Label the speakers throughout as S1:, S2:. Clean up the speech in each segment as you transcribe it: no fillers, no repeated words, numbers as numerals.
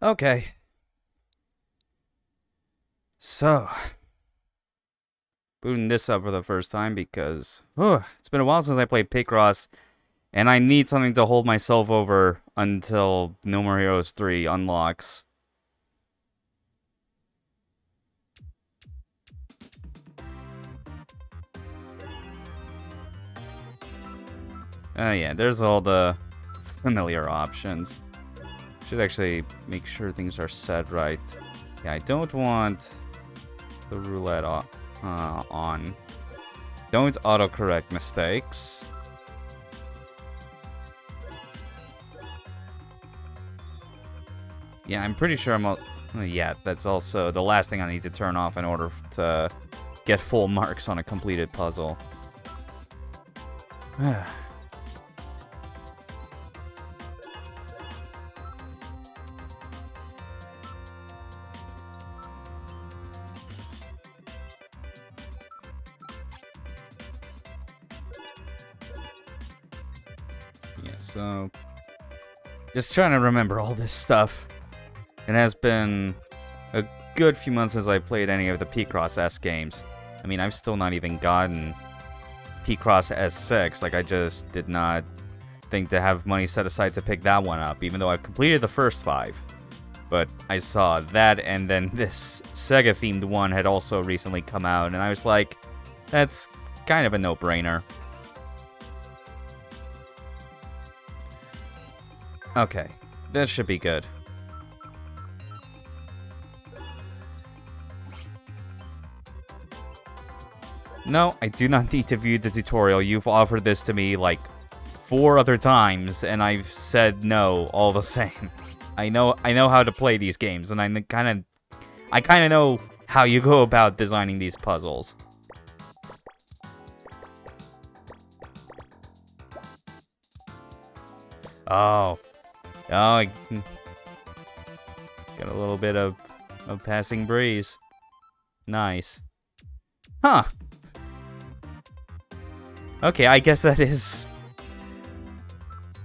S1: Okay. So, booting this up for the first time because it's been a while since I played Picross, and I need something to hold myself over until No More Heroes 3 unlocks. Yeah, there's all the familiar options. Should actually make sure things are set right. Yeah, I don't want the roulette on. Don't autocorrect mistakes. Yeah, I'm pretty sure yeah, that's also the last thing I need to turn off in order to get full marks on a completed puzzle. Yeah, so just trying to remember all this stuff. It has been a good few months since I played any of the Picross S games. I mean, I've still not even gotten Picross S6. Like, I just did not think to have money set aside to pick that one up, even though I've completed the first 5. But I saw that, and then this Sega-themed one had also recently come out, and I was like, that's kind of a no-brainer. Okay, that should be good. No, I do not need to view the tutorial. You've offered this to me like 4 other times, and I've said no all the same. I know how to play these games, and I kind of know how you go about designing these puzzles. Oh, I got a little bit of passing breeze. Nice. Huh. Okay, I guess that is...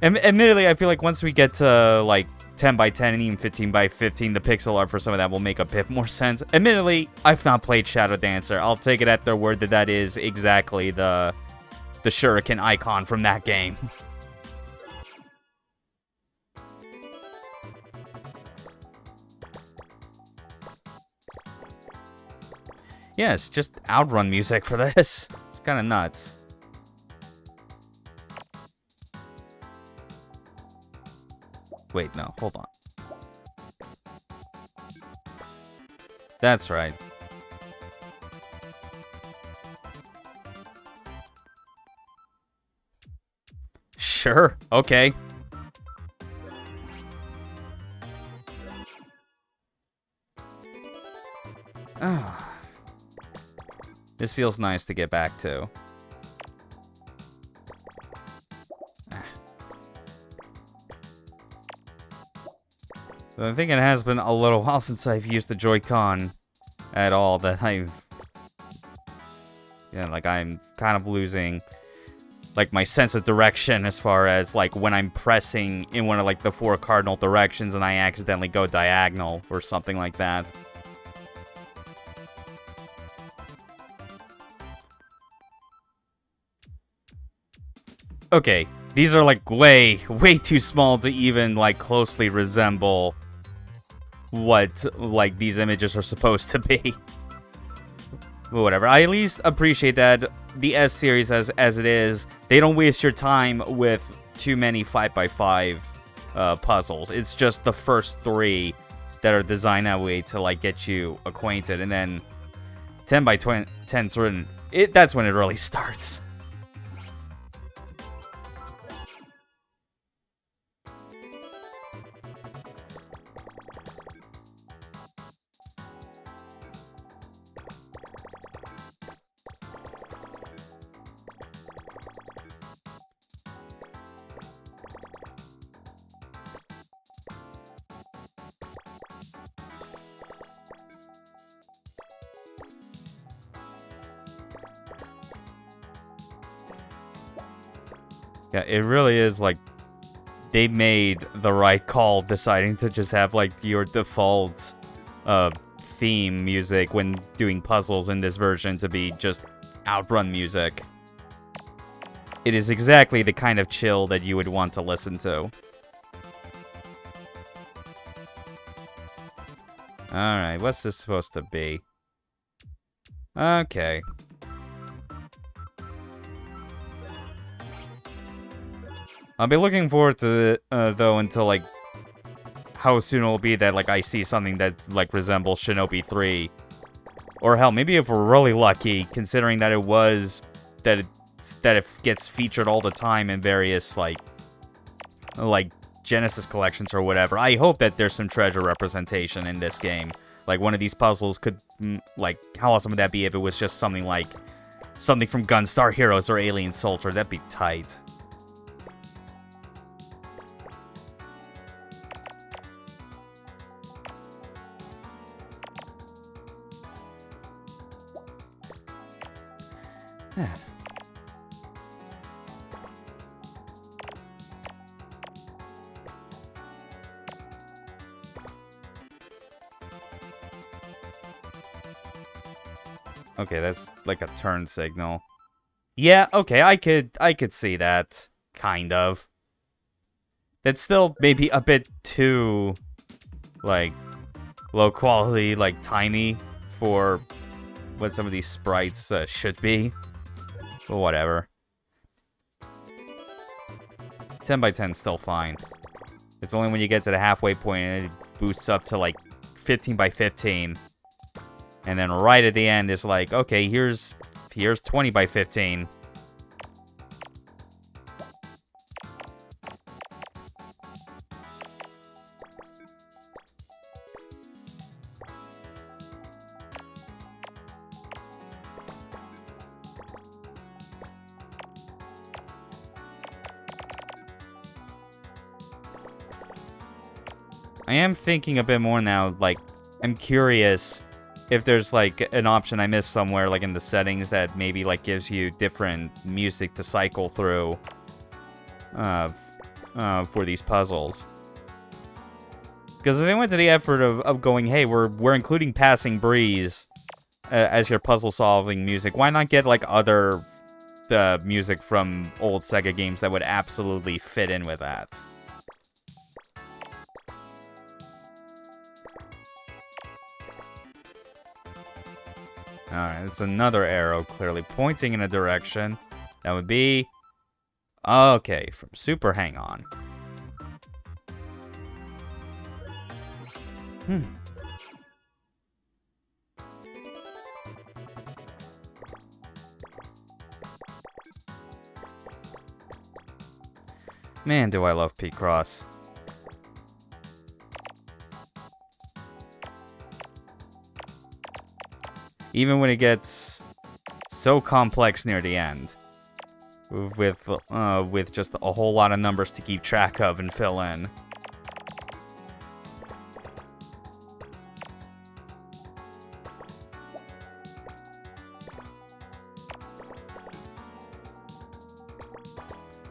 S1: Admittedly, I feel like once we get to, like, 10 by 10 and even 15 by 15, the pixel art for some of that will make a bit more sense. Admittedly, I've not played Shadow Dancer. I'll take it at their word that that is exactly the shuriken icon from that game. Yes, just outrun music for this. It's kind of nuts. Wait, no, hold on. That's right. Sure, okay. This feels nice to get back to. I think it has been a little while since I've used the Joy-Con at all that I'm kind of losing, like, my sense of direction as far as, like, when I'm pressing in one of, like, the 4 cardinal directions and I accidentally go diagonal or something like that. Okay, these are, like, way too small to even, like, closely resemble what, like, these images are supposed to be. Whatever. I at least appreciate that the S series, as it is, they don't waste your time with too many 5x5 puzzles. It's just the first 3 that are designed that way to, like, get you acquainted, and then 10 by 10 sort of that's when it really starts. Yeah, it really is, like, they made the right call deciding to just have like your default theme music when doing puzzles in this version to be just Outrun music. It is exactly the kind of chill that you would want to listen to. Alright, what's this supposed to be? Okay. I'll be looking forward to it, though, until, like, how soon it will be that, like, I see something that, like, resembles Shinobi 3. Or hell, maybe if we're really lucky, considering that it gets featured all the time in various, like Genesis collections or whatever. I hope that there's some treasure representation in this game. Like, one of these puzzles could, like, how awesome would that be if it was just something like, something from Gunstar Heroes or Alien Soldier? That'd be tight. Okay, that's like a turn signal. Yeah, okay, I could see that, kind of. That's still maybe a bit too, like, low quality, like, tiny for what some of these sprites should be. But whatever. 10 by 10 is still fine. It's only when you get to the halfway point and it boosts up to, like, 15 by 15. And then right at the end is like, okay, here's 20 by 15. I am thinking a bit more now, like, I'm curious if there's, like, an option I missed somewhere, like, in the settings that maybe, like, gives you different music to cycle through for these puzzles. Because if they went to the effort of going, hey, we're including Passing Breeze as your puzzle-solving music, why not get, like, the music from old Sega games that would absolutely fit in with that? Alright, it's another arrow clearly pointing in a direction. That would be... Okay, from Super Hang-On. Man, do I love Picross. Even when it gets so complex near the end, with just a whole lot of numbers to keep track of and fill in.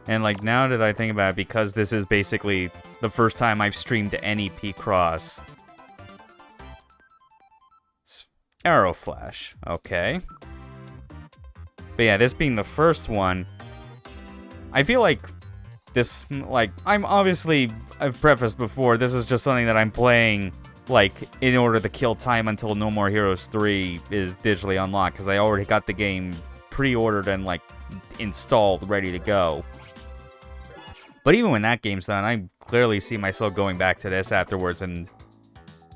S1: And like, now that I think about it, because this is basically the first time I've streamed any Picross. Arrow Flash, okay. But yeah, this being the first one, I feel like this, like, I've prefaced before, this is just something that I'm playing, like, in order to kill time until No More Heroes 3 is digitally unlocked, because I already got the game pre-ordered and, like, installed, ready to go. But even when that game's done, I clearly see myself going back to this afterwards, and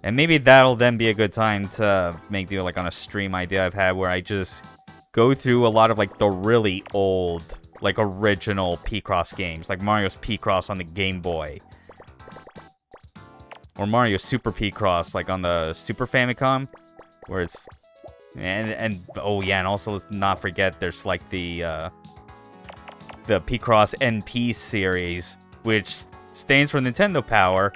S1: maybe that'll then be a good time to make the, like, on a stream idea I've had where I just go through a lot of, like, the really old, like, original Picross games. Like Mario's Picross on the Game Boy. Or Mario Super Picross, like, on the Super Famicom. Where it's... And oh yeah, and also let's not forget there's, like, the Picross NP series, which stands for Nintendo Power,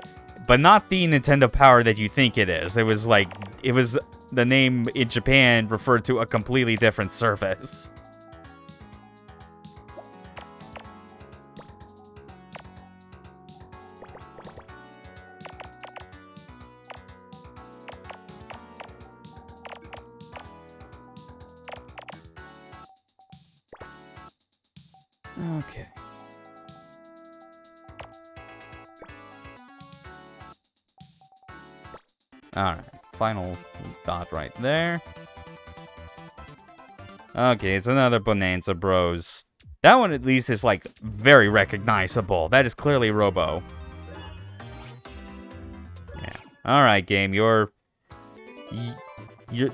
S1: but not the Nintendo Power that you think it is. It was the name in Japan referred to a completely different service. Okay. Alright, final dot right there. Okay, it's another Bonanza Bros. That one at least is, like, very recognizable. That is clearly Robo. Yeah. Alright, game, the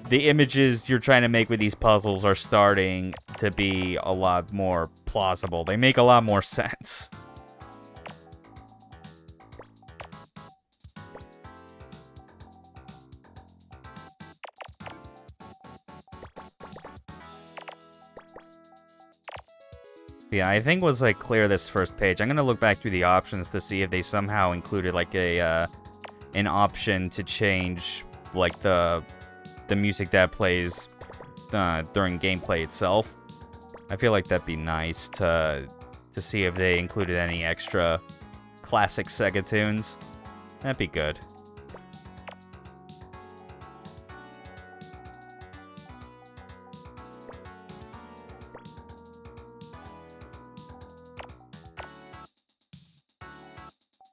S1: images you're trying to make with these puzzles are starting to be a lot more plausible. They make a lot more sense. Yeah, I think once I clear this first page, I'm gonna look back through the options to see if they somehow included like an option to change like the music that plays during gameplay itself. I feel like that'd be nice to see if they included any extra classic Sega tunes. That'd be good.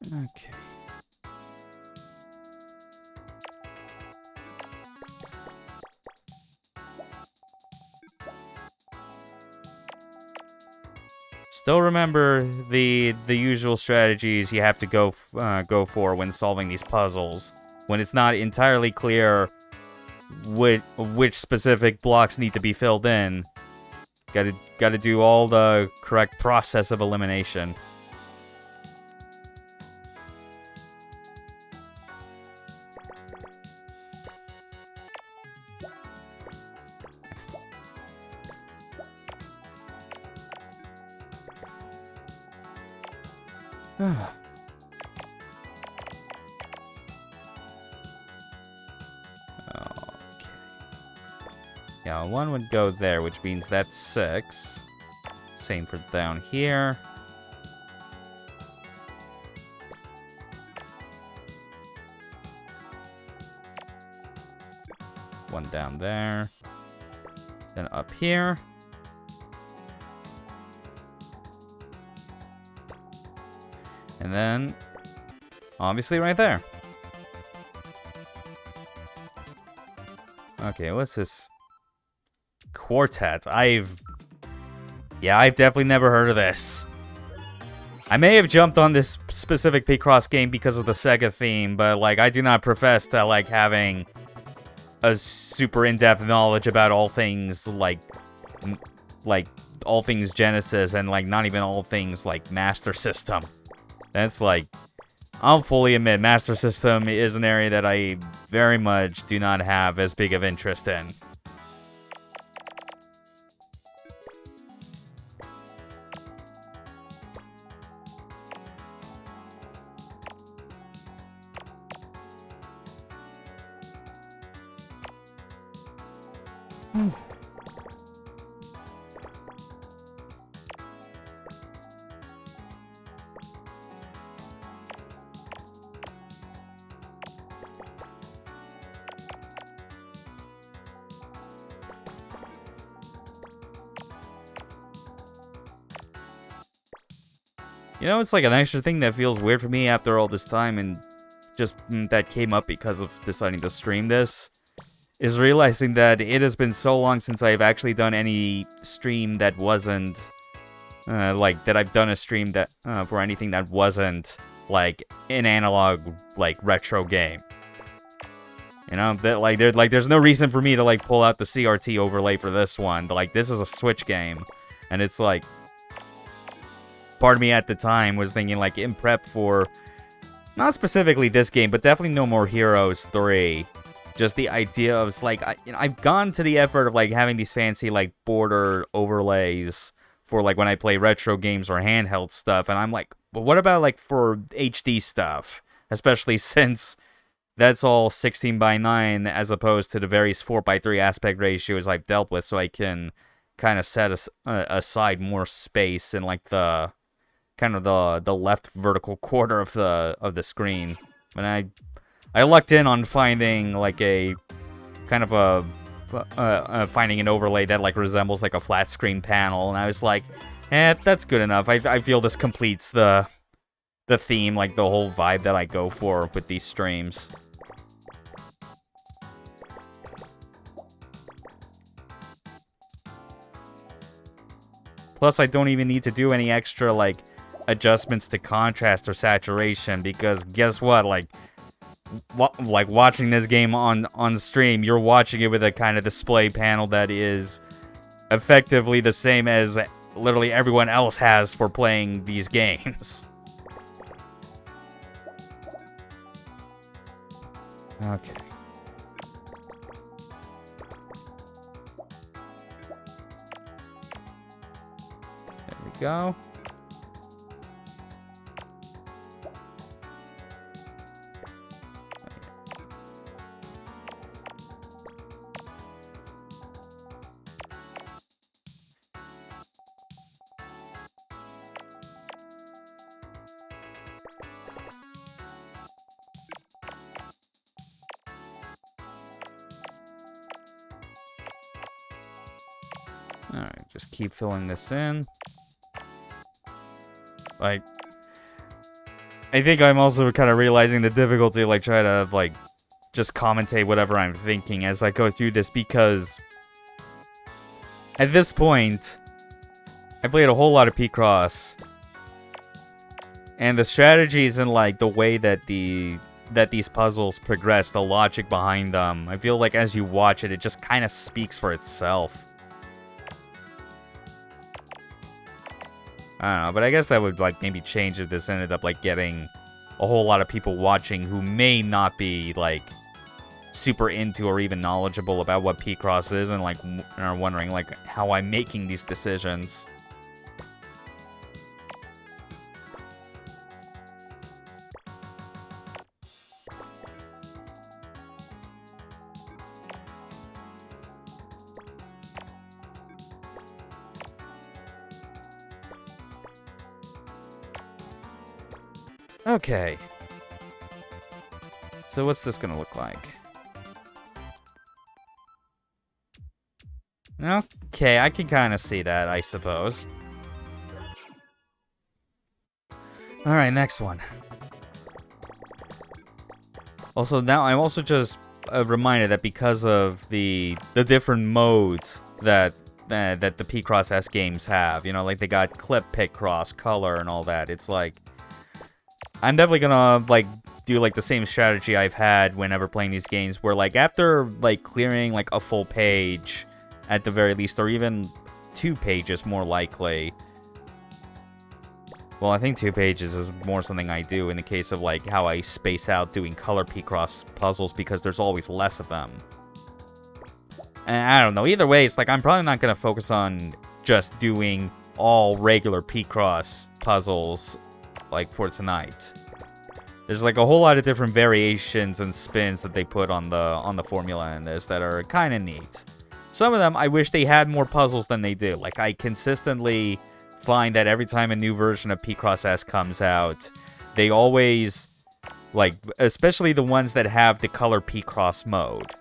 S1: Okay. Still remember the usual strategies you have to go for when solving these puzzles. When it's not entirely clear which specific blocks need to be filled in, gotta do all the correct process of elimination. Okay. Yeah, one would go there, which means that's 6. Same for down here. One down there. Then up here. And then, obviously right there. Okay, what's this? Quartet. I've definitely never heard of this. I may have jumped on this specific Picross game because of the Sega theme, but, like, I do not profess to, like, having a super in-depth knowledge about all things, like, all things Genesis, and, like, not even all things, like, Master System. That's, like, I'll fully admit, Master System is an area that I very much do not have as big of interest in. You know, it's like an extra thing that feels weird for me after all this time, and just that came up because of deciding to stream this, is realizing that it has been so long since I've actually done any stream that wasn't, that I've done a stream that, for anything that wasn't, like, an analog, like, retro game. You know, that, there's no reason for me to, like, pull out the CRT overlay for this one, but, like, this is a Switch game, and it's, like, part of me at the time was thinking, like, in prep for, not specifically this game, but definitely No More Heroes 3. Just the idea of, like, I've gone to the effort of, like, having these fancy, like, border overlays for, like, when I play retro games or handheld stuff, and I'm like, well, what about, like, for HD stuff? Especially since that's all 16:9 as opposed to the various 4:3 aspect ratios I've dealt with, so I can kind of set aside more space in, like, the kind of the left vertical corner of the screen. And I lucked in on finding like a kind of finding an overlay that like resembles like a flat screen panel, and I was like, That's good enough. I feel this completes the theme, like the whole vibe that I go for with these streams. Plus, I don't even need to do any extra, like, adjustments to contrast or saturation, because guess what? Like watching this game on stream, you're watching it with a kind of display panel that is effectively the same as literally everyone else has for playing these games. Okay. There we go. Alright, just keep filling this in. Like, I think I'm also kind of realizing the difficulty, like, try to, like, just commentate whatever I'm thinking as I go through this, because at this point, I played a whole lot of Picross, and the strategies and, like, the way that these puzzles progress, the logic behind them, I feel like as you watch it, it just kind of speaks for itself. I don't know, but I guess that would, like, maybe change if this ended up, like, getting a whole lot of people watching who may not be, like, super into or even knowledgeable about what Picross is and, like, are wondering, like, how I'm making these decisions. Okay. So what's this gonna look like? Okay, I can kind of see that, I suppose. Alright, next one. Also, now I'm also just reminded that because of the different modes that the Picross S games have, you know, like they got clip, Picross, color, and all that, it's like I'm definitely gonna, like, do, like, the same strategy I've had whenever playing these games, where, like, after, like, clearing, like, a full page, at the very least, or even 2 pages, more likely. Well, I think 2 pages is more something I do in the case of, like, how I space out doing color Picross puzzles, because there's always less of them. And I don't know, either way, it's like, I'm probably not gonna focus on just doing all regular Picross puzzles, like, for tonight. There's, like, a whole lot of different variations and spins that they put on the formula in this that are kind of neat. Some of them, I wish they had more puzzles than they do. Like, I consistently find that every time a new version of Picross S comes out, they always, like, especially the ones that have the color Picross mode.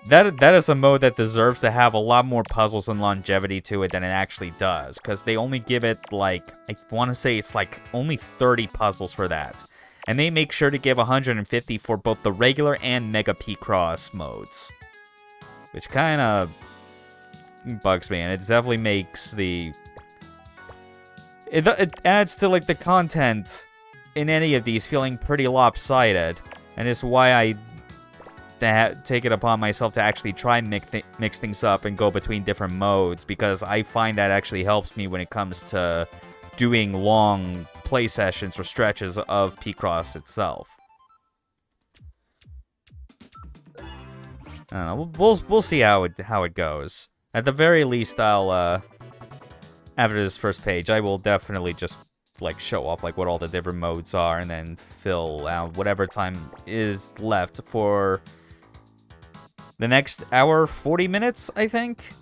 S1: That is a mode that deserves to have a lot more puzzles and longevity to it than it actually does, because they only give it, like, I want to say it's, like, only 30 puzzles for that. And they make sure to give 150 for both the regular and Mega Picross modes. Which kind of bugs me, and it definitely makes the... It adds to, like, the content in any of these feeling pretty lopsided, and it's why I take it upon myself to actually try and mix things up and go between different modes, because I find that actually helps me when it comes to doing long play sessions or stretches of Picross itself. I don't know, we'll see how it goes. At the very least, I'll after this first page, I will definitely just, like, show off, like, what all the different modes are, and then fill out whatever time is left for the next hour, 40 minutes, I think?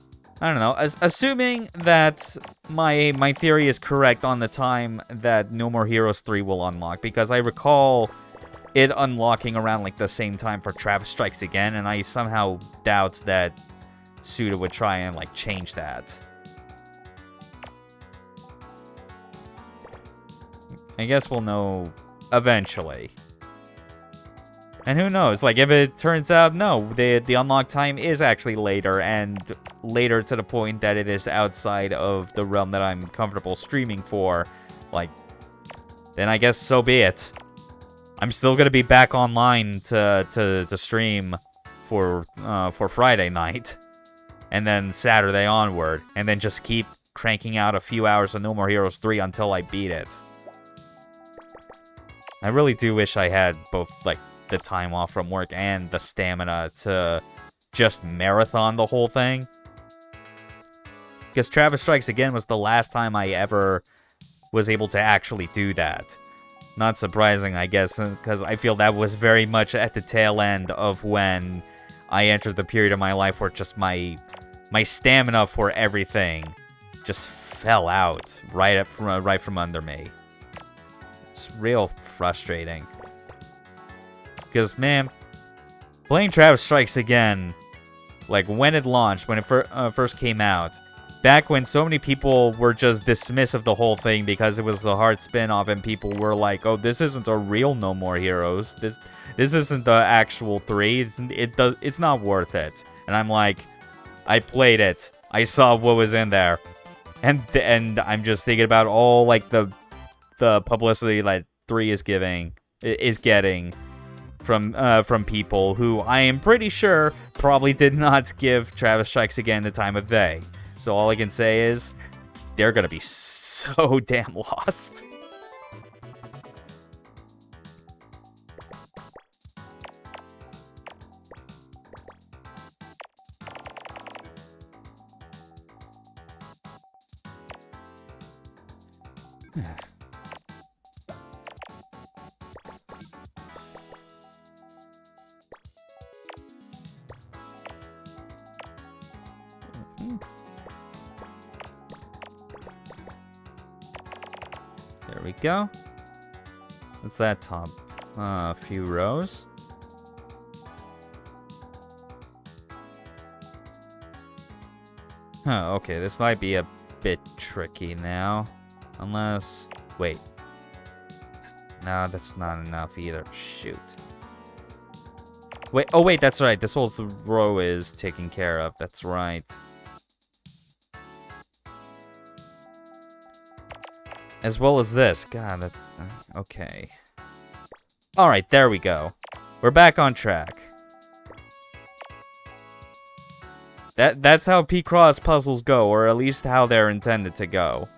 S1: I don't know. Assuming that my theory is correct on the time that No More Heroes 3 will unlock, because I recall it unlocking around, like, the same time for Travis Strikes Again, and I somehow doubt that Suda would try and, like, change that. I guess we'll know eventually. And who knows, like, if it turns out, no, the unlock time is actually later, and later to the point that it is outside of the realm that I'm comfortable streaming for, like, then I guess so be it. I'm still gonna be back online to stream for Friday night, and then Saturday onward, and then just keep cranking out a few hours of No More Heroes 3 until I beat it. I really do wish I had both, like, the time off from work and the stamina to just marathon the whole thing. Because Travis Strikes Again was the last time I ever was able to actually do that. Not surprising, I guess, because I feel that was very much at the tail end of when I entered the period of my life where just my stamina for everything just fell out right from under me. It's real frustrating. Because, man, playing Travis Strikes Again, like, when it launched, when it first came out, back when so many people were just dismissive of the whole thing because it was a hard spin-off and people were like, oh, this isn't a real No More Heroes. This isn't the actual 3. It's not worth it. And I'm like, I played it. I saw what was in there. And I'm just thinking about all, like, the publicity that 3 is getting from people who I am pretty sure probably did not give Travis Strikes Again the time of day. So all I can say is, they're gonna be so damn lost. There we go. What's that top? A few rows. Huh, okay, this might be a bit tricky now. Unless... wait. No, that's not enough either. Shoot. Wait, oh wait, that's right. This whole row is taken care of. That's right. As well as this. God, okay. Alright, there we go. We're back on track. That's how Picross puzzles go, or at least how they're intended to go.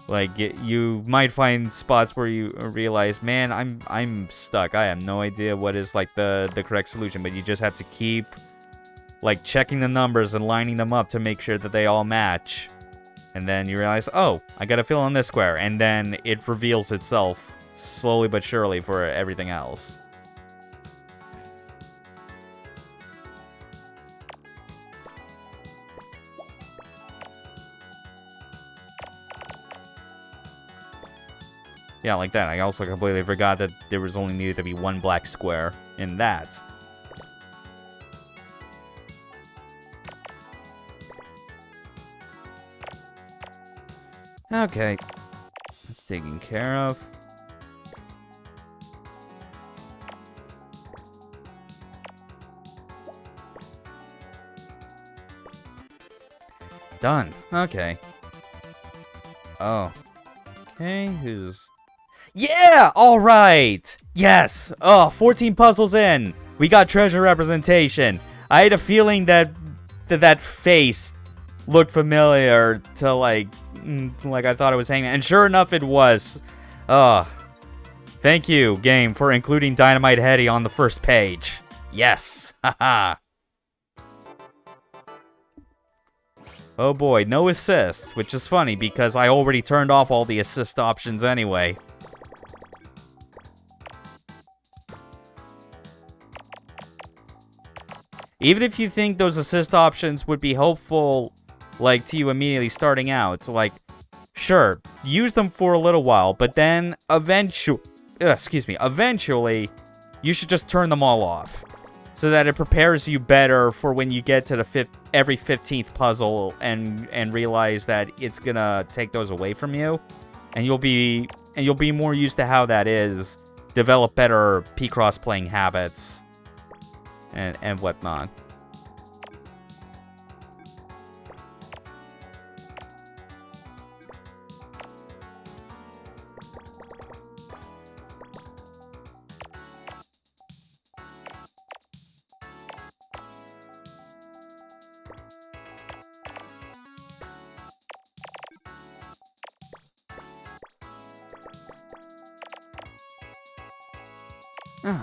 S1: Like, you might find spots where you realize, man, I'm stuck. I have no idea what is, like, the correct solution, but you just have to keep, like, checking the numbers and lining them up to make sure that they all match. And then you realize, oh, I gotta fill in this square. And then it reveals itself slowly but surely for everything else. Yeah, like that. I also completely forgot that there was only needed to be one black square in that. Okay, that's taken care of. Done. Okay. Oh. Okay, who's... Yeah! Alright! Yes! Oh, 14 puzzles in! We got treasure representation. I had a feeling that face looked familiar to, like I thought it was hanging. And sure enough, it was. Thank you, game, for including Dynamite Heady on the first page. Yes! Haha! Oh boy, no assist, which is funny because I already turned off all the assist options anyway. Even if you think those assist options would be helpful, like, to you immediately starting out, like, sure, use them for a little while, but then eventually, you should just turn them all off. so that it prepares you better for when you get to the every 15th puzzle and realize that it's gonna take those away from you, and you'll be more used to how that is. Develop better Picross playing habits and whatnot. Okay.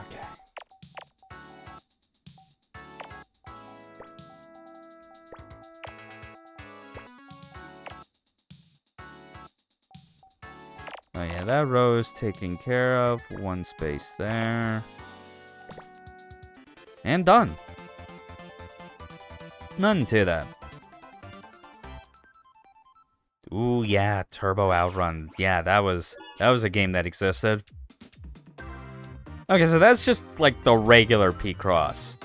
S1: Oh yeah, that row's taken care of. One space there. And done. None to that. Ooh yeah, Turbo Outrun. Yeah, that was a game that existed. Okay, so that's just like the regular Picross.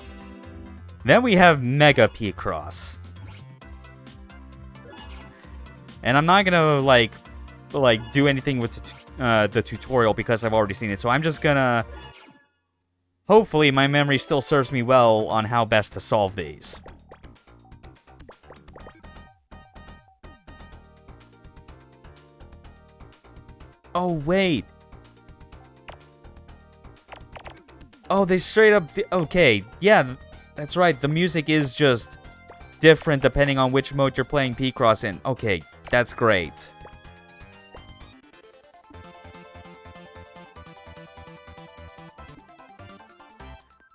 S1: Then we have Mega Picross. And I'm not gonna like do anything with the tutorial because I've already seen it. So I'm just gonna... Hopefully my memory still serves me well on how best to solve these. Oh, wait. Oh, they straight up... Okay, yeah, that's right. The music is just different depending on which mode you're playing Picross in. Okay, that's great.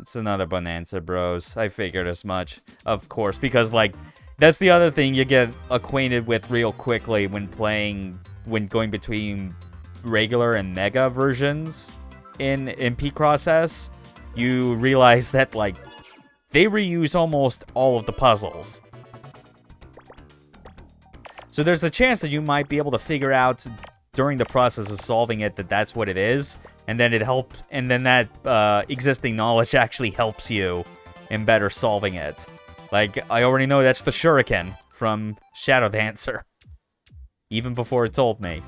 S1: It's another Bonanza Bros. I figured as much, of course, because, like, that's the other thing you get acquainted with real quickly when going between regular and Mega versions in Picross S. You realize that, like, they reuse almost all of the puzzles. So there's a chance that you might be able to figure out during the process of solving it that that's what it is, and then it helps, and then that existing knowledge actually helps you in better solving it. Like, I already know that's the Shuriken from Shadow Dancer, even before it told me.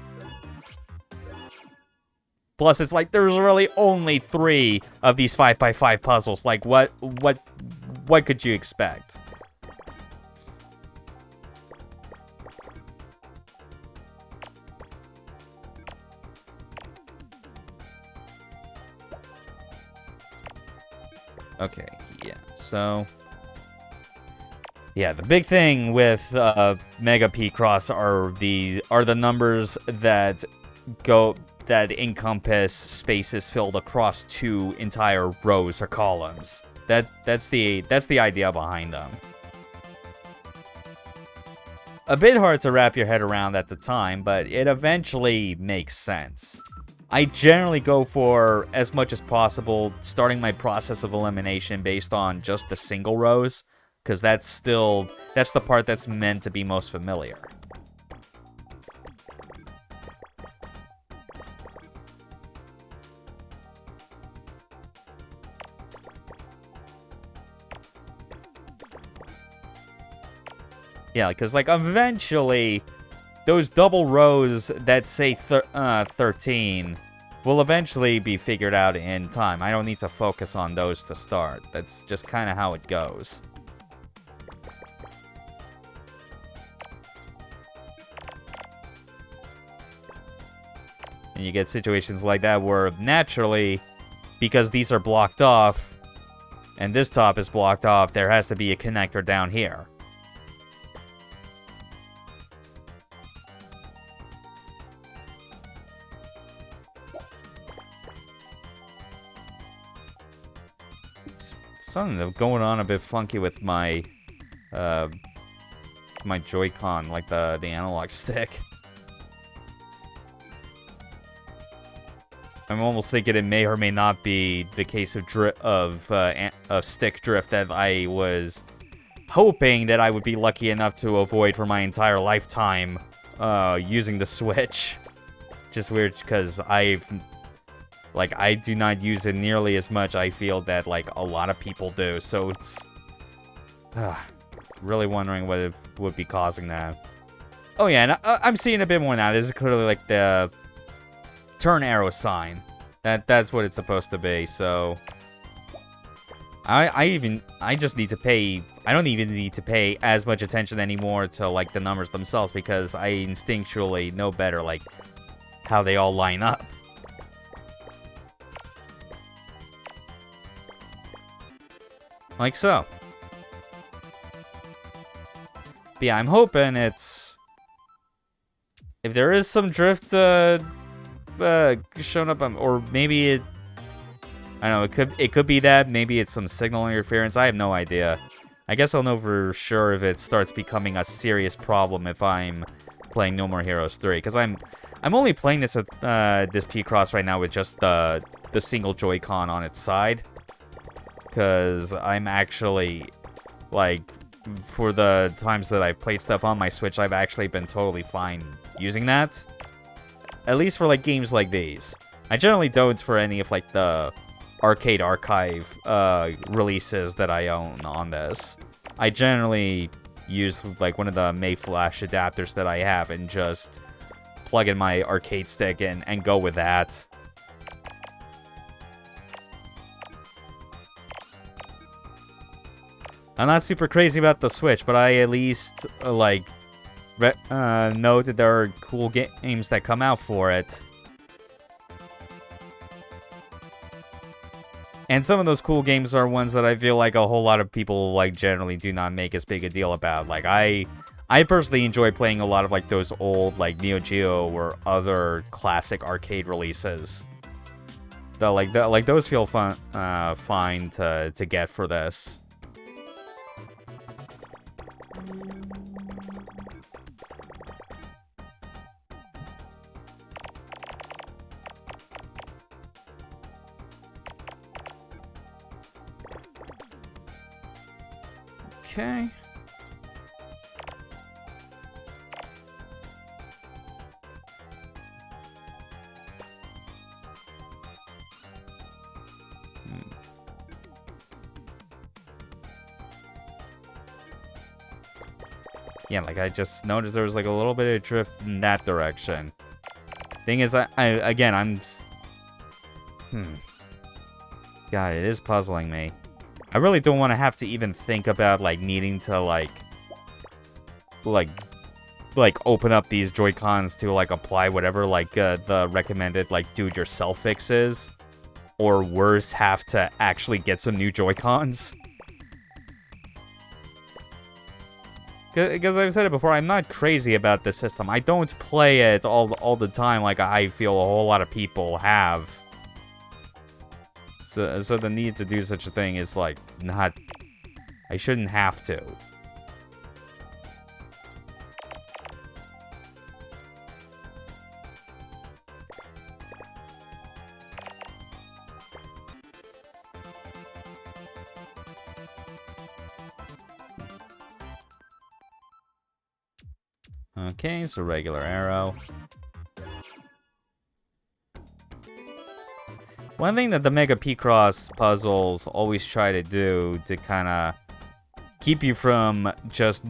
S1: Plus, it's like, there's really only 3 of these 5x5 puzzles. Like, what could you expect? Okay, yeah, so... Yeah, the big thing with Mega Picross are the numbers that encompass spaces filled across 2 entire rows or columns. That's the idea behind them. A bit hard to wrap your head around at the time, but it eventually makes sense. I generally go for, as much as possible, starting my process of elimination based on just the single rows, because that's the part that's meant to be most familiar. Yeah, because, like, eventually, those double rows that say 13 will eventually be figured out in time. I don't need to focus on those to start. That's just kind of how it goes. And you get situations like that where, naturally, because these are blocked off, and this top is blocked off, there has to be a connector down here. Something going on a bit funky with my my Joy-Con, like the analog stick. I'm almost thinking it may or may not be the case of stick drift that I was hoping that I would be lucky enough to avoid for my entire lifetime using the Switch. Just weird because Like, I do not use it nearly as much, I feel, that, like, a lot of people do. So it's... really wondering what it would be causing that. Oh yeah, and I'm seeing a bit more now. This is clearly, like, the turn arrow sign. That's what it's supposed to be, so... I just need to pay... I don't even need to pay as much attention anymore to, like, the numbers themselves, because I instinctually know better, like, how they all line up. Like so. But yeah, I'm hoping it's... If there is some drift showing up, or maybe it... I don't know, it could be that. Maybe it's some signal interference. I have no idea. I guess I'll know for sure if it starts becoming a serious problem if I'm playing No More Heroes 3. Because I'm only playing this with this Picross right now with just the single Joy-Con on its side. Because I'm actually, like, for the times that I've played stuff on my Switch, I've actually been totally fine using that. At least for, like, games like these. I generally don't for any of, like, the Arcade Archive releases that I own on this. I generally use, like, one of the May Flash adapters that I have and just plug in my arcade stick and go with that. I'm not super crazy about the Switch, but I at least, like, know that there are cool games that come out for it. And some of those cool games are ones that I feel like a whole lot of people, like, generally do not make as big a deal about. Like, I personally enjoy playing a lot of, like, those old, like, Neo Geo or other classic arcade releases. Like those feel fun, fine to get for this. Okay. Yeah, like, I just noticed there was, like, a little bit of drift in that direction. Thing is, again, I'm... God, it is puzzling me. I really don't want to have to even think about, like, needing to, like, open up these Joy-Cons to, like, apply whatever, like, the recommended, like, do-it-yourself fix is. Or worse, have to actually get some new Joy-Cons. Because I've said it before, I'm not crazy about this system. I don't play it all the time like I feel a whole lot of people have. So the need to do such a thing is, like, not... I shouldn't have to. Okay, so regular arrow. One thing that the Mega Picross puzzles always try to do to kind of keep you from just,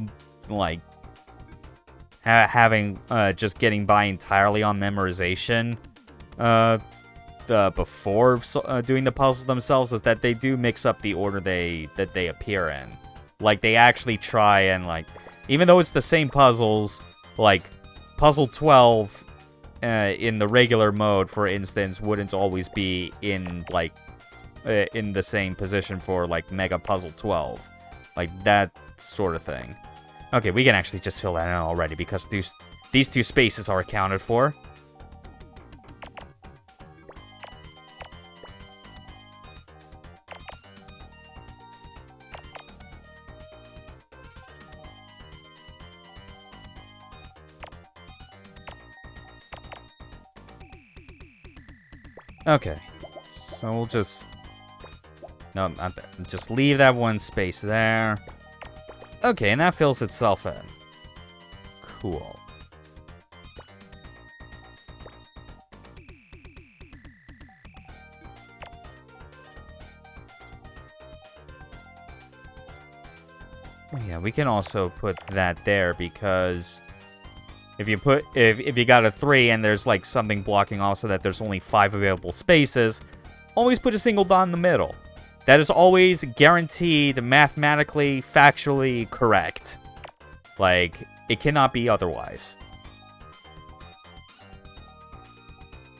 S1: like, having, just getting by entirely on memorization, before doing the puzzles themselves is that they do mix up the order that they appear in. Like, they actually try and, like, even though it's the same puzzles, like, Puzzle 12 in the regular mode, for instance, wouldn't always be in, like, in the same position for, like, Mega Puzzle 12. Like, that sort of thing. Okay, we can actually just fill that in already, because these two spaces are accounted for. Okay, so we'll just... No, not that. Just leave that one space there. Okay, and that fills itself in. Cool. Yeah, we can also put that there because if you got a 3 and there's like something blocking off so that there's only 5 available spaces, always put a single dot in the middle. That is always guaranteed, mathematically, factually correct. Like, it cannot be otherwise.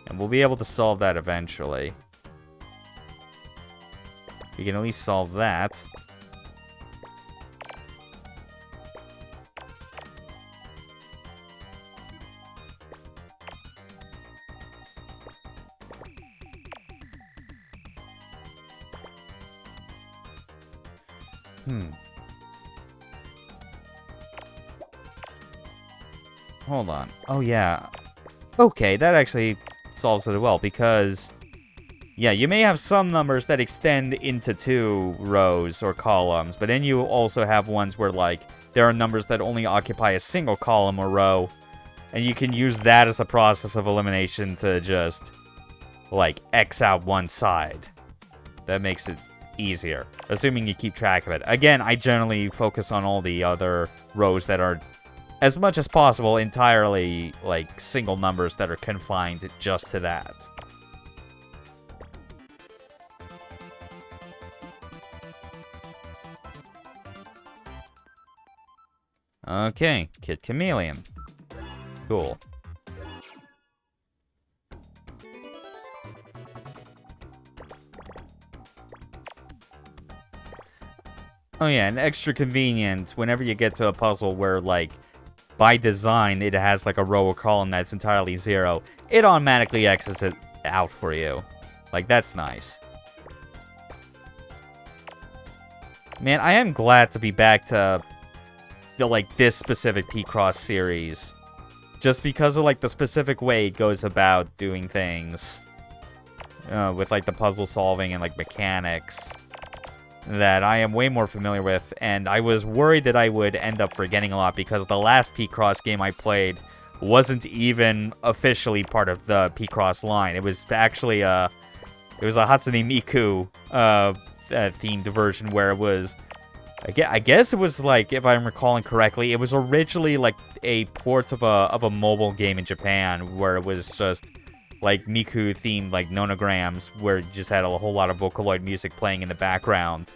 S1: And we'll be able to solve that eventually. We can at least solve that. Hold on. Oh, yeah. Okay, that actually solves it well, because... yeah, you may have some numbers that extend into 2 rows or columns, but then you also have ones where, like, there are numbers that only occupy a single column or row, and you can use that as a process of elimination to just, like, X out one side. That makes it easier, assuming you keep track of it. Again, I generally focus on all the other rows that are, as much as possible, entirely, like, single numbers that are confined just to that. Okay, Kid Chameleon. Cool. Oh yeah, and extra convenient whenever you get to a puzzle where, like, by design, it has, like, a row or column that's entirely 0. It automatically X's it out for you. Like, that's nice. Man, I am glad to be back to this specific Picross series. Just because of, like, the specific way it goes about doing things. With, like, the puzzle solving and, like, mechanics. That I am way more familiar with, and I was worried that I would end up forgetting a lot because the last Picross game I played wasn't even officially part of the Picross line. It was actually it was a Hatsune Miku themed version where it was, I guess it was, like, if I'm recalling correctly, it was originally like a port of a mobile game in Japan where it was just like Miku themed, like, nonograms, where you just had a whole lot of Vocaloid music playing in the background.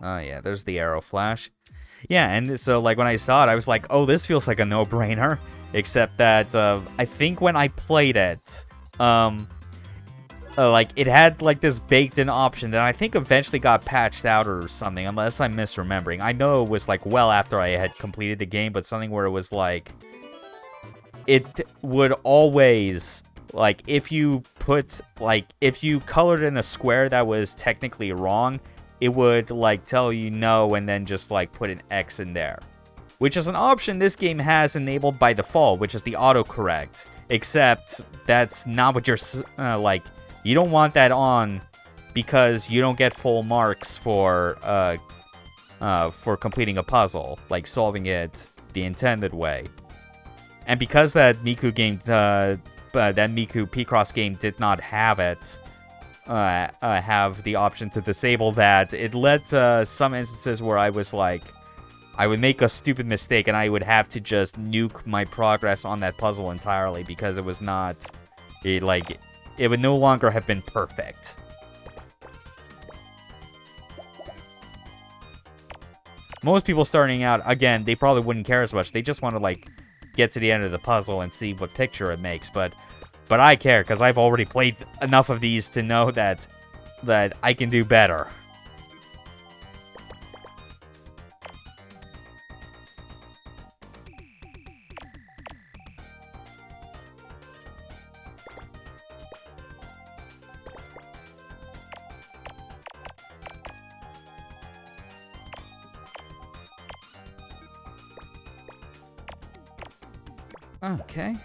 S1: Oh yeah, there's the arrow flash. Yeah, and so, like, when I saw it, I was like, oh, this feels like a no-brainer. Except that, I think when I played it, like, it had, like, this baked-in option that I think eventually got patched out or something, unless I'm misremembering. I know it was, like, well after I had completed the game, but something where it was, like, it would always, like, if you put, like, if you colored in a square that was technically wrong, it would, like, tell you no and then just, like, put an X in there. Which is an option this game has enabled by default, which is the autocorrect. Except, that's not what you're, like... You don't want that on because you don't get full marks for completing a puzzle, like solving it the intended way. And because that Miku game, that Miku Picross game did not have it, have the option to disable that, it led to some instances where I was like, I would make a stupid mistake and I would have to just nuke my progress on that puzzle entirely because it was not, it would no longer have been perfect. Most people starting out, again, they probably wouldn't care as much. They just want to, like, get to the end of the puzzle and see what picture it makes. But I care, because I've already played enough of these to know that I can do better. Okay.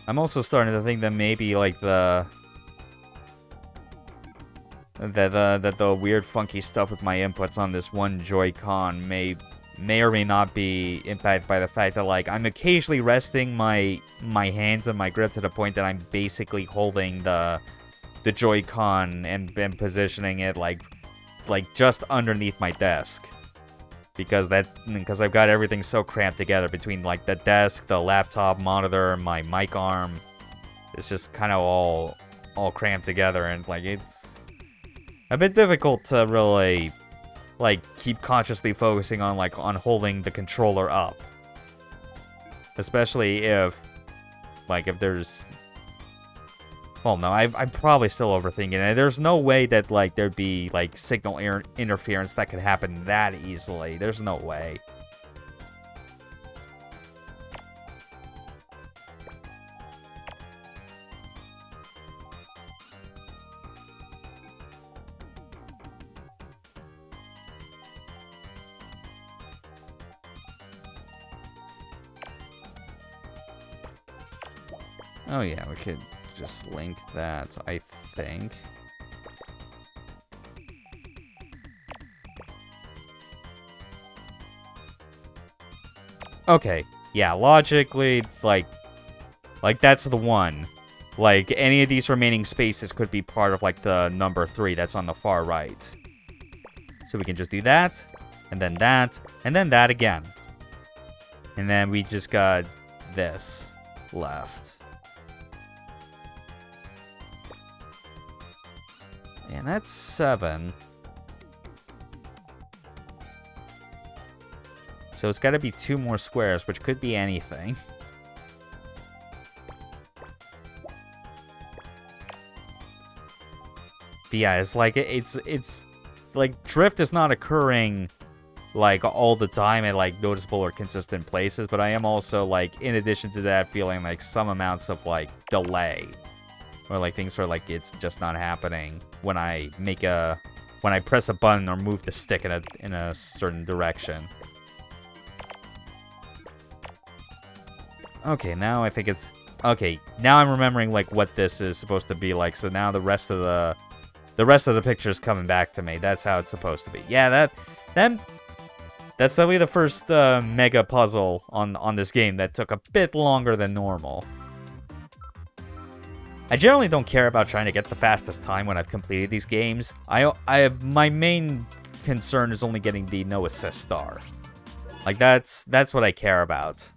S1: I'm also starting to think that maybe, like, the weird funky stuff with my inputs on this one Joy-Con may may or may not be impacted by the fact that, like, I'm occasionally resting my hands and my grip to the point that I'm basically holding the Joy-Con and positioning it like just underneath my desk. Because I've got everything so cramped together between, like, the desk, the laptop monitor, my mic arm. It's just kind of all cramped together, and, like, it's a bit difficult to really, like, keep consciously focusing on, like, on holding the controller up. Especially if, like, if there's... Well, no, I'm probably still overthinking it. There's no way that, like, there'd be, like, signal interference that could happen that easily. There's no way. Oh yeah, we could just link that, I think. Okay, yeah, logically, like that's the one. Like, any of these remaining spaces could be part of, like, the number 3 that's on the far right. So we can just do that, and then that again. And then we just got this left. And that's 7. So it's got to be 2 more squares, which could be anything. But yeah, it's like it's like drift is not occurring like all the time at like noticeable or consistent places, but I am also, like, in addition to that, feeling like some amounts of, like, delay. Or, like, things where, like, it's just not happening when I press a button or move the stick in a certain direction. Okay, now I think it's... Okay, now I'm remembering, like, what this is supposed to be like, so now the rest of the picture's coming back to me. That's how it's supposed to be. Yeah, that's definitely the first mega puzzle on this game that took a bit longer than normal. I generally don't care about trying to get the fastest time when I've completed these games. My main concern is only getting the no assist star. Like, that's what I care about.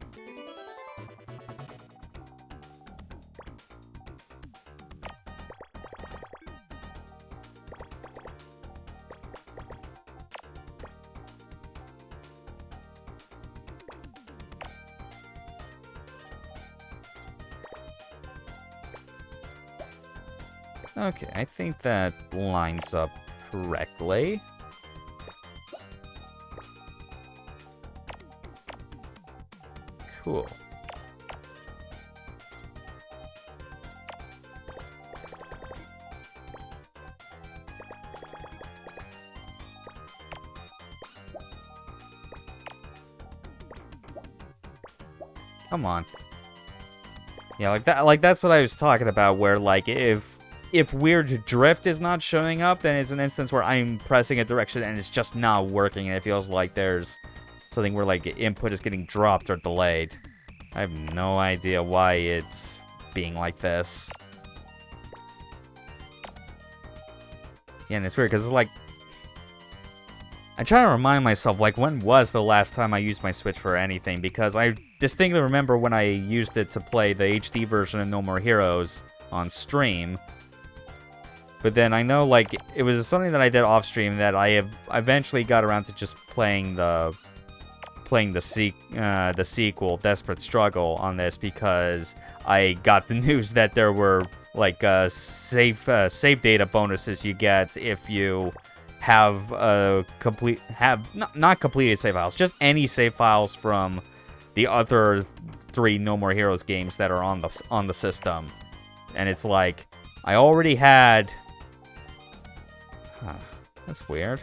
S1: Okay, I think that lines up correctly. Cool. Come on. Yeah, that's what I was talking about, where, like, if weird drift is not showing up, then it's an instance where I'm pressing a direction and it's just not working, and it feels like there's something where, like, input is getting dropped or delayed. I have no idea why it's being like this. Yeah, and it's weird, because it's like... I'm trying to remind myself, like, when was the last time I used my Switch for anything, because I distinctly remember when I used it to play the HD version of No More Heroes on stream. But then I know, like, it was something that I did off stream that I eventually got around to just playing the sequel, Desperate Struggle, on this, because I got the news that there were, like, save data bonuses you get if you have not completed save files, just any save files from the other 3 No More Heroes games that are on the system. And it's like, I already had... Huh, that's weird.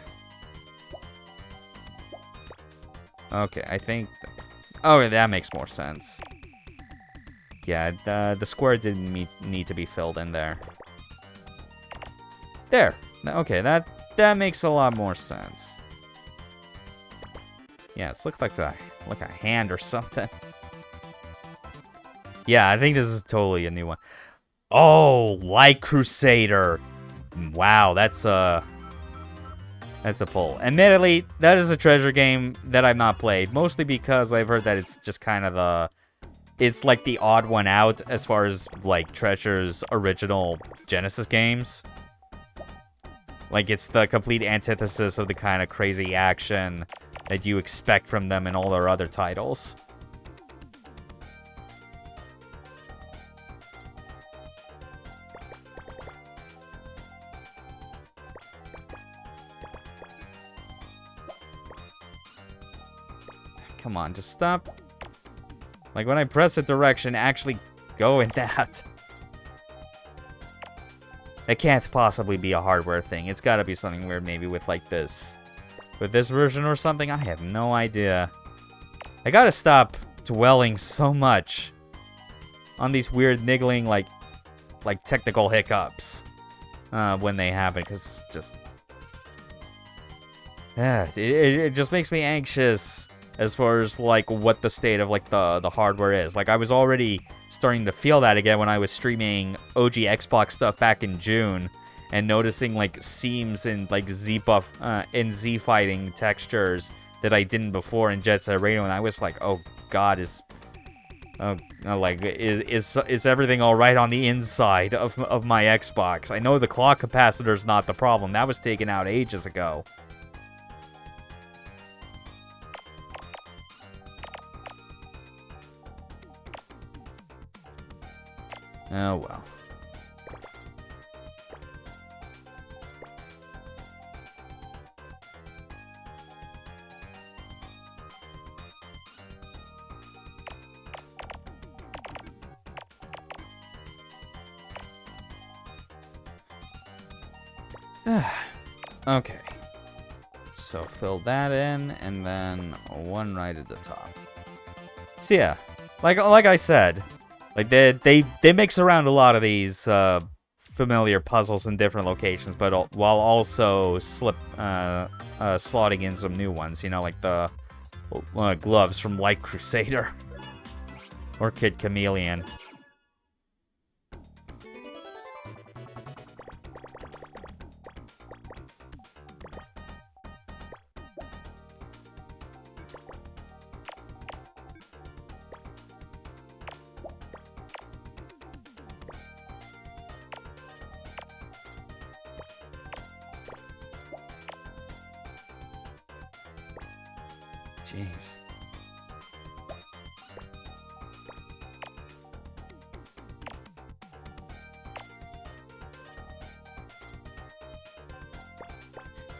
S1: Okay, I think... Oh, that makes more sense. Yeah, the square didn't need to be filled in there. There! Okay, that makes a lot more sense. Yeah, it looks like a hand or something. Yeah, I think this is totally a new one. Oh, Light Crusader. Wow, that's a pull. Admittedly, that is a treasure game that I've not played, mostly because I've heard that it's just kind of it's like the odd one out as far as like Treasure's original Genesis games. Like, it's the complete antithesis of the kind of crazy action that you expect from them in all their other titles. Come on, just stop. Like, when I press a direction, actually go in that. It can't possibly be a hardware thing. It's gotta be something weird, maybe with, like, this. With this version or something? I have no idea. I gotta stop dwelling so much on these weird niggling, like technical hiccups when they happen, because just... Yeah, it just makes me anxious as far as, like, what the state of, like, the hardware is. Like, I was already starting to feel that again when I was streaming OG Xbox stuff back in June, and noticing, like, seams in, like, Z-buff, in Z-fighting textures that I didn't before in Jet Set Radio, and I was like, oh god, is everything alright on the inside of my Xbox? I know the clock capacitor's not the problem. That was taken out ages ago. Oh, well. Okay. So fill that in, and then one right at the top. So yeah, like I said, like they mix around a lot of these familiar puzzles in different locations, but while also slotting in some new ones. You know, like the gloves from Light Crusader or Kid Chameleon. Jeez.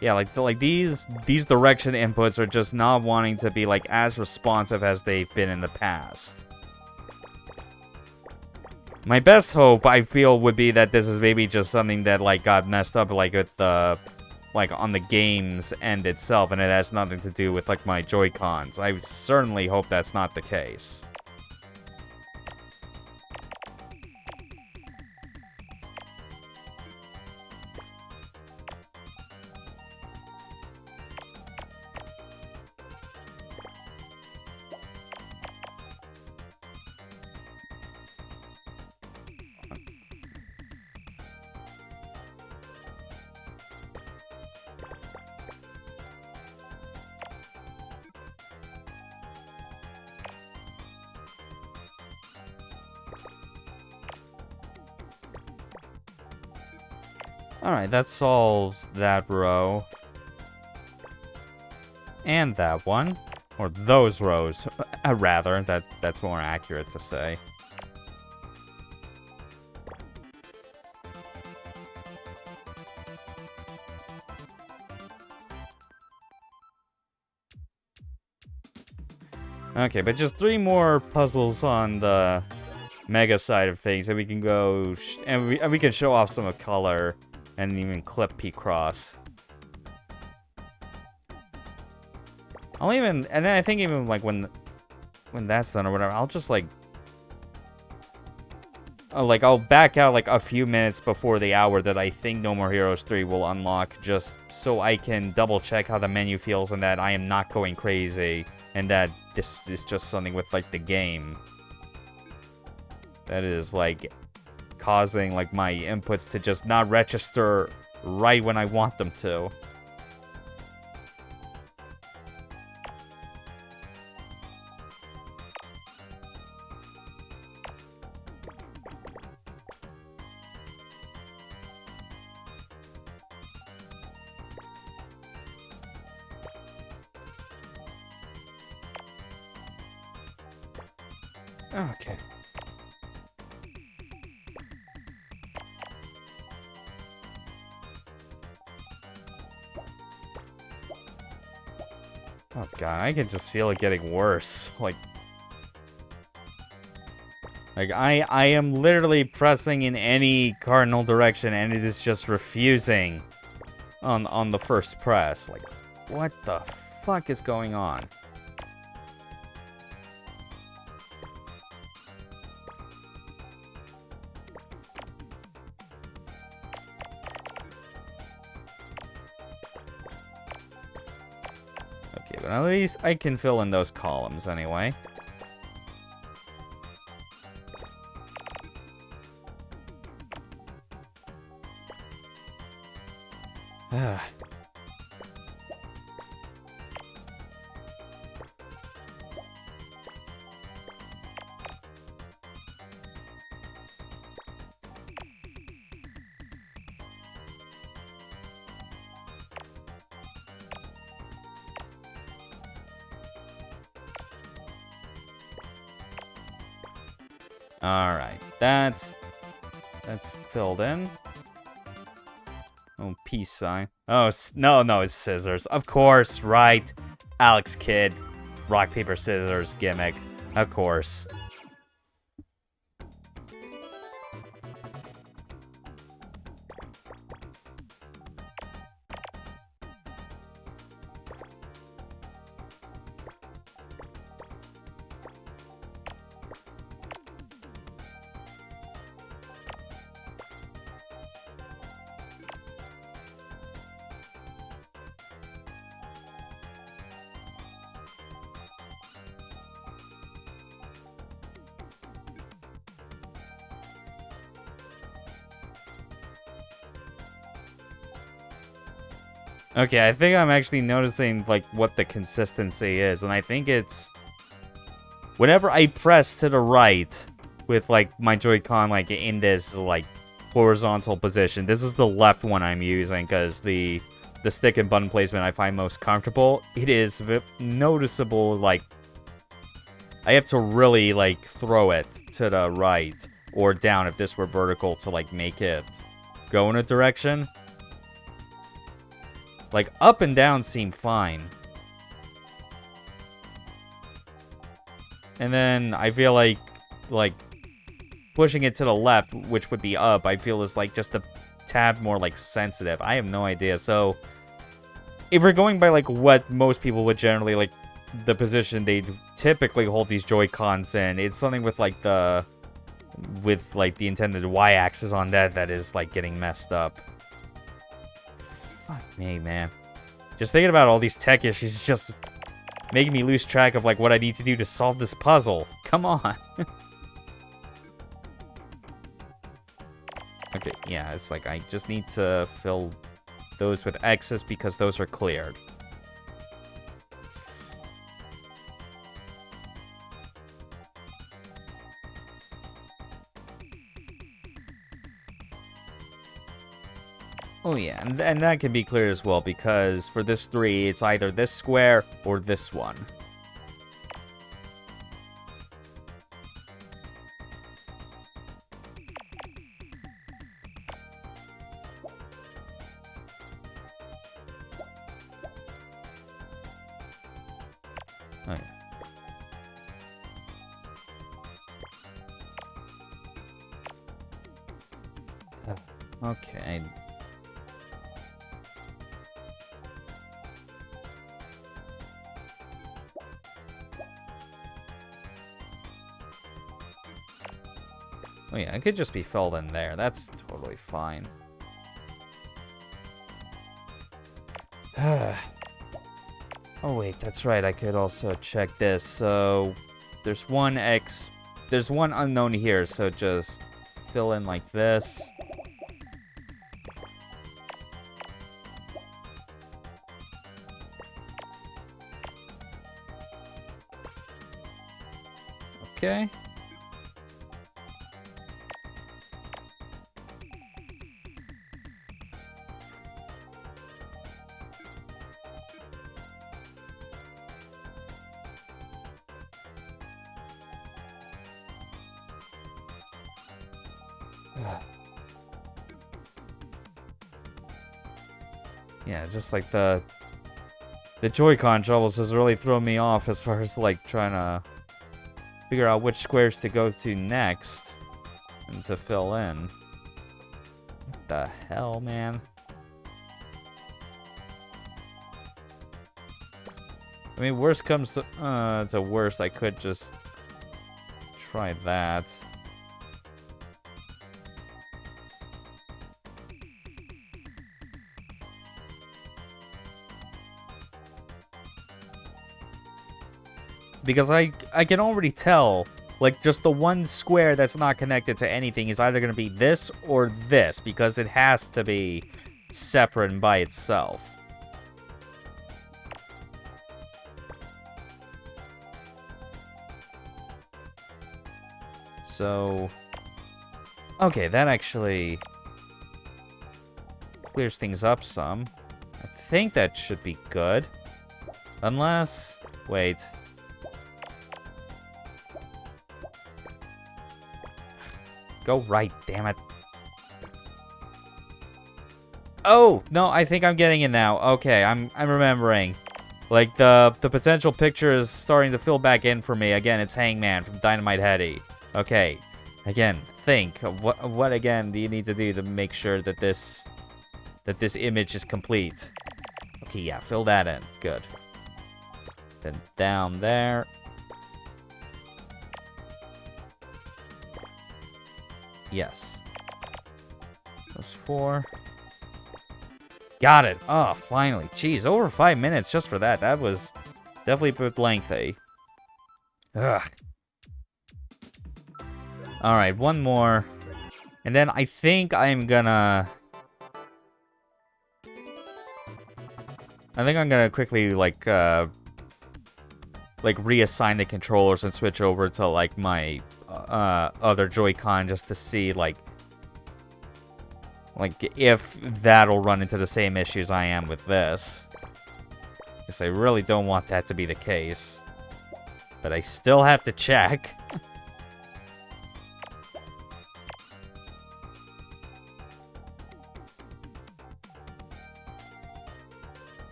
S1: Yeah, like these direction inputs are just not wanting to be like as responsive as they've been in the past. My best hope, I feel, would be that this is maybe just something that like got messed up like with the like on the game's end itself, and it has nothing to do with like my Joy-Cons. I certainly hope that's not the case. Alright, that solves that row. And that one. Or those rows, rather. That's more accurate to say. Okay, but just 3 more puzzles on the Mega side of things, and we can go... and we can show off some of color. And even clip Picross. I'll even, and I think even like when that's done or whatever, I'll just like like, I'll back out, like, a few minutes before the hour that I think No More Heroes 3 will unlock, just so I can double-check how the menu feels and that I am not going crazy, and that this is just something with, like, the game that is, like, causing, like, my inputs to just not register right when I want them to. Okay. Oh god, I can just feel it getting worse. Like I am literally pressing in any cardinal direction and it is just refusing on the first press. Like, what the fuck is going on? Okay, but at least I can fill in those columns anyway. Alright, that's filled in. Oh, peace sign. Oh, no, it's scissors. Of course, right. Alex Kidd, rock, paper, scissors gimmick. Of course. Okay, I think I'm actually noticing, like, what the consistency is, and I think it's... Whenever I press to the right with, like, my Joy-Con, like, in this, like, horizontal position, this is the left one I'm using, because the stick and button placement I find most comfortable. It is noticeable, like... I have to really, like, throw it to the right, or down if this were vertical to, like, make it go in a direction. Like, up and down seem fine. And then I feel like pushing it to the left, which would be up, I feel is like just a tad more like sensitive. I have no idea. So if we're going by like what most people would generally like the position they typically hold these Joy-Cons in, it's something with like the intended Y-axis on that is like getting messed up. Fuck me, man. Just thinking about all these tech issues is just making me lose track of, like, what I need to do to solve this puzzle. Come on. Okay, yeah, it's like I just need to fill those with X's because those are cleared. Oh yeah, and that can be clear as well, because for this 3, it's either this square or this one. Oh yeah. Okay. Oh yeah, it could just be filled in there. That's totally fine. Oh wait, that's right. I could also check this. So there's one unknown here, so just fill in like this. Okay. Yeah, just like the Joy-Con troubles has really thrown me off as far as like trying to figure out which squares to go to next and to fill in. What the hell, man? I mean, worst comes to worst, I could just try that. Because I can already tell, like, just the one square that's not connected to anything is either going to be this or this, because it has to be separate and by itself. So, okay, that actually clears things up some. I think that should be good. Unless, wait. Go right, damn it. Oh, no, I think I'm getting it now. Okay, I'm remembering. Like, the potential picture is starting to fill back in for me. Again, it's Hangman from Dynamite Heady. Okay, again, think of what again do you need to do to make sure that this image is complete? Okay, yeah, fill that in. Good. Then down there. Yes. Those 4. Got it. Oh, finally. Jeez, over 5 minutes just for that. That was definitely a bit lengthy. Ugh. Alright, one more. And then I think I'm gonna... quickly, like reassign the controllers and switch over to, like, my other Joy-Con just to see, like, if that'll run into the same issues I am with this. Because I really don't want that to be the case. But I still have to check.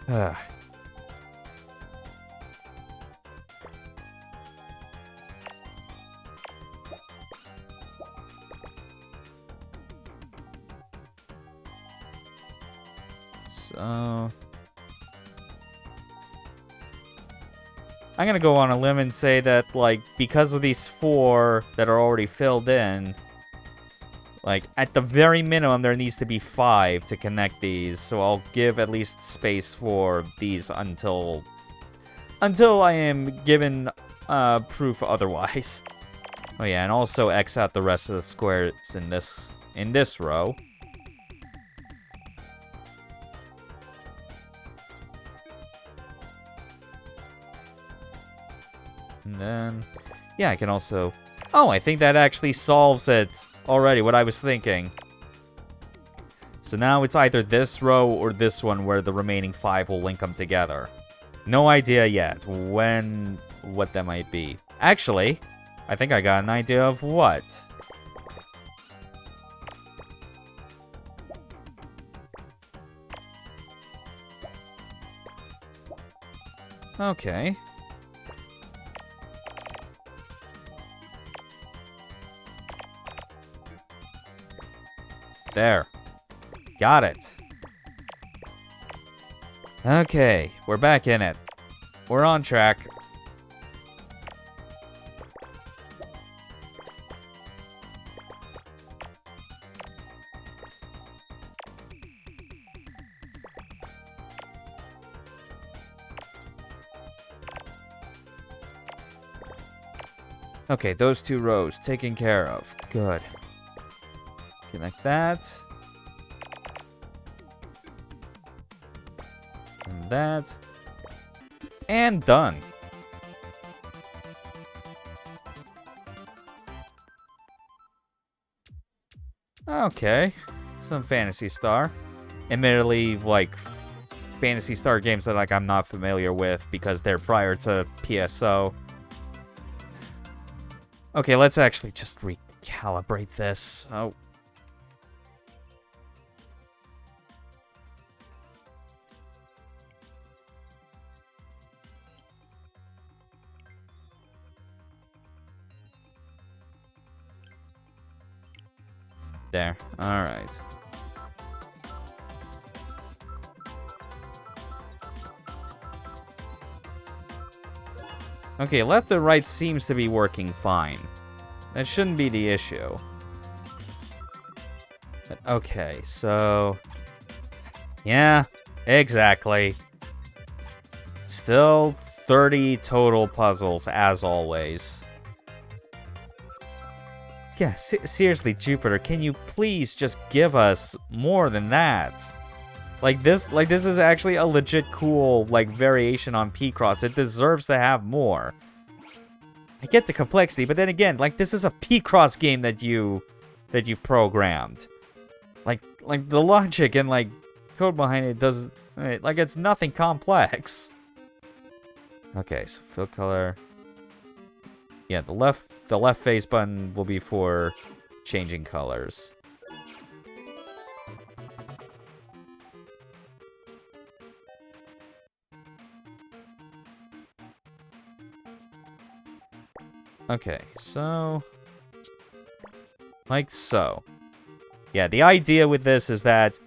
S1: Ugh. So... I'm gonna go on a limb and say that, like, because of these 4 that are already filled in, like, at the very minimum, there needs to be 5 to connect these, so I'll give at least space for these until I am given proof otherwise. Oh yeah, and also X out the rest of the squares in this row. And then, yeah, I can also... Oh, I think that actually solves it already, what I was thinking. So now it's either this row or this one where the remaining 5 will link them together. No idea yet what that might be. Actually, I think I got an idea of what. Okay. There. Got it. Okay, we're back in it. We're on track. Okay, those 2 rows taken care of. Good. Connect that. And that. And done. Okay. Some Phantasy Star. Admittedly, like, Phantasy Star games that like I'm not familiar with because they're prior to PSO. Okay, let's actually just recalibrate this. Oh. There. All right. Okay, left and right seems to be working fine. That shouldn't be the issue. But okay, so... yeah, exactly. Still 30 total puzzles, as always. Yeah, seriously, Jupiter, can you please just give us more than that? Like this is actually a legit cool, like, variation on Picross. It deserves to have more. I get the complexity, but then again, like, this is a Picross game that you've programmed. Like the logic and, like, code behind it does, like, it's nothing complex. Okay, so fill color. Yeah, the left face button will be for changing colors. Okay, so... like so. Yeah, the idea with this is that...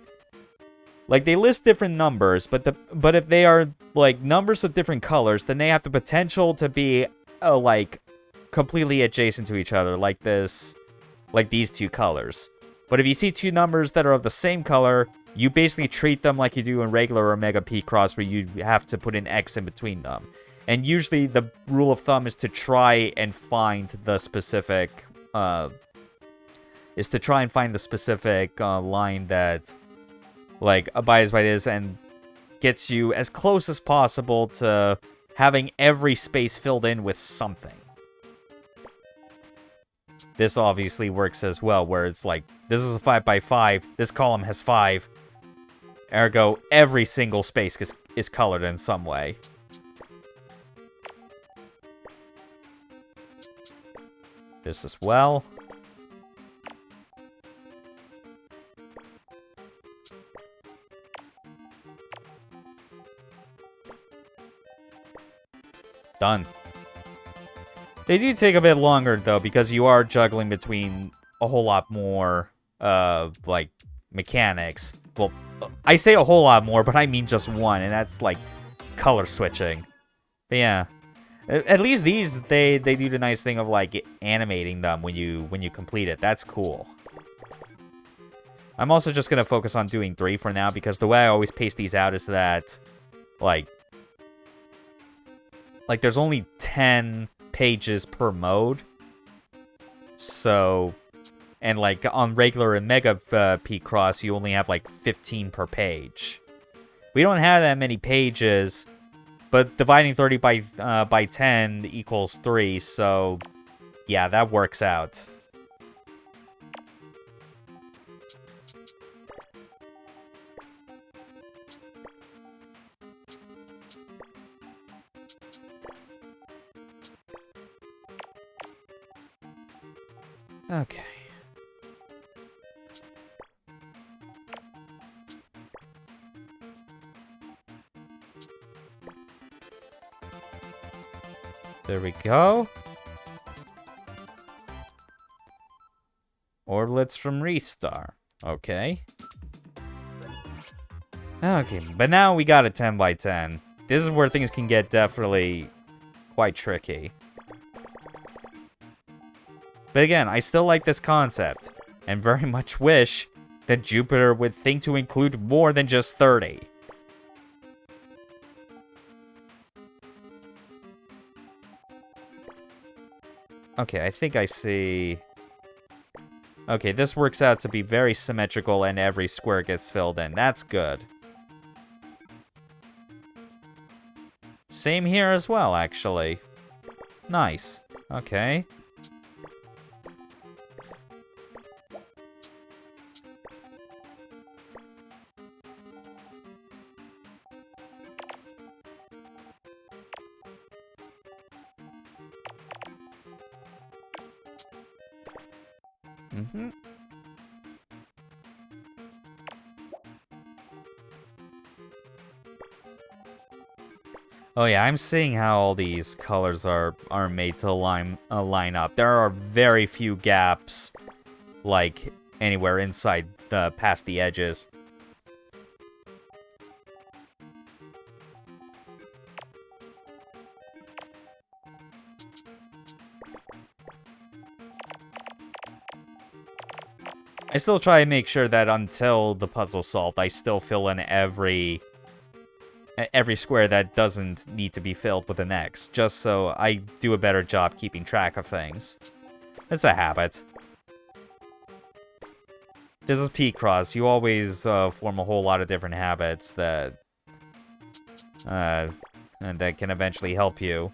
S1: like, they list different numbers, but if they are, like, numbers of different colors, then they have the potential to be, like, completely adjacent to each other, like this... like these 2 colors. But if you see 2 numbers that are of the same color, you basically treat them like you do in regular or Mega Picross, where you have to put an X in between them. And usually the rule of thumb is to try and find the specific, line that, like, abides by this and gets you as close as possible to having every space filled in with something. This obviously works as well, where it's like, this is a 5x5, this column has 5. Ergo, every single space is colored in some way. This as well. Done. They do take a bit longer, though, because you are juggling between a whole lot more, like, mechanics. Well, I say a whole lot more, but I mean just one, and that's, like, color switching. But yeah. At least these, they do the nice thing of, like, animating them when you complete it. That's cool. I'm also just going to focus on doing 3 for now, because the way I always pace these out is that, like, there's only 10 pages per mode. So, and, like, on regular and Mega Picross, you only have, like, 15 per page. We don't have that many pages, but dividing 30 by 10 equals 3, so yeah, that works out. Okay. There we go. Orblets from Restar. Okay. Okay, but now we got a 10 by 10. This is where things can get definitely quite tricky. But again, I still like this concept, and very much wish that Jupiter would think to include more than just 30. Okay, I think I see... Okay, this works out to be very symmetrical and every square gets filled in. That's good. Same here as well, actually. Nice. Okay. Mm-hmm. Oh yeah, I'm seeing how all these colors are made to line up. There are very few gaps, like, anywhere inside past the edges. I still try to make sure that until the puzzle's solved, I still fill in every square that doesn't need to be filled with an X, just so I do a better job keeping track of things. It's a habit. This is Picross. You always form a whole lot of different habits that and that can eventually help you.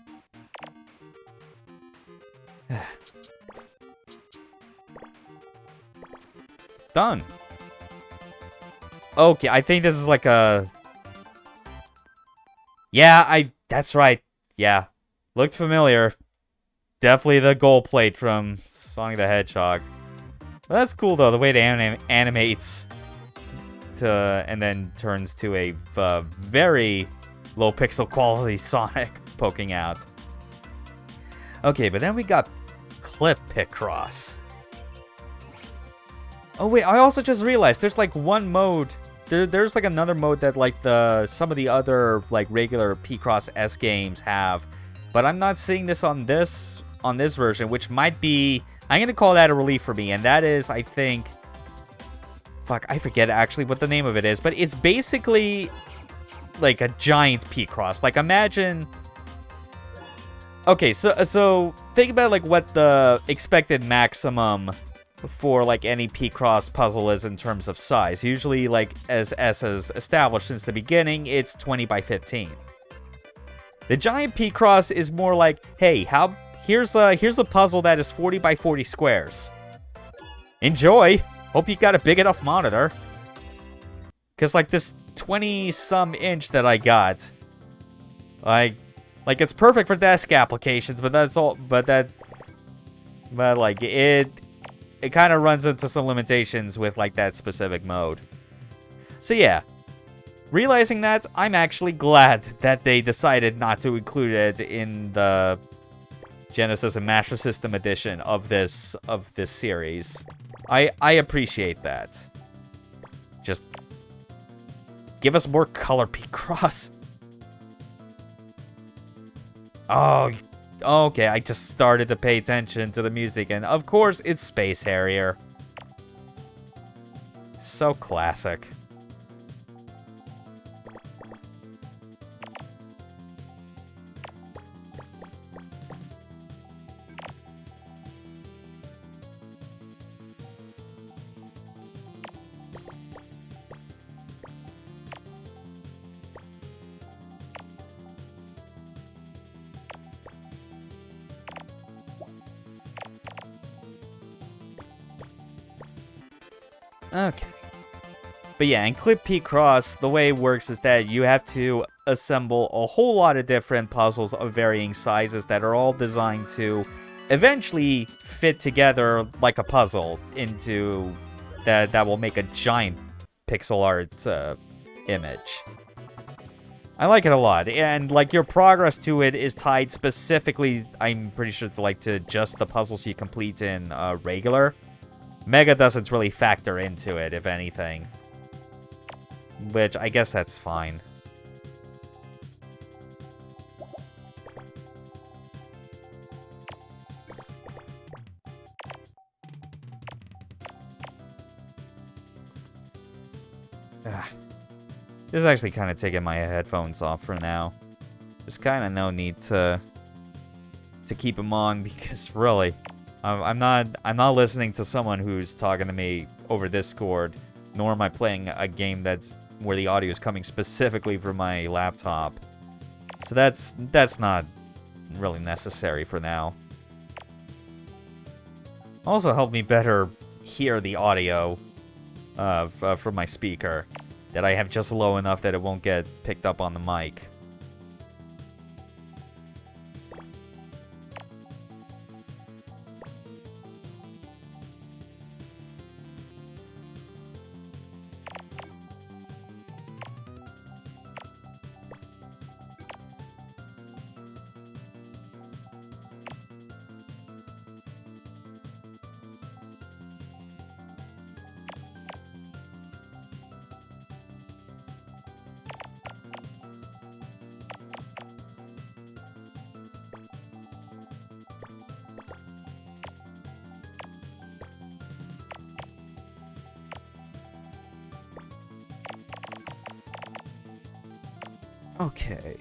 S1: Done. Okay, I think this is like a... Yeah, that's right. Yeah. Looked familiar. Definitely the gold plate from Sonic the Hedgehog. Well, that's cool, though, the way it animates to, and then turns to a very low pixel quality Sonic poking out. Okay, but then we got Clip Picross. Oh wait, I also just realized there's like one mode. There's like another mode that like some of the other like regular Picross S games have, but I'm not seeing this on this version, which might be, I'm gonna call that a relief for me, and that is, I think, fuck, I forget actually what the name of it is, but it's basically like a giant Picross. Like imagine. Okay, so think about like what the expected maximum for like any Picross puzzle is in terms of size. Usually, like as is established since the beginning, it's 20 by 15. The giant Picross is more like, hey, here's a puzzle that is 40 by 40 squares. Enjoy. Hope you got a big enough monitor. Cause like this 20-some inch that I got, like it's perfect for desk applications, but that's all. But like it kind of runs into some limitations with like that specific mode. So yeah, realizing that, I'm actually glad that they decided not to include it in the Genesis and Master System edition of this series. I appreciate that. Just give us more color, Picross. Oh, okay, I just started to pay attention to the music, and of course, it's Space Harrier. So classic. Okay. But yeah, in Clip Picross, the way it works is that you have to assemble a whole lot of different puzzles of varying sizes that are all designed to eventually fit together like a puzzle into that will make a giant pixel art image. I like it a lot, and like your progress to it is tied specifically, I'm pretty sure, to just the puzzles you complete in regular. Mega doesn't really factor into it, if anything. Which, I guess that's fine. This is actually kind of taking my headphones off for now. There's kind of no need to to keep him on because really, I'm not listening to someone who's talking to me over Discord, nor am I playing a game that's where the audio is coming specifically from my laptop. So that's not really necessary for now. Also help me better hear the audio from my speaker that I have just low enough that it won't get picked up on the mic. Okay.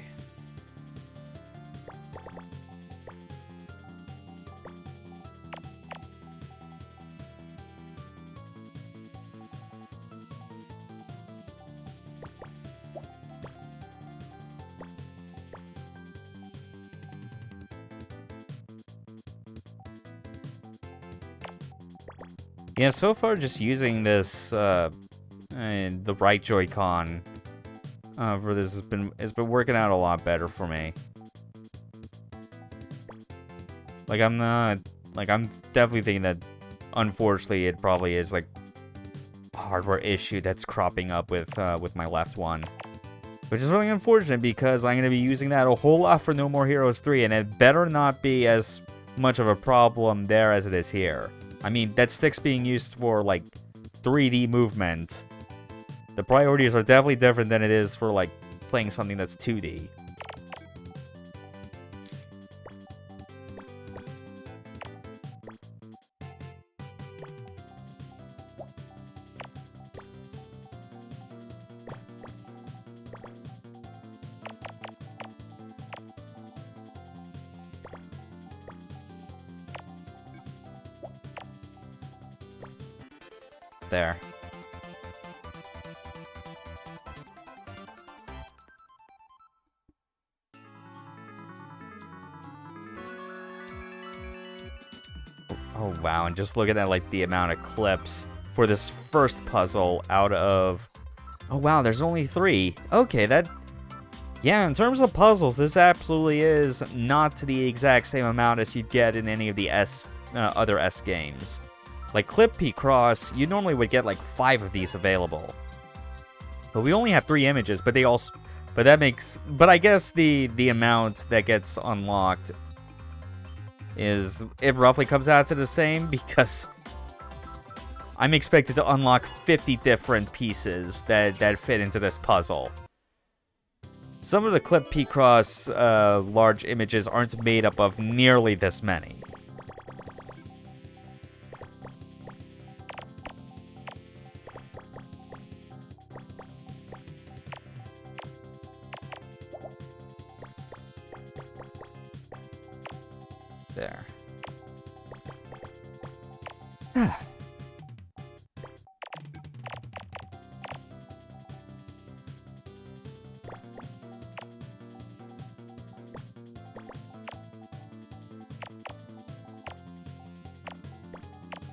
S1: Yeah, so far just using this, the right Joy-Con for this has been working out a lot better for me. Like I'm definitely thinking that unfortunately it probably is like a hardware issue that's cropping up with my left one. Which is really unfortunate because I'm gonna be using that a whole lot for No More Heroes 3, and it better not be as much of a problem there as it is here. I mean, that stick's being used for, like, 3D movement. The priorities are definitely different than it is for, like, playing something that's 2D. There. Oh wow, and just looking at like the amount of clips for this first puzzle out of... Oh wow, there's only 3. Okay, that... Yeah, in terms of puzzles, this absolutely is not to the exact same amount as you'd get in any of the other S games. Like Clip Picross, you normally would get like 5 of these available. But we only have 3 images, but they also... But that makes... But I guess the amount that gets unlocked is... It roughly comes out to the same, because I'm expected to unlock 50 different pieces that fit into this puzzle. Some of the Clip Picross large images aren't made up of nearly this many. There.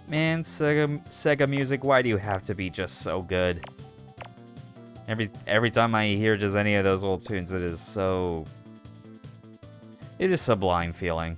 S1: Man, Sega music, why do you have to be just so good? Every time I hear just any of those old tunes, it is sublime feeling.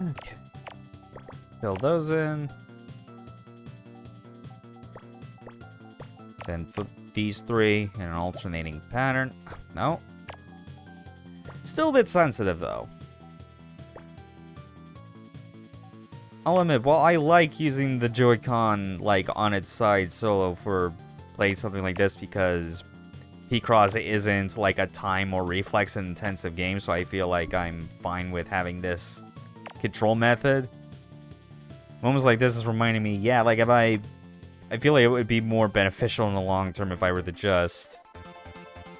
S1: Okay. Fill those in. Then these three in an alternating pattern. No. Still a bit sensitive, though. I'll admit, while I like using the Joy-Con, like, on its side solo for playing something like this, because Picross isn't, like, a time or reflex-intensive game, so I feel like I'm fine with having this control method. Moments like this is reminding me, yeah, like, if I feel like it would be more beneficial in the long term if I were to just,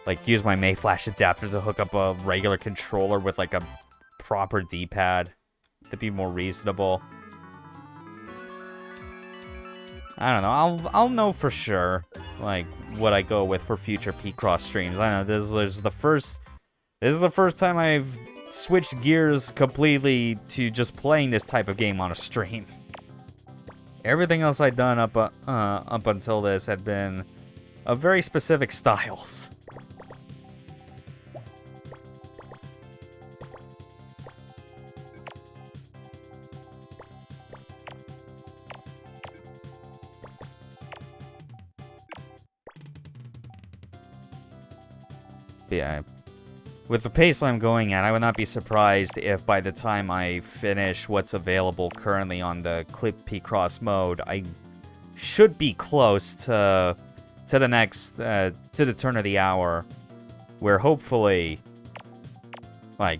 S1: like, use my Mayflash adapter to hook up a regular controller with, like, a proper D-pad. That'd be more reasonable. I don't know. I'll know for sure, like, what I go with for future Picross streams. I don't know. This is the first time I've switched gears completely to just playing this type of game on a stream. Everything else I'd done up until this had been of very specific styles. But yeah, with the pace I'm going at, I would not be surprised if by the time I finish what's available currently on the Clip Picross mode, I should be close to the next, to the turn of the hour, where hopefully, like,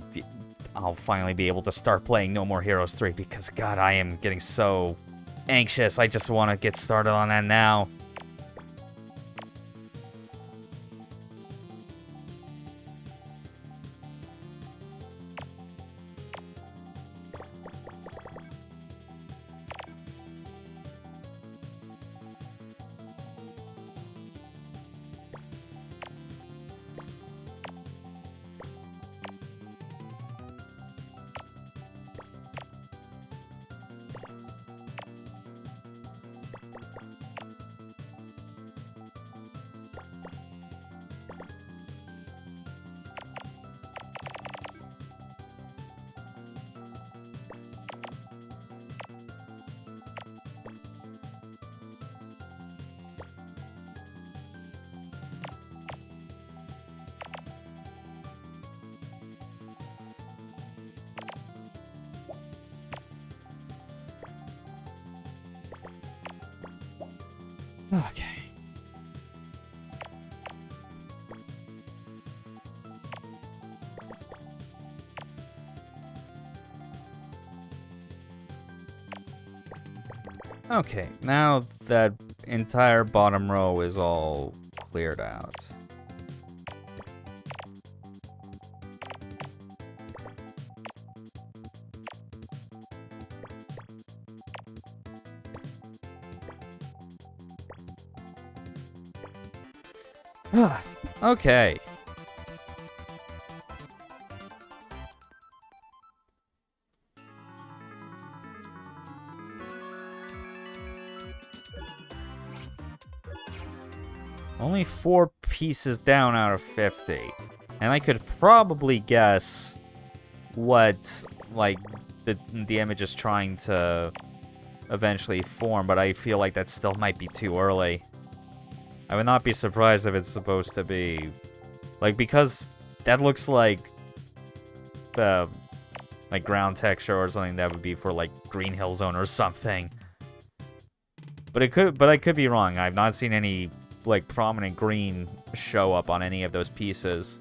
S1: I'll finally be able to start playing No More Heroes 3, because God, I am getting so anxious. I just want to get started on that now. Okay. Okay, now that entire bottom row is all cleared out. Okay. Only 4 pieces down out of 50. And I could probably guess what, like, the image is trying to eventually form, but I feel like that still might be too early. I would not be surprised if it's supposed to be, like, because that looks like the, like, ground texture or something that would be for, like, Green Hill Zone or something. But I could be wrong. I've not seen any, like, prominent green show up on any of those pieces.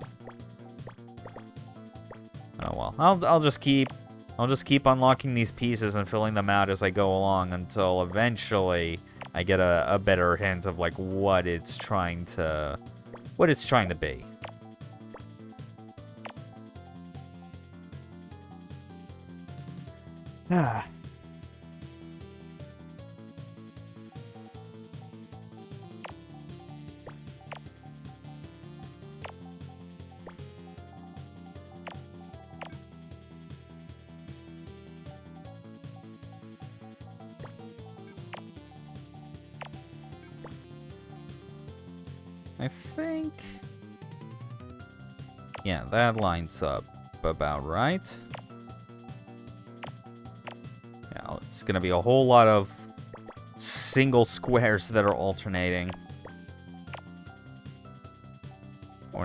S1: Oh well. I'll just keep unlocking these pieces and filling them out as I go along until eventually I get a better hint of, like, what it's trying to be. Ah. I think... yeah, that lines up about right. Yeah, it's gonna be a whole lot of single squares that are alternating.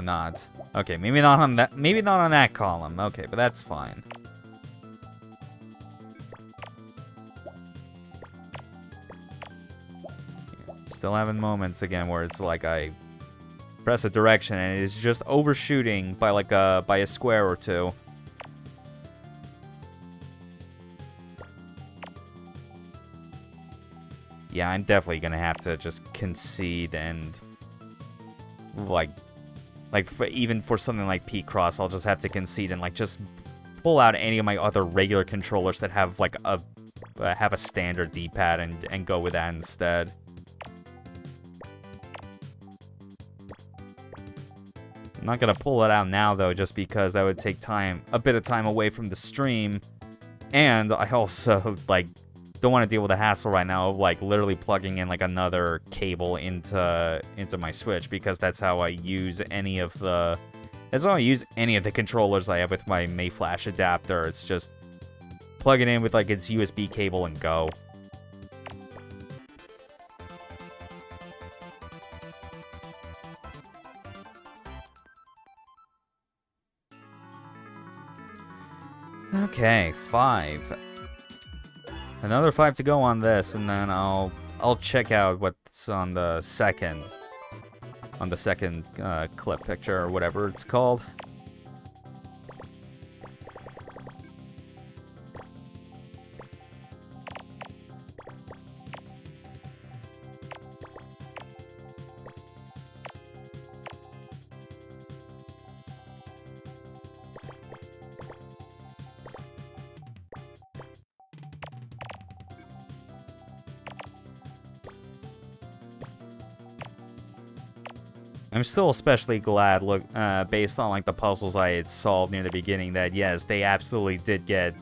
S1: not. Okay, maybe not on that. Maybe not on that column. Okay, but that's fine. Still having moments again where it's like I press a direction and it's just overshooting by like by a square or two. Yeah, I'm definitely gonna have to just concede and even for something like Picross, I'll just have to concede and like just pull out any of my other regular controllers that have like a standard D-pad and go with that instead. I'm not gonna pull it out now though, just because that would take a bit of time away from the stream, and I also like don't want to deal with the hassle right now of like literally plugging in like another cable into my Switch, because that's how I use any of the controllers I have with my Mayflash adapter. It's just plug it in with like its USB cable and go. Okay, 5. Another 5 to go on this, and then I'll check out what's on the second clip picture or whatever it's called. I'm still especially glad, based on like the puzzles I had solved near the beginning, that yes, they absolutely did get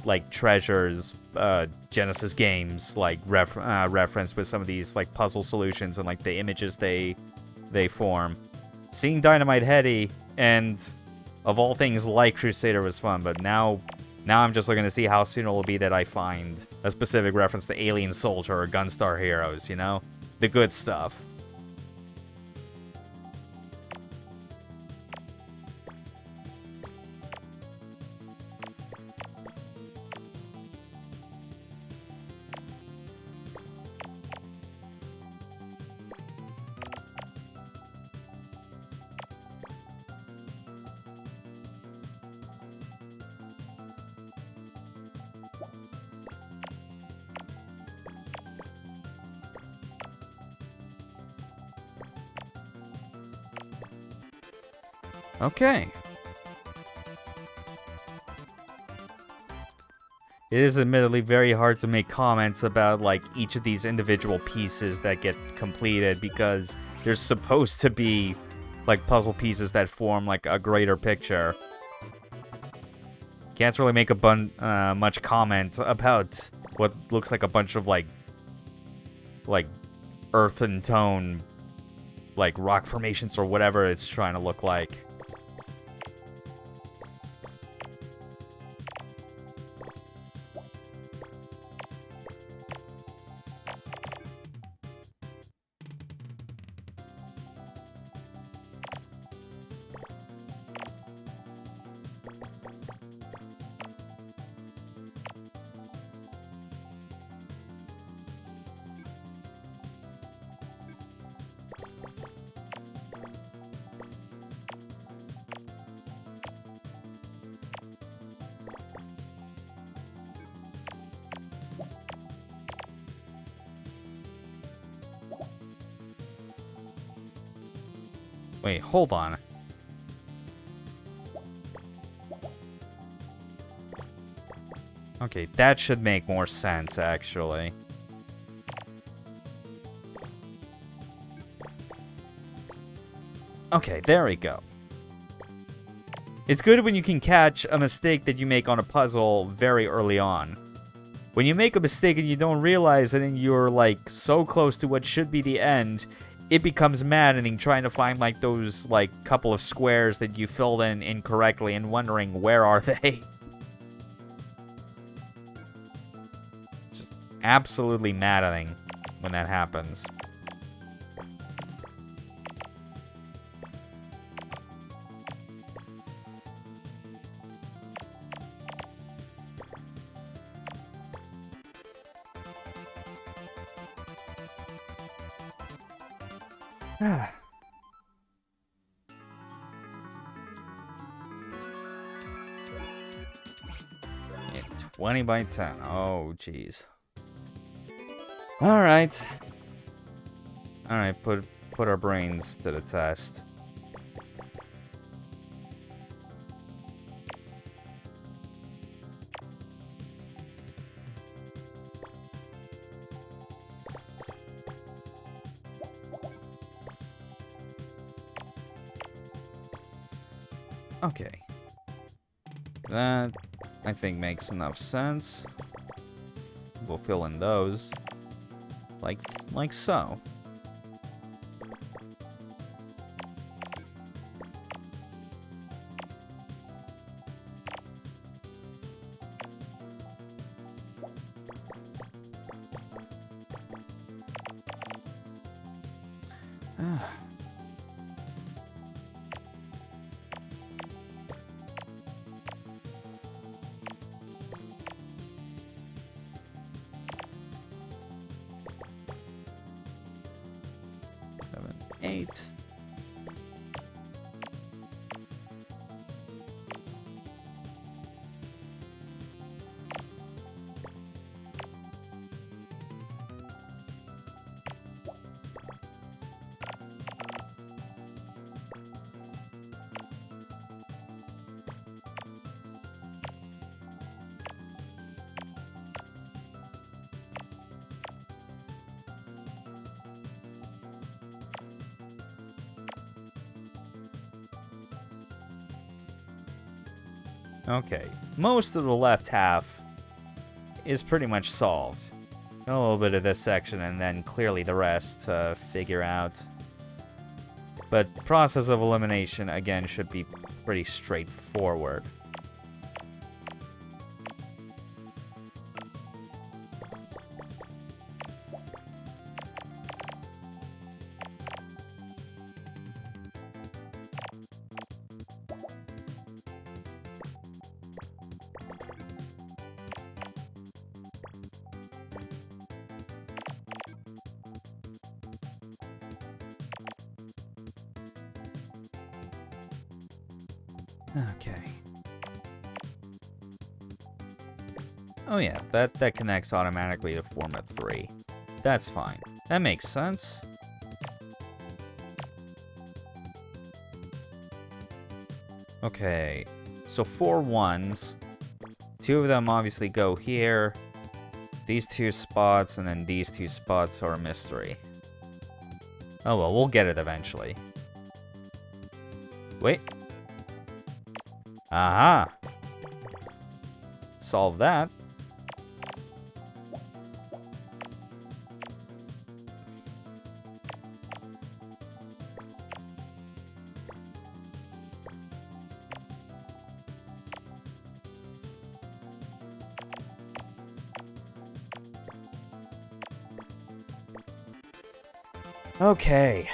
S1: like Treasure's Genesis games like reference with some of these like puzzle solutions and like the images they form. Seeing Dynamite Heady and of all things like Crusader was fun, but now I'm just looking to see how soon it will be that I find a specific reference to Alien Soldier or Gunstar Heroes, you know? The good stuff. Okay. It is admittedly very hard to make comments about like each of these individual pieces that get completed, because there's supposed to be like puzzle pieces that form like a greater picture. Can't really make much comment about what looks like a bunch of like earth and tone like rock formations or whatever it's trying to look like. Wait, hold on. Okay, that should make more sense, actually. Okay, there we go. It's good when you can catch a mistake that you make on a puzzle very early on. When you make a mistake and you don't realize it and you're, like, so close to what should be the end, it becomes maddening trying to find, like, those, like, couple of squares that you filled in incorrectly and wondering, where are they? Just absolutely maddening when that happens. Yeah, 20 by 10. Oh, jeez. Alright. Alright, put our brains to the test. Okay. That, I think, makes enough sense. We'll fill in those. Like so. Seven, 8. Okay, most of the left half is pretty much solved. A little bit of this section and then clearly the rest to figure out. But process of elimination, again, should be pretty straightforward. Okay. Oh yeah, that connects automatically to format 3. That's fine. That makes sense. Okay, so 4 ones. 2 of them obviously go here. These 2 spots, and then these 2 spots are a mystery. Oh well, we'll get it eventually. Wait. Aha! Solve that. Okay.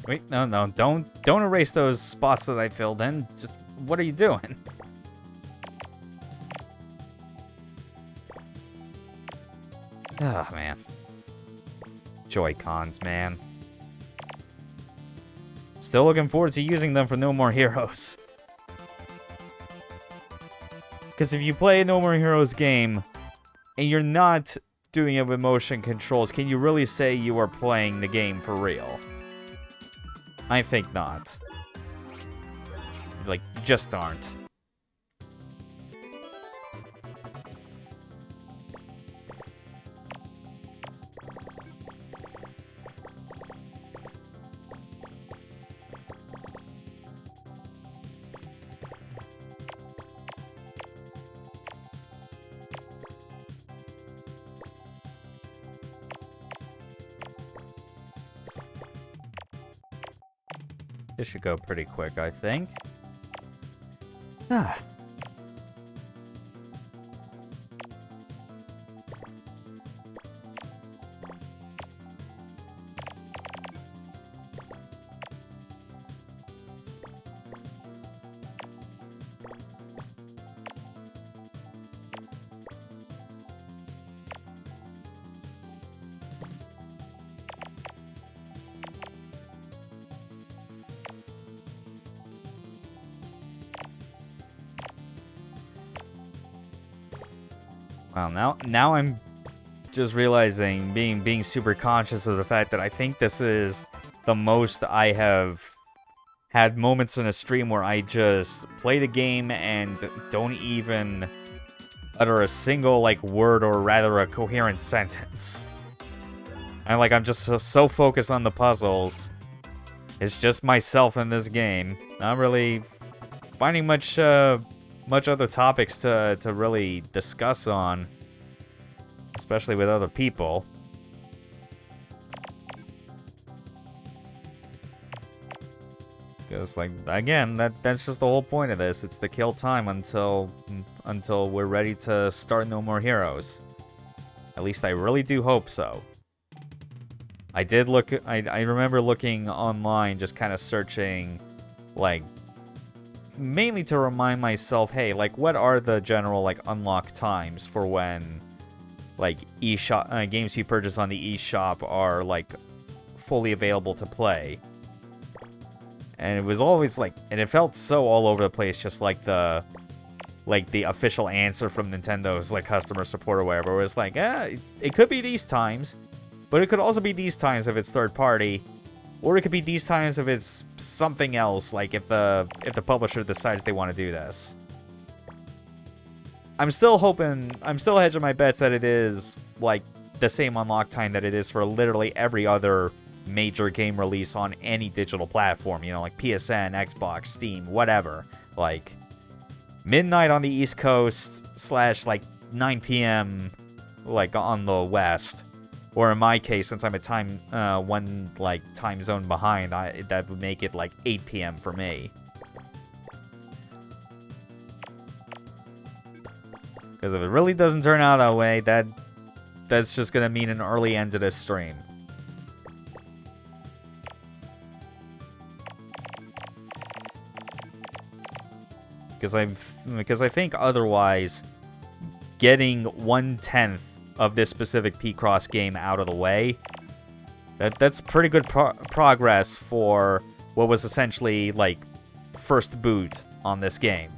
S1: Wait, no, don't erase those spots that I filled in. Just, what are you doing? Ah, man. Joy-Cons, man. Still looking forward to using them for No More Heroes. Because if you play a No More Heroes game, and you're not doing it with motion controls, can you really say you are playing the game for real? I think not. Like, you just aren't. This should go pretty quick, I think. Ah. Wow, now I'm just realizing, being super conscious of the fact that I think this is the most I have had moments in a stream where I just play the game and don't even utter a single, like, word or rather a coherent sentence. And, like, I'm just so focused on the puzzles. It's just myself in this game. Not really finding much other topics to really discuss on, especially with other people. Because, like, again, that's just the whole point of this. It's to kill time until we're ready to start No More Heroes. At least I really do hope so. I did look. I remember looking online, just kind of searching, like, mainly to remind myself, hey, like, what are the general, like, unlock times for when, like, eShop games you purchase on the eShop are, like, fully available to play. And it was always like, and it felt so all over the place, just like the official answer from Nintendo's, like, customer support or whatever. Where it's like, it could be these times, but it could also be these times if it's third party. Or it could be these times if it's something else, like if the publisher decides they want to do this. I'm still hedging my bets that it is, like, the same unlock time that it is for literally every other major game release on any digital platform. You know, like PSN, Xbox, Steam, whatever. Like, midnight on the East Coast / like 9 p.m. like on the West. Or in my case, since I'm a one like time zone behind, that would make it like 8 p.m. for me. Because if it really doesn't turn out that way, that's just gonna mean an early end to this stream. Because I think otherwise, getting 1/10 of this specific Picross game out of the way, that's pretty good progress for what was essentially, like, first boot on this game.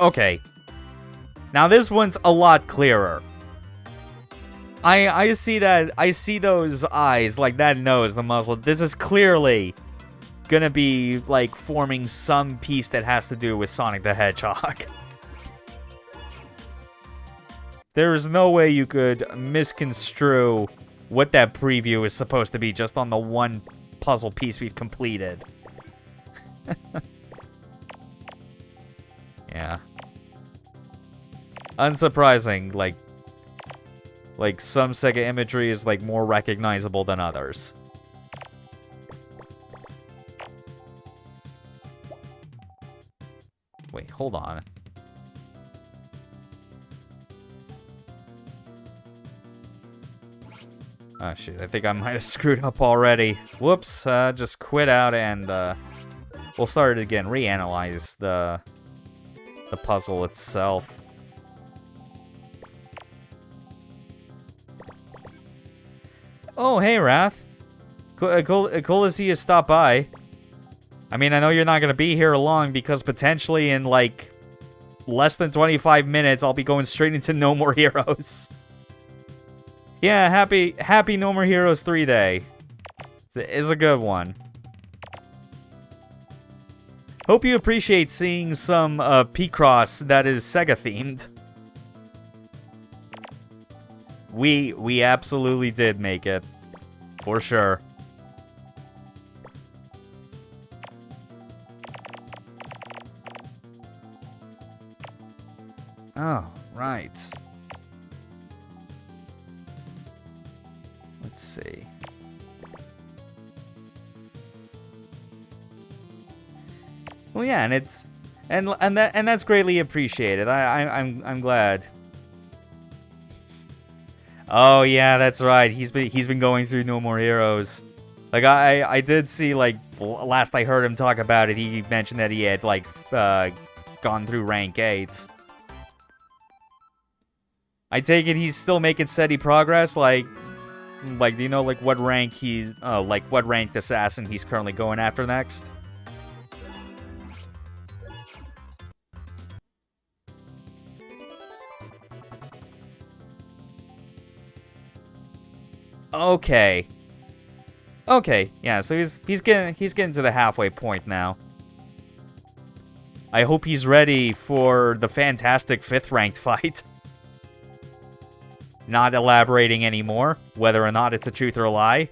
S1: Okay. Now this one's a lot clearer. I see that. I see those eyes, like that nose, the muzzle. This is clearly gonna be, like, forming some piece that has to do with Sonic the Hedgehog. There is no way you could misconstrue what that preview is supposed to be just on the one puzzle piece we've completed. Yeah. Unsurprising, like some Sega imagery is, like, more recognizable than others. Wait, hold on. Oh shit, I think I might have screwed up already. Whoops, just quit out and we'll start it again. Reanalyze the puzzle itself. Oh, hey, Wrath. Cool to see you stop by. I mean, I know you're not going to be here long because potentially in, like, less than 25 minutes, I'll be going straight into No More Heroes. Yeah, happy No More Heroes 3 Day. It's a good one. Hope you appreciate seeing some Picross that is Sega themed. We absolutely did make it. For sure. Oh, right. Let's see. Well, yeah, and it's and that's greatly appreciated. I'm glad. Oh yeah, that's right. He's been going through No More Heroes. Like I did see, like, last I heard him talk about it, he mentioned that he had like gone through rank 8. I take it he's still making steady progress. Like do you know like what rank he's like what ranked assassin he's currently going after next? Okay. Okay, yeah, so he's getting to the halfway point now. I hope he's ready for the fantastic 5th ranked fight. Not elaborating anymore, whether or not it's a truth or a lie.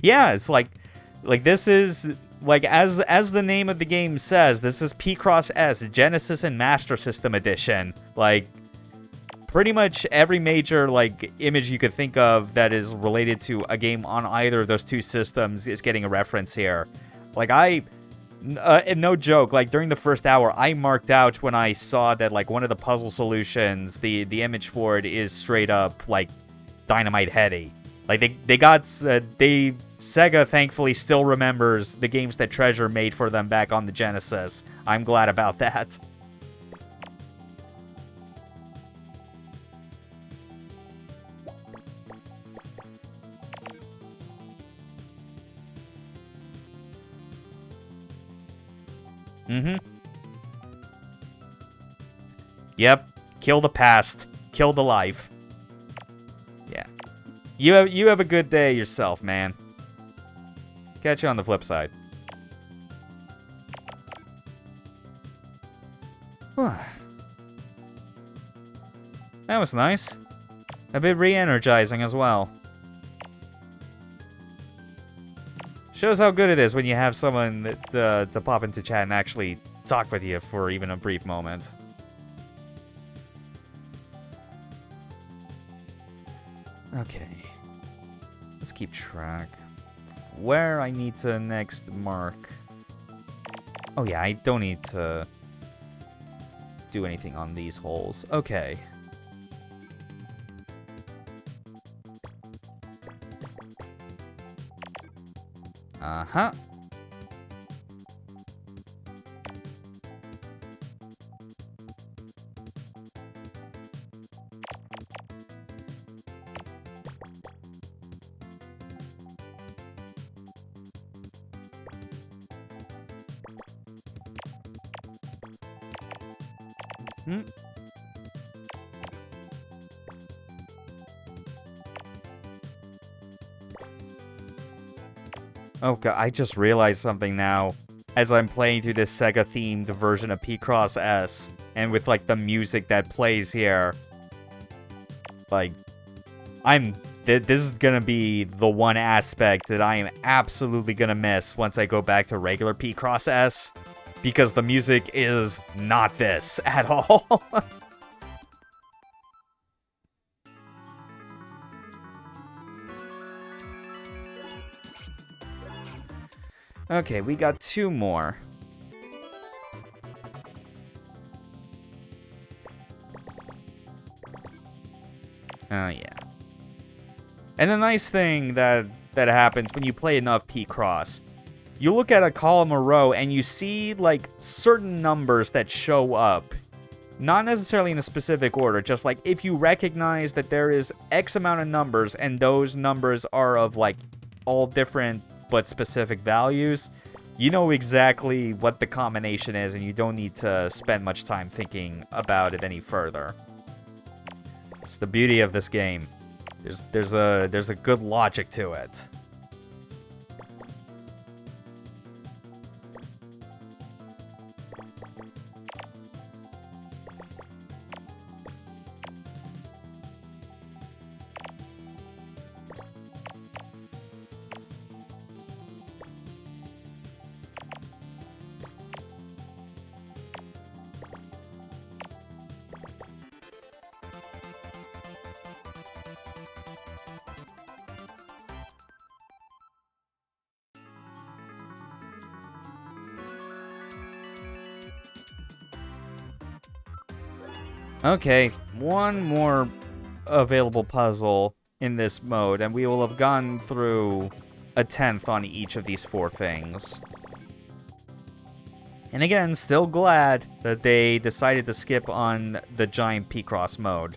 S1: Yeah, it's like this is like as the name of the game says, this is Picross S Genesis and Master System Edition. Like pretty much every major like image you could think of that is related to a game on either of those two systems is getting a reference here. Like no joke, like during the first hour, I marked out when I saw that like one of the puzzle solutions, the image for it is straight up like Dynamite Heady. Like Sega thankfully still remembers the games that Treasure made for them back on the Genesis. I'm glad about that. Mm-hmm. Yep. Kill the past. Kill the life. Yeah. You have a good day yourself, man. Catch you on the flip side. That was nice. A bit re-energizing as well. Shows how good it is when you have someone that, to pop into chat and actually talk with you for even a brief moment. Okay. Let's keep track. Where I need to next mark. Oh yeah, I don't need to do anything on these holes. Okay. Uh-huh. Hmm. Oh god, I just realized something now. As I'm playing through this Sega-themed version of Picross S, and with, like, the music that plays here. Like, this is gonna be the one aspect that I am absolutely gonna miss once I go back to regular Picross S. Because the music is not this at all. Okay, we got 2 more. Oh, yeah. And the nice thing that happens when you play enough Picross, you look at a column or row and you see, like, certain numbers that show up. Not necessarily in a specific order, just like if you recognize that there is X amount of numbers and those numbers are of, like, all different but specific values, You know exactly what the combination is, and you don't need to spend much time thinking about it any further. It's the beauty of this game. There's a good logic to it. Okay, one more available puzzle in this mode, and we will have gone through a 10th on each of these 4 things. And again, still glad that they decided to skip on the giant Picross mode,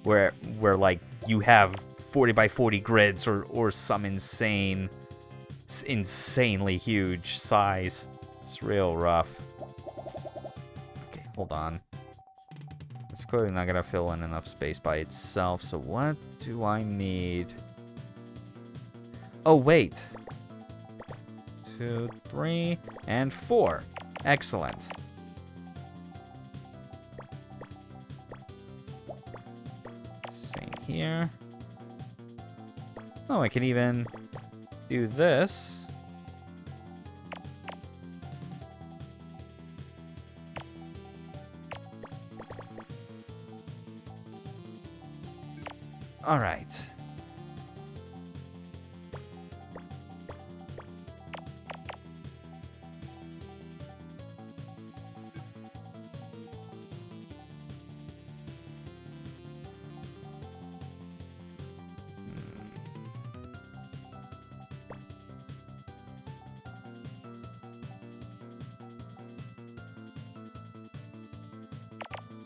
S1: where like you have 40 by 40 grids or some insanely huge size. It's real rough. Okay, hold on. It's clearly not gonna fill in enough space by itself, so what do I need? Oh, wait. 2, 3, and 4. Excellent. Same here. Oh, I can even do this. All right.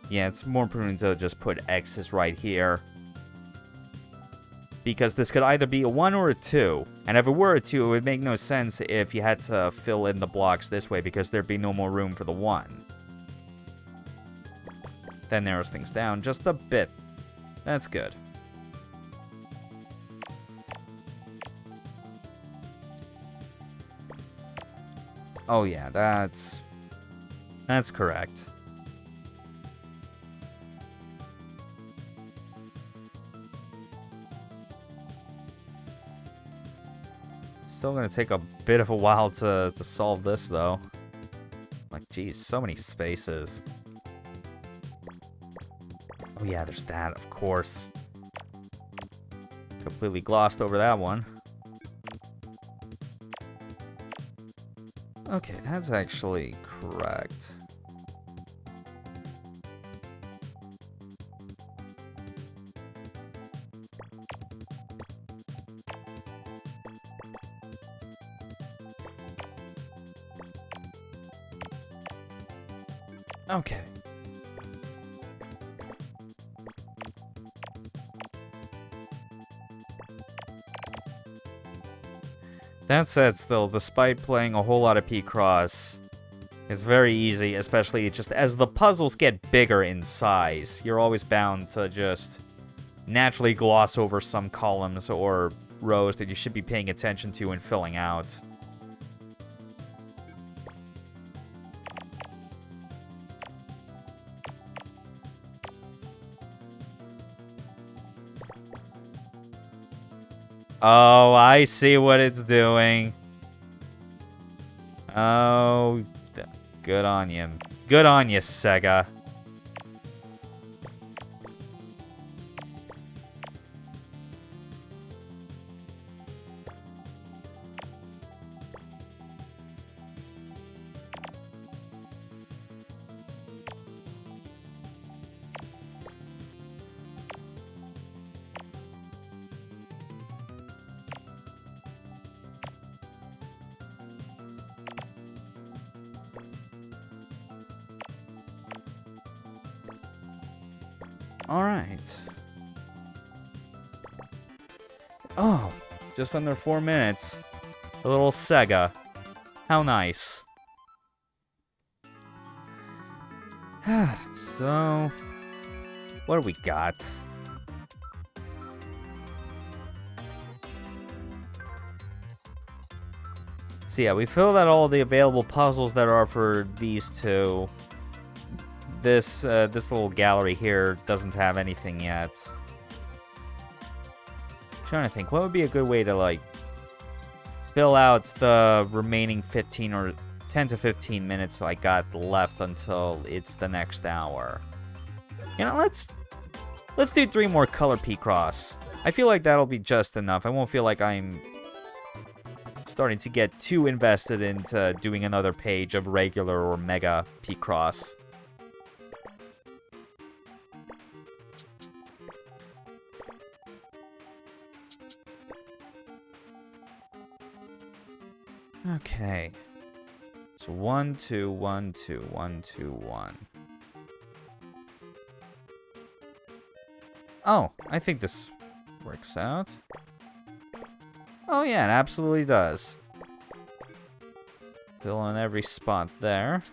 S1: Yeah, it's more prudent to just put X's right here. Because this could either be a 1 or a 2. And if it were a 2, it would make no sense if you had to fill in the blocks this way, because there'd be no more room for the 1. That narrows things down just a bit. That's good. Oh yeah, that's correct. Still gonna take a bit of a while to solve this, though. Like, geez, so many spaces. Oh yeah, there's that, of course. Completely glossed over that one. Okay, that's actually correct. Okay. That said, still, despite playing a whole lot of Picross, it's very easy, especially just as the puzzles get bigger in size. You're always bound to just naturally gloss over some columns or rows that you should be paying attention to and filling out. Oh, I see what it's doing. Oh, good on you. Good on you, Sega. Alright. Oh, just under 4 minutes. A little Sega. How nice. So, what do we got? So yeah, we filled out all the available puzzles that are for these two. This little gallery here doesn't have anything yet. I'm trying to think, what would be a good way to, like, fill out the remaining 15 or 10 to 15 minutes I got left until it's the next hour. You know, let's do 3 more color Picross. I feel like that'll be just enough. I won't feel like I'm starting to get too invested into doing another page of regular or mega Picross. Okay. So 1, 2, 1, 2, 1, 2, 1. Oh, I think this works out. Oh yeah, it absolutely does. Fill in every spot there.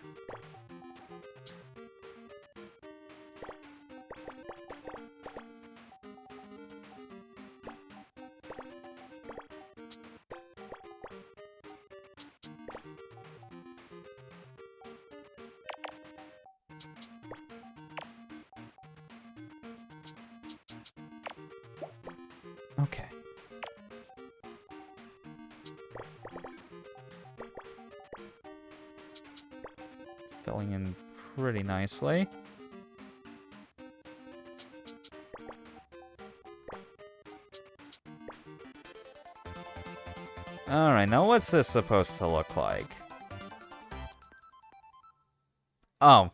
S1: Okay. Filling in pretty nicely. Alright, now what's this supposed to look like? Oh.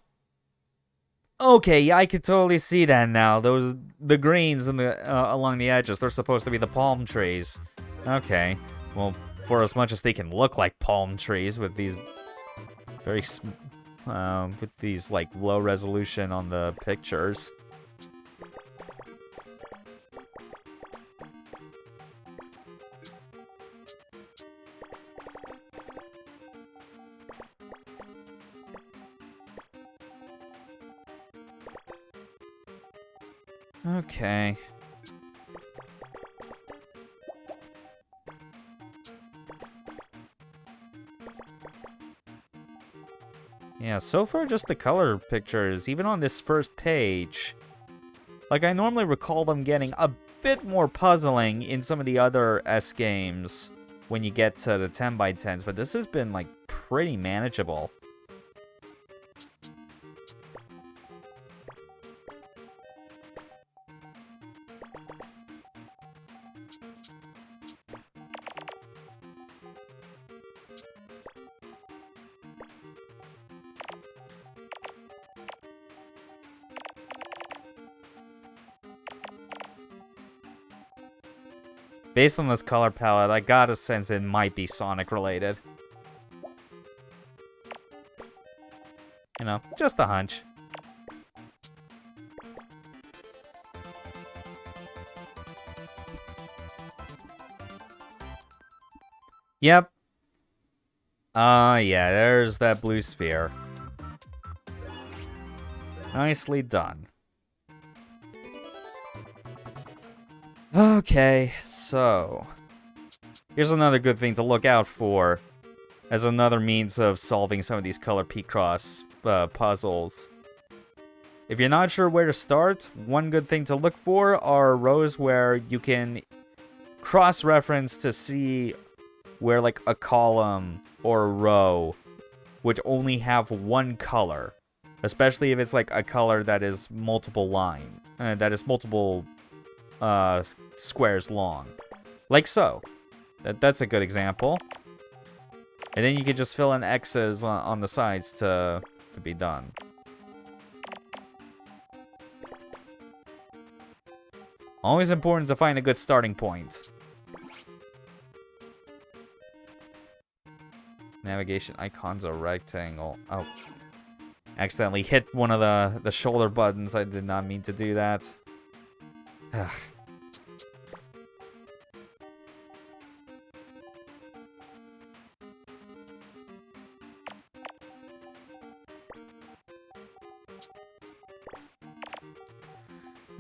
S1: Okay, yeah, I could totally see that now. The greens and the along the edges, they're supposed to be the palm trees. Okay, well, for as much as they can look like palm trees with these with these like low resolution on the pictures. Okay. Yeah, so far just the color pictures, even on this first page. Like, I normally recall them getting a bit more puzzling in some of the other S games when you get to the 10x10s, but this has been, like, pretty manageable. Based on this color palette, I got a sense it might be Sonic related. You know, just a hunch. Yep. Yeah, there's that blue sphere. Nicely done. Okay, so here's another good thing to look out for as another means of solving some of these color Picross puzzles. If you're not sure where to start, one good thing to look for are rows where you can cross-reference to see where like a column or a row would only have one color, especially if it's like a color that is multiple multiple squares long, like so. That's a good example. And then you can just fill in X's on the sides to be done. Always important to find a good starting point. Navigation icons are rectangle. Oh. Accidentally hit one of the shoulder buttons. I did not mean to do that. Ugh.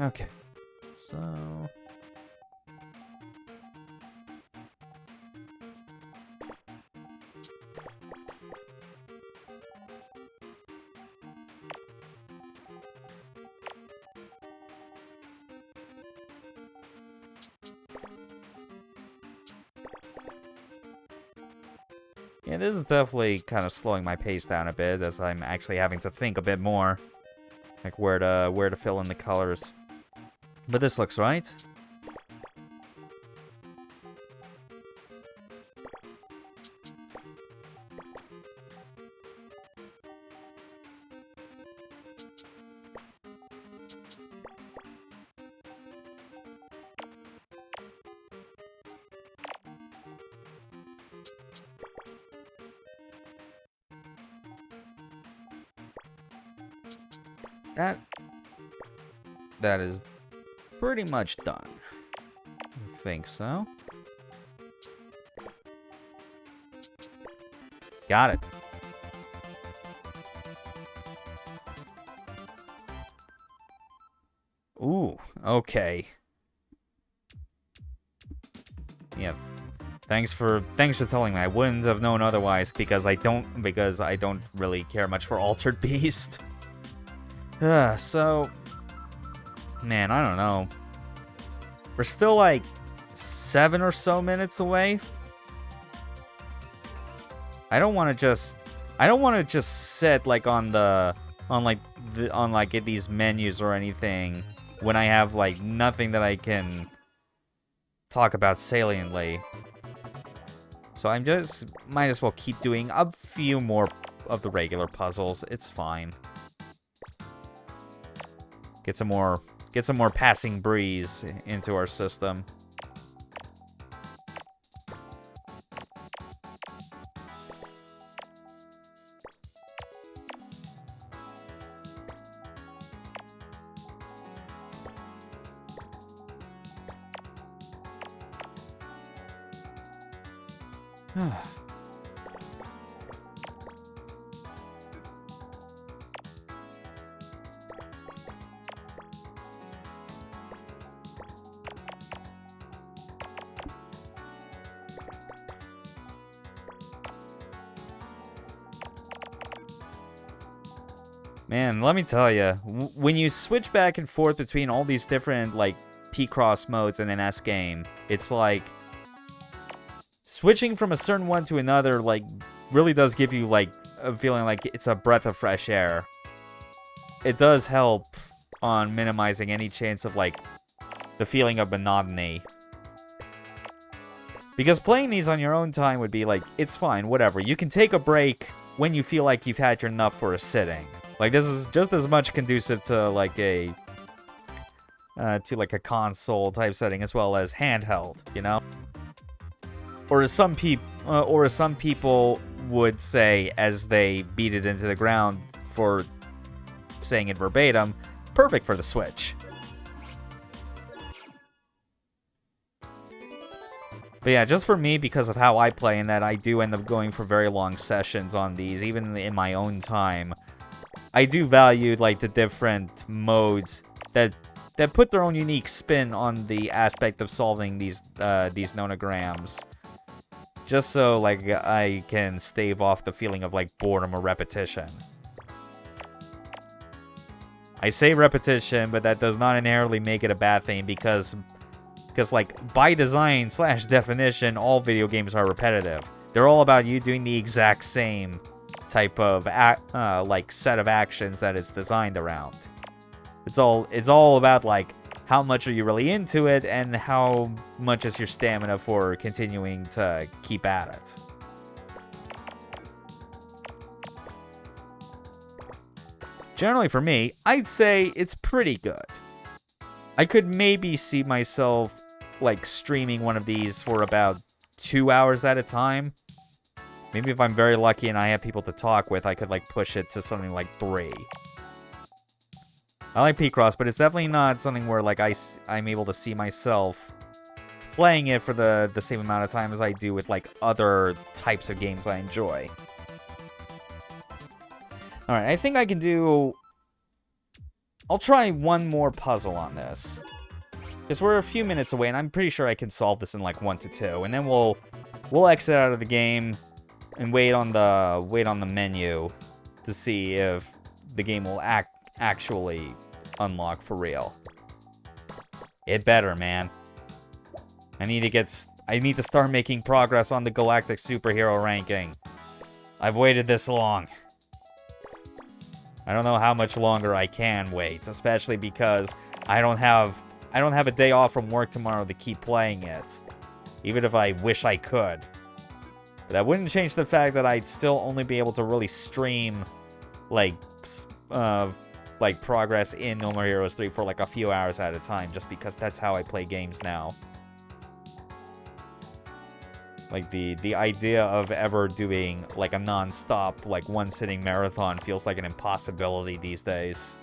S1: Okay. So... yeah, this is definitely kind of slowing my pace down a bit as I'm actually having to think a bit more. Like where to fill in the colors. But this looks right. That is pretty much done. I think so. Got it. Ooh, okay. Yeah. Thanks for telling me. I wouldn't have known otherwise because I don't really care much for Altered Beast. So man, I don't know. We're still like 7 or so minutes away. I don't want to just sit like on these menus or anything when I have like nothing that I can talk about saliently. So I'm just might as well keep doing a few more of the regular puzzles. It's fine. Get some more passing breeze into our system. Man, let me tell you, when you switch back and forth between all these different, like, Picross modes in an S game, it's like, switching from a certain one to another, like, really does give you, like, a feeling like it's a breath of fresh air. It does help on minimizing any chance of, like, the feeling of monotony. Because playing these on your own time would be like, it's fine, whatever. You can take a break when you feel like you've had your enough for a sitting. Like, this is just as much conducive to, like, a console type setting as well as handheld, you know? Or as some people would say as they beat it into the ground for saying it verbatim, perfect for the Switch. But yeah, just for me, because of how I play and that I do end up going for very long sessions on these, even in my own time, I do value, like, the different modes that put their own unique spin on the aspect of solving these nonograms. Just so, like, I can stave off the feeling of, like, boredom or repetition. I say repetition, but that does not inherently make it a bad thing because like, by design / definition, all video games are repetitive. They're all about you doing the exact same type of like set of actions that it's designed around. It's all about, like, how much are you really into it and how much is your stamina for continuing to keep at it. Generally for me, I'd say it's pretty good. I could maybe see myself, like, streaming one of these for about 2 hours at a time. Maybe if I'm very lucky and I have people to talk with, I could, like, push it to something like 3. I like Picross, but it's definitely not something where, like, I'm able to see myself playing it for the same amount of time as I do with, like, other types of games I enjoy. Alright, I think I can do I'll try one more puzzle on this. Because we're a few minutes away, and I'm pretty sure I can solve this in like 1 to 2. And then we'll exit out of the game and wait on the menu to see if the game will actually unlock for real. It better, man. I need to start making progress on the Galactic Superhero ranking. I've waited this long. I don't know how much longer I can wait, especially because I don't have a day off from work tomorrow to keep playing it, even if I wish I could. But that wouldn't change the fact that I'd still only be able to really stream like progress in No More Heroes 3 for like a few hours at a time, just because that's how I play games now. Like, the idea of ever doing, like, a non-stop, like, one-sitting marathon feels like an impossibility these days.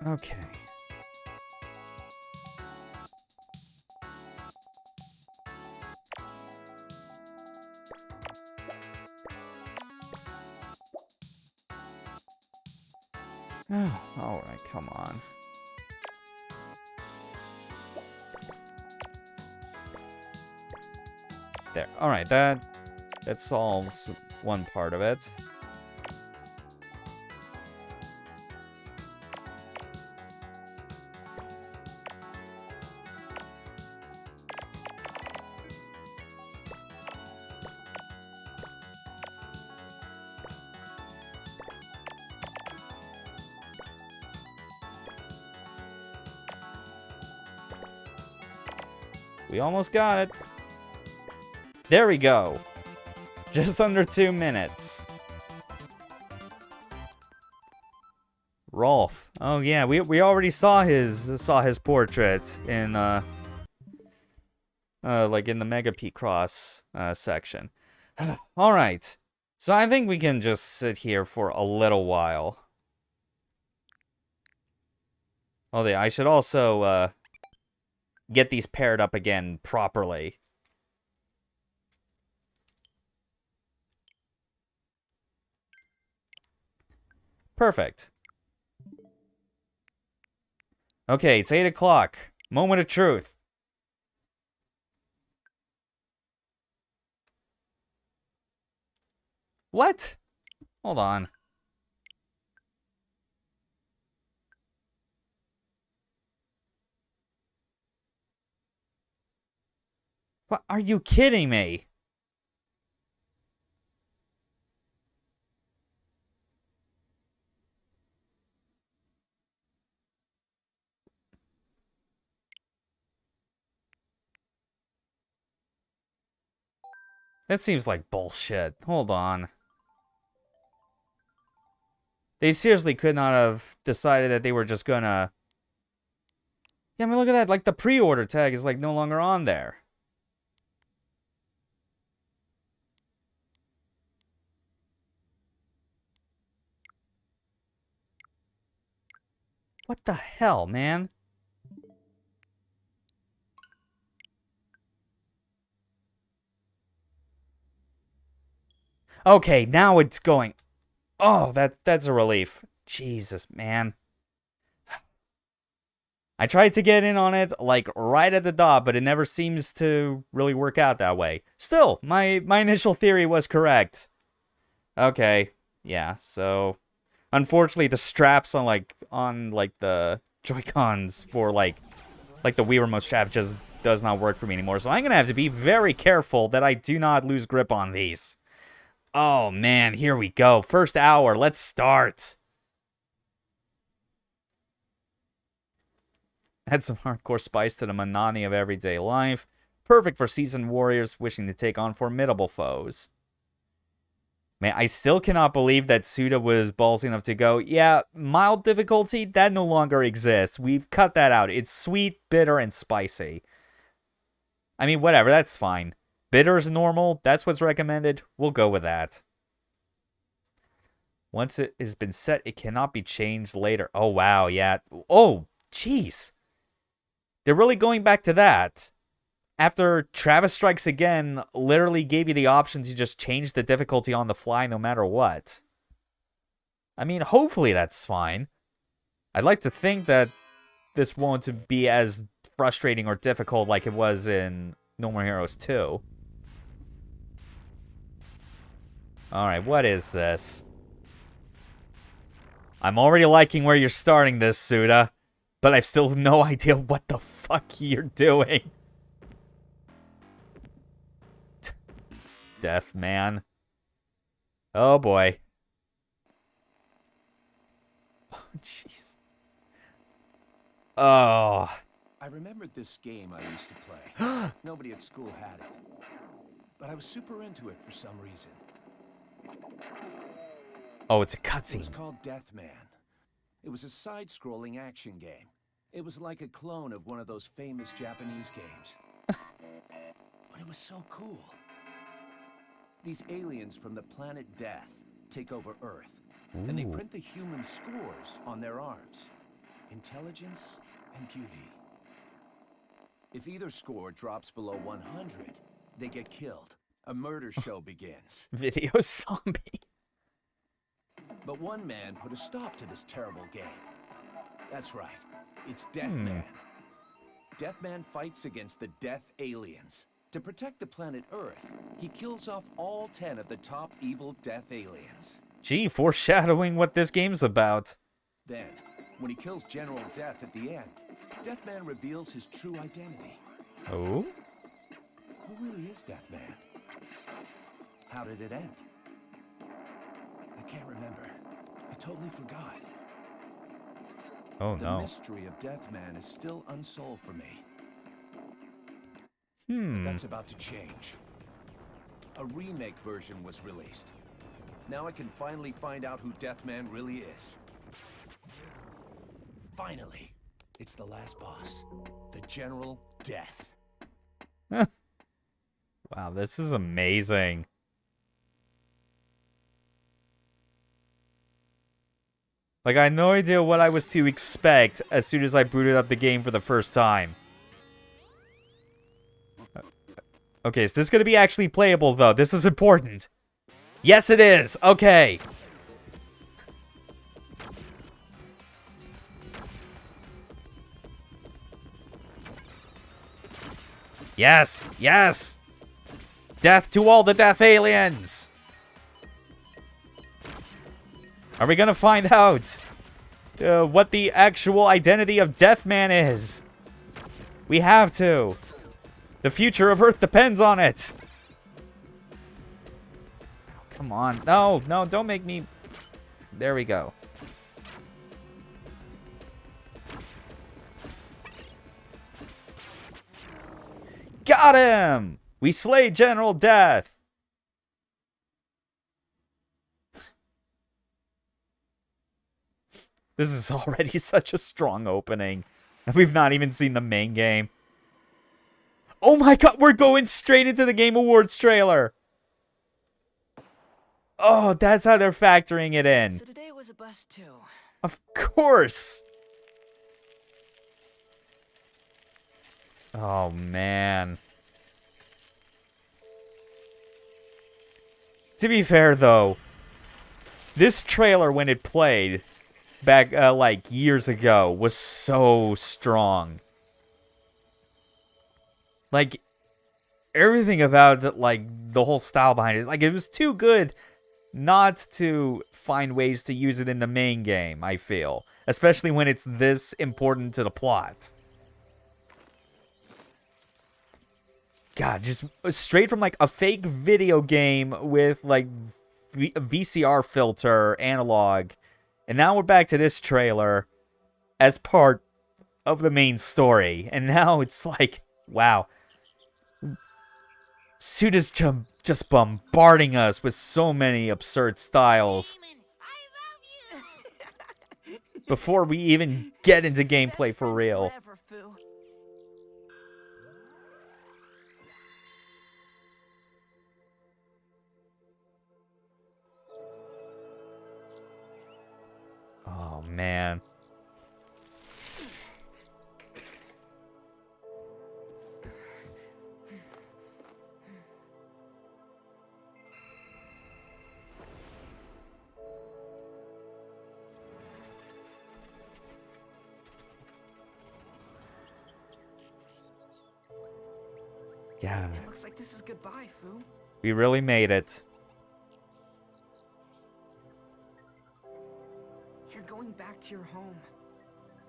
S1: Okay. Alright, come on. There. Alright, that solves one part of it. We almost got it. There we go. Just under 2 minutes. Rolf. Oh yeah, we already saw his portrait in like in the Mega Picross section. All right. So I think we can just sit here for a little while. Oh yeah, I should also get these paired up again properly. Perfect. Okay, it's 8 o'clock. Moment of truth. What? Hold on. What? Are you kidding me? That seems like bullshit. Hold on. They seriously could not have decided that they were just gonna... Yeah, I mean, look at that. Like, the pre-order tag is, like, no longer on there. What the hell, man? Okay, now it's going... Oh, that's a relief. Jesus, man. I tried to get in on it, like, right at the dot, but it never seems to really work out that way. Still, my initial theory was correct. Okay, yeah, so... Unfortunately, the straps on the Joy-Cons for, like the Wii Remote strap just does not work for me anymore. So I'm going to have to be very careful that I do not lose grip on these. Oh, man, here we go. First hour, let's start. Add some hardcore spice to the monotony of everyday life. Perfect for seasoned warriors wishing to take on formidable foes. Man, I still cannot believe that Suda was ballsy enough to go, yeah, mild difficulty, that no longer exists. We've cut that out. It's sweet, bitter, and spicy. I mean, whatever, that's fine. Bitter is normal, that's what's recommended. We'll go with that. Once it has been set, it cannot be changed later. Oh, wow, yeah. Oh, jeez. They're really going back to that. After Travis Strikes Again literally gave you the option to just change the difficulty on the fly no matter what. I mean, hopefully that's fine. I'd like to think that this won't be as frustrating or difficult like it was in No More Heroes 2. Alright, what is this? I'm already liking where you're starting this, Suda, but I've still no idea what the fuck you're doing. Death Man. Oh boy. Oh, jeez. Oh.
S2: I remembered this game I used to play. Nobody at school had it. But I was super into it for some reason.
S1: Oh, it's a
S2: It
S1: cutscene.
S2: was called Death Man. It was a side-scrolling action game. It was like a clone of one of those famous Japanese games. But it was so cool. These aliens from the planet Death take over Earth. And they print the human scores on their arms. Intelligence and beauty. If either score drops below 100, they get killed. A murder show begins.
S1: Video zombie.
S2: But one man put a stop to this terrible game. That's right. It's Death Man. Death Man fights against the Death Aliens. To protect the planet Earth, he kills off all 10 of the top evil Death Aliens.
S1: Gee, foreshadowing what this game's about.
S2: Then, when he kills General Death at the end, Death Man reveals his true identity.
S1: Oh?
S2: Who really is Death Man? How did it end? I can't remember. I totally forgot.
S1: Oh
S2: The
S1: no.
S2: mystery of Death Man is still unsolved for me. That's about to change. A remake version was released. Now I can finally find out who Death Man really is. Finally, it's the last boss, the General Death.
S1: Wow, this is amazing. Like, I had no idea what I was to expect as soon as I booted up the game for the first time. Okay, is this going to be actually playable, though? This is important. Yes, it is! Okay! Yes! Yes! Death to all the Death Aliens! Are we gonna find out what the actual identity of Deathman is? We have to. The future of Earth depends on it. Oh, come on. No, no, don't make me... There we go. Got him! We slay General Death! This is already such a strong opening. And we've not even seen the main game. Oh my god, we're going straight into the Game Awards trailer! Oh, that's how they're factoring it in.
S3: So today was a bust too.
S1: Of course! Oh, man. To be fair, though, this trailer, when it played back, like, years ago, was so strong. Like, everything about it, like, the whole style behind it, like, it was too good not to find ways to use it in the main game, I feel. Especially when it's this important to the plot. God, just straight from, like, a fake video game with, like, a VCR filter, analog. And now we're back to this trailer as part of the main story. And now it's like, wow. Suda's just bombarding us with so many absurd styles. Before we even get into gameplay for real. Oh, man. Yeah.
S3: It looks like this is goodbye, Fu.
S1: We really made it.
S3: You're going back to your home.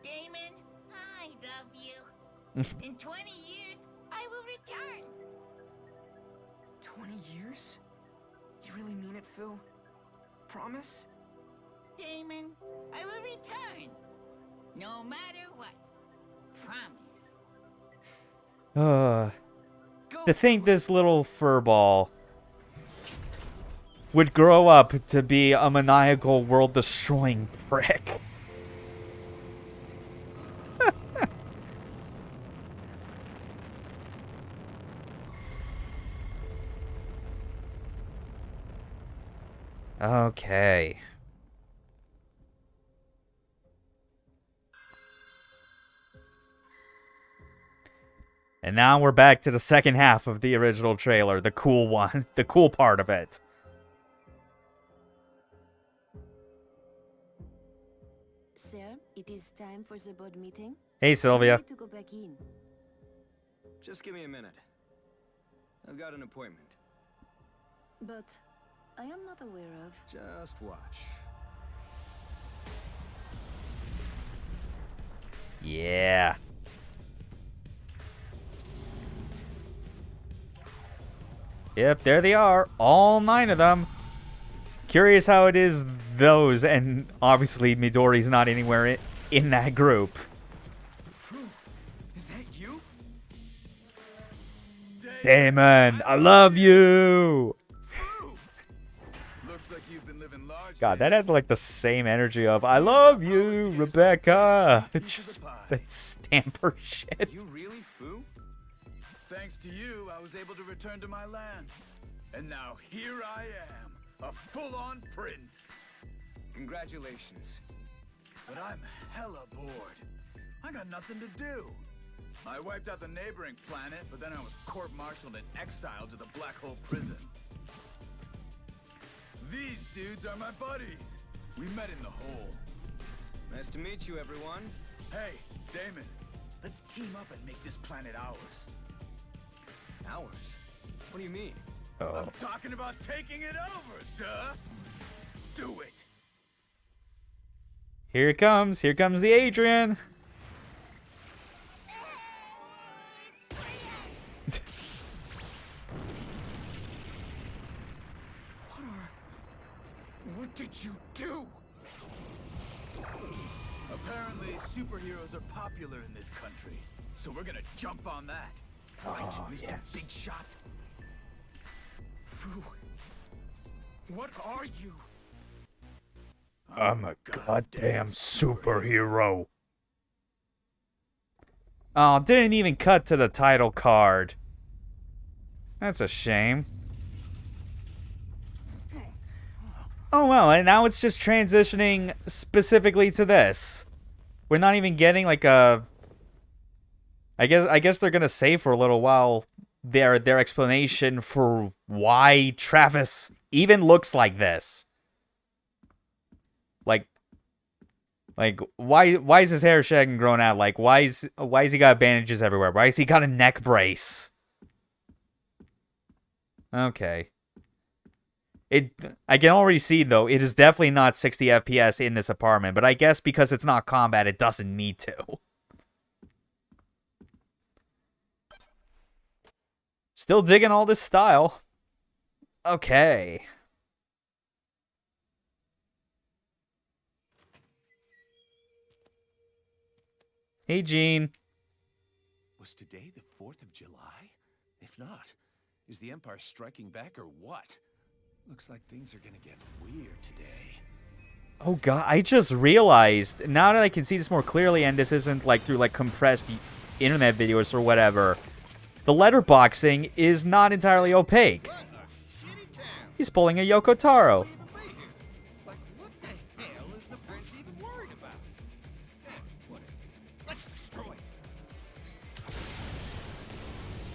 S4: Damon, I love you. In 20 years, I will return.
S3: 20 years? You really mean it, Fu? Promise?
S4: Damon, I will return. No matter what. Promise.
S1: To think this little furball would grow up to be a maniacal, world-destroying prick. Okay. And now we're back to the second half of the original trailer, the cool one, the cool part of it.
S5: Sir, it is time for the board meeting.
S1: Hey, Sylvia.
S5: I need to go back in.
S6: Just give me a minute. I've got an appointment.
S5: But I am not aware of.
S6: Just watch.
S1: Yeah. Yep, there they are. All 9 of them. Curious how it is those, and obviously Midori's not anywhere in that group.
S3: Is that you?
S1: Damon, I love you!
S6: Looks like you've been living large.
S1: God, that had like the same energy of, I love you, Rebecca. It's just that stamper shit.
S6: You really, Fu? Thanks to you, I was able to return to my land. And now here I am, a full-on prince. Congratulations. But I'm hella bored. I got nothing to do. I wiped out the neighboring planet, but then I was court-martialed and exiled to the black hole prison. These dudes are my buddies. We met in the hole.
S7: Nice to meet you, everyone.
S6: Hey, Damon, let's team up and make this planet ours.
S7: Ours? What do you mean?
S6: I'm talking about taking it over, duh! Do it!
S1: Here it comes. Here comes the Adrian.
S3: What did you do?
S6: Apparently, superheroes are popular in this country, so we're gonna jump on that. Right, Mr.
S1: yes.
S6: Big Shot?
S3: Fu, what are you?
S1: I'm a goddamn superhero. Oh, didn't even cut to the title card. That's a shame. Oh well, and now it's just transitioning specifically to this. We're not even getting like a... I guess they're gonna say for a little while their explanation for why Travis even looks like this. Like why is his hair shag and grown out? Like why is he got bandages everywhere? Why has he got a neck brace? Okay. I can already see though, it is definitely not 60 FPS in this apartment, but I guess because it's not combat, it doesn't need to. Still digging all this style. Okay. Hey, Gene.
S2: Was today the 4th of July? If not, is the Empire striking back or what? Looks like things are gonna get weird today.
S1: Oh god, I just realized, now that I can see this more clearly, and this isn't like through like compressed internet videos or whatever, the letterboxing is not entirely opaque. He's pulling a Yoko Taro.
S7: Like, what the hell is the prince even worried about? Whatever. Let's destroy it.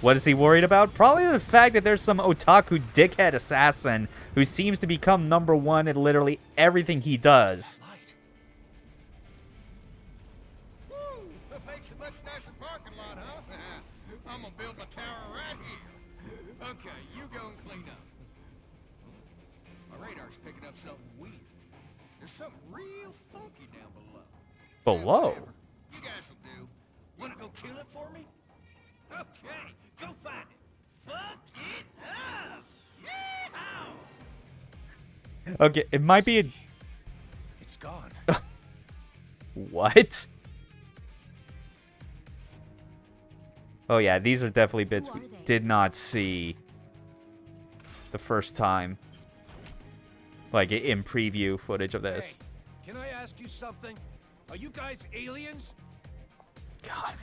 S1: What is he worried about? Probably the fact that there's some otaku dickhead assassin who seems to become #1 at literally everything he does.
S7: Woo! That makes a much nicer parking lot, huh? I'm gonna build my tower right here. Okay, you go and clean up. My radar's picking up something weird. There's something real funky down below.
S1: Below?
S7: Whatever. You guys will do. Wanna go kill it for me? Okay, go find it. Fuck it up! Yeehaw!
S1: Okay, it might be a...
S2: It's gone.
S1: What? Oh yeah, these are definitely bits we did not see the first time. Like in preview footage of this.
S2: Hey, can I ask you something? Are you guys aliens?
S1: God.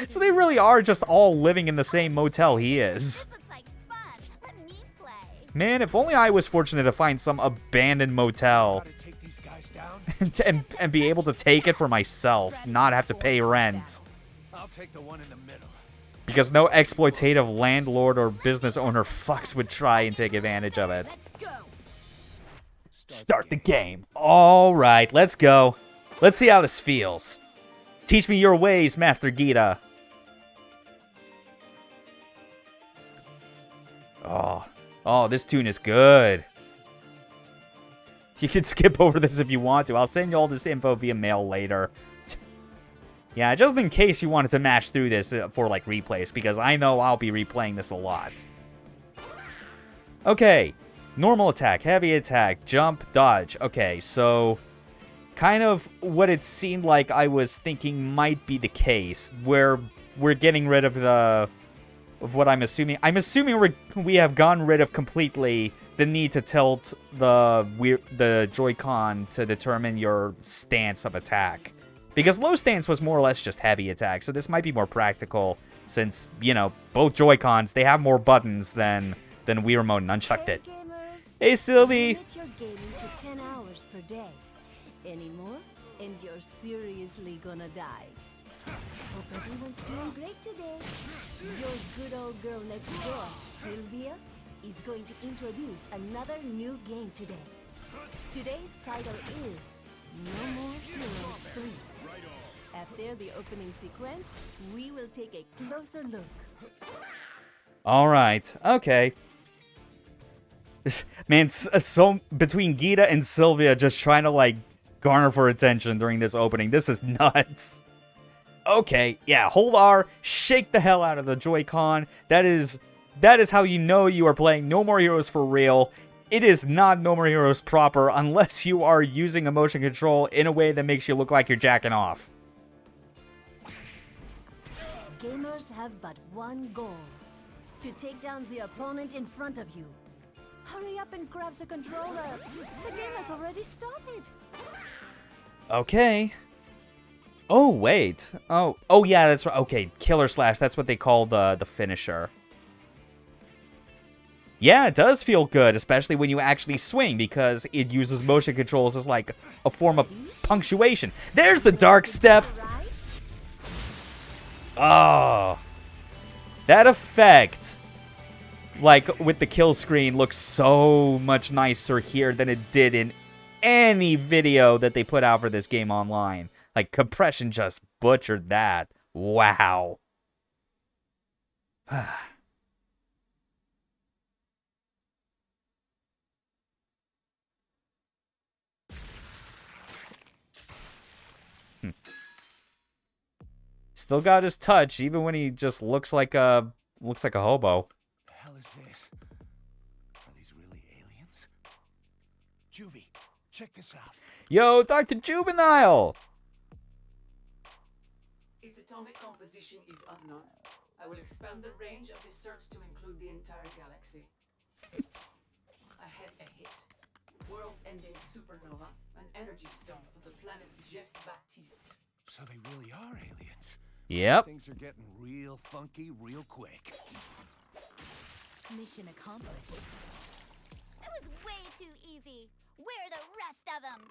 S1: So they really are just all living in the same motel he is.
S4: This looks like fun. Let me play.
S1: Man, if only I was fortunate to find some abandoned motel
S2: Gotta take these guys down.
S1: and be able to take it for myself, not have to pay rent.
S2: I'll take the one in the middle.
S1: Because no exploitative landlord or business owner fucks would try and take advantage of it.
S4: Let's go.
S1: Start the game. All right, let's go. Let's see how this feels. Teach me your ways, Master Gita. Oh, this tune is good. You can skip over this if you want to. I'll send you all this info via mail later. Yeah, just in case you wanted to mash through this for, like, replays, because I know I'll be replaying this a lot. Okay, normal attack, heavy attack, jump, dodge. Okay, so kind of what it seemed like I was thinking might be the case, where we're getting rid of what I'm assuming. I'm assuming we have gotten rid of completely the need to tilt the Joy-Con to determine your stance of attack. Because low stance was more or less just heavy attack, so this might be more practical since, you know, both Joy-Cons, they have more buttons than Wii Remote and Nunchucked it. Hey, Sylvie!
S5: Limit your gaming to 10 hours per day. Any more, and you're seriously gonna die. Hope everyone's doing great today. Your good old girl next door, Sylvia, is going to introduce another new game today. Today's title is No More Heroes 3. After the opening sequence, we will take a closer look.
S1: Alright, okay. Man, so between Gita and Sylvia just trying to, like, garner for attention during this opening, this is nuts. Okay, yeah, hold R, shake the hell out of the Joy-Con. That is how you know you are playing No More Heroes for real. It is not No More Heroes proper unless you are using a motion control in a way that makes you look like you're jacking off.
S5: Gamers have but one goal: to take down the opponent in front of you. Hurry up and grab the controller. The game has already started.
S1: Okay. Oh, wait. Oh, yeah, that's right. Okay, Killer Slash, that's what they call the finisher. Yeah, it does feel good, especially when you actually swing, because it uses motion controls as, like, a form of punctuation. There's the dark step! Oh. That effect, like, with the kill screen, looks so much nicer here than it did in any video that they put out for this game online. Like, compression just butchered that. Wow. Still got his touch, even when he just looks like a hobo.
S2: The hell is this? Are these really aliens? Juvie, check this out.
S1: Yo, Dr. Juvenile!
S8: Its atomic composition is unknown. I will expand the range of this search to include the entire galaxy. I had a hit. World-ending supernova, an energy stone for the planet Baptiste.
S2: So they really are aliens.
S1: Yep.
S2: Things are getting real funky real quick.
S5: Mission accomplished.
S4: That was way too easy. Where are the rest of them?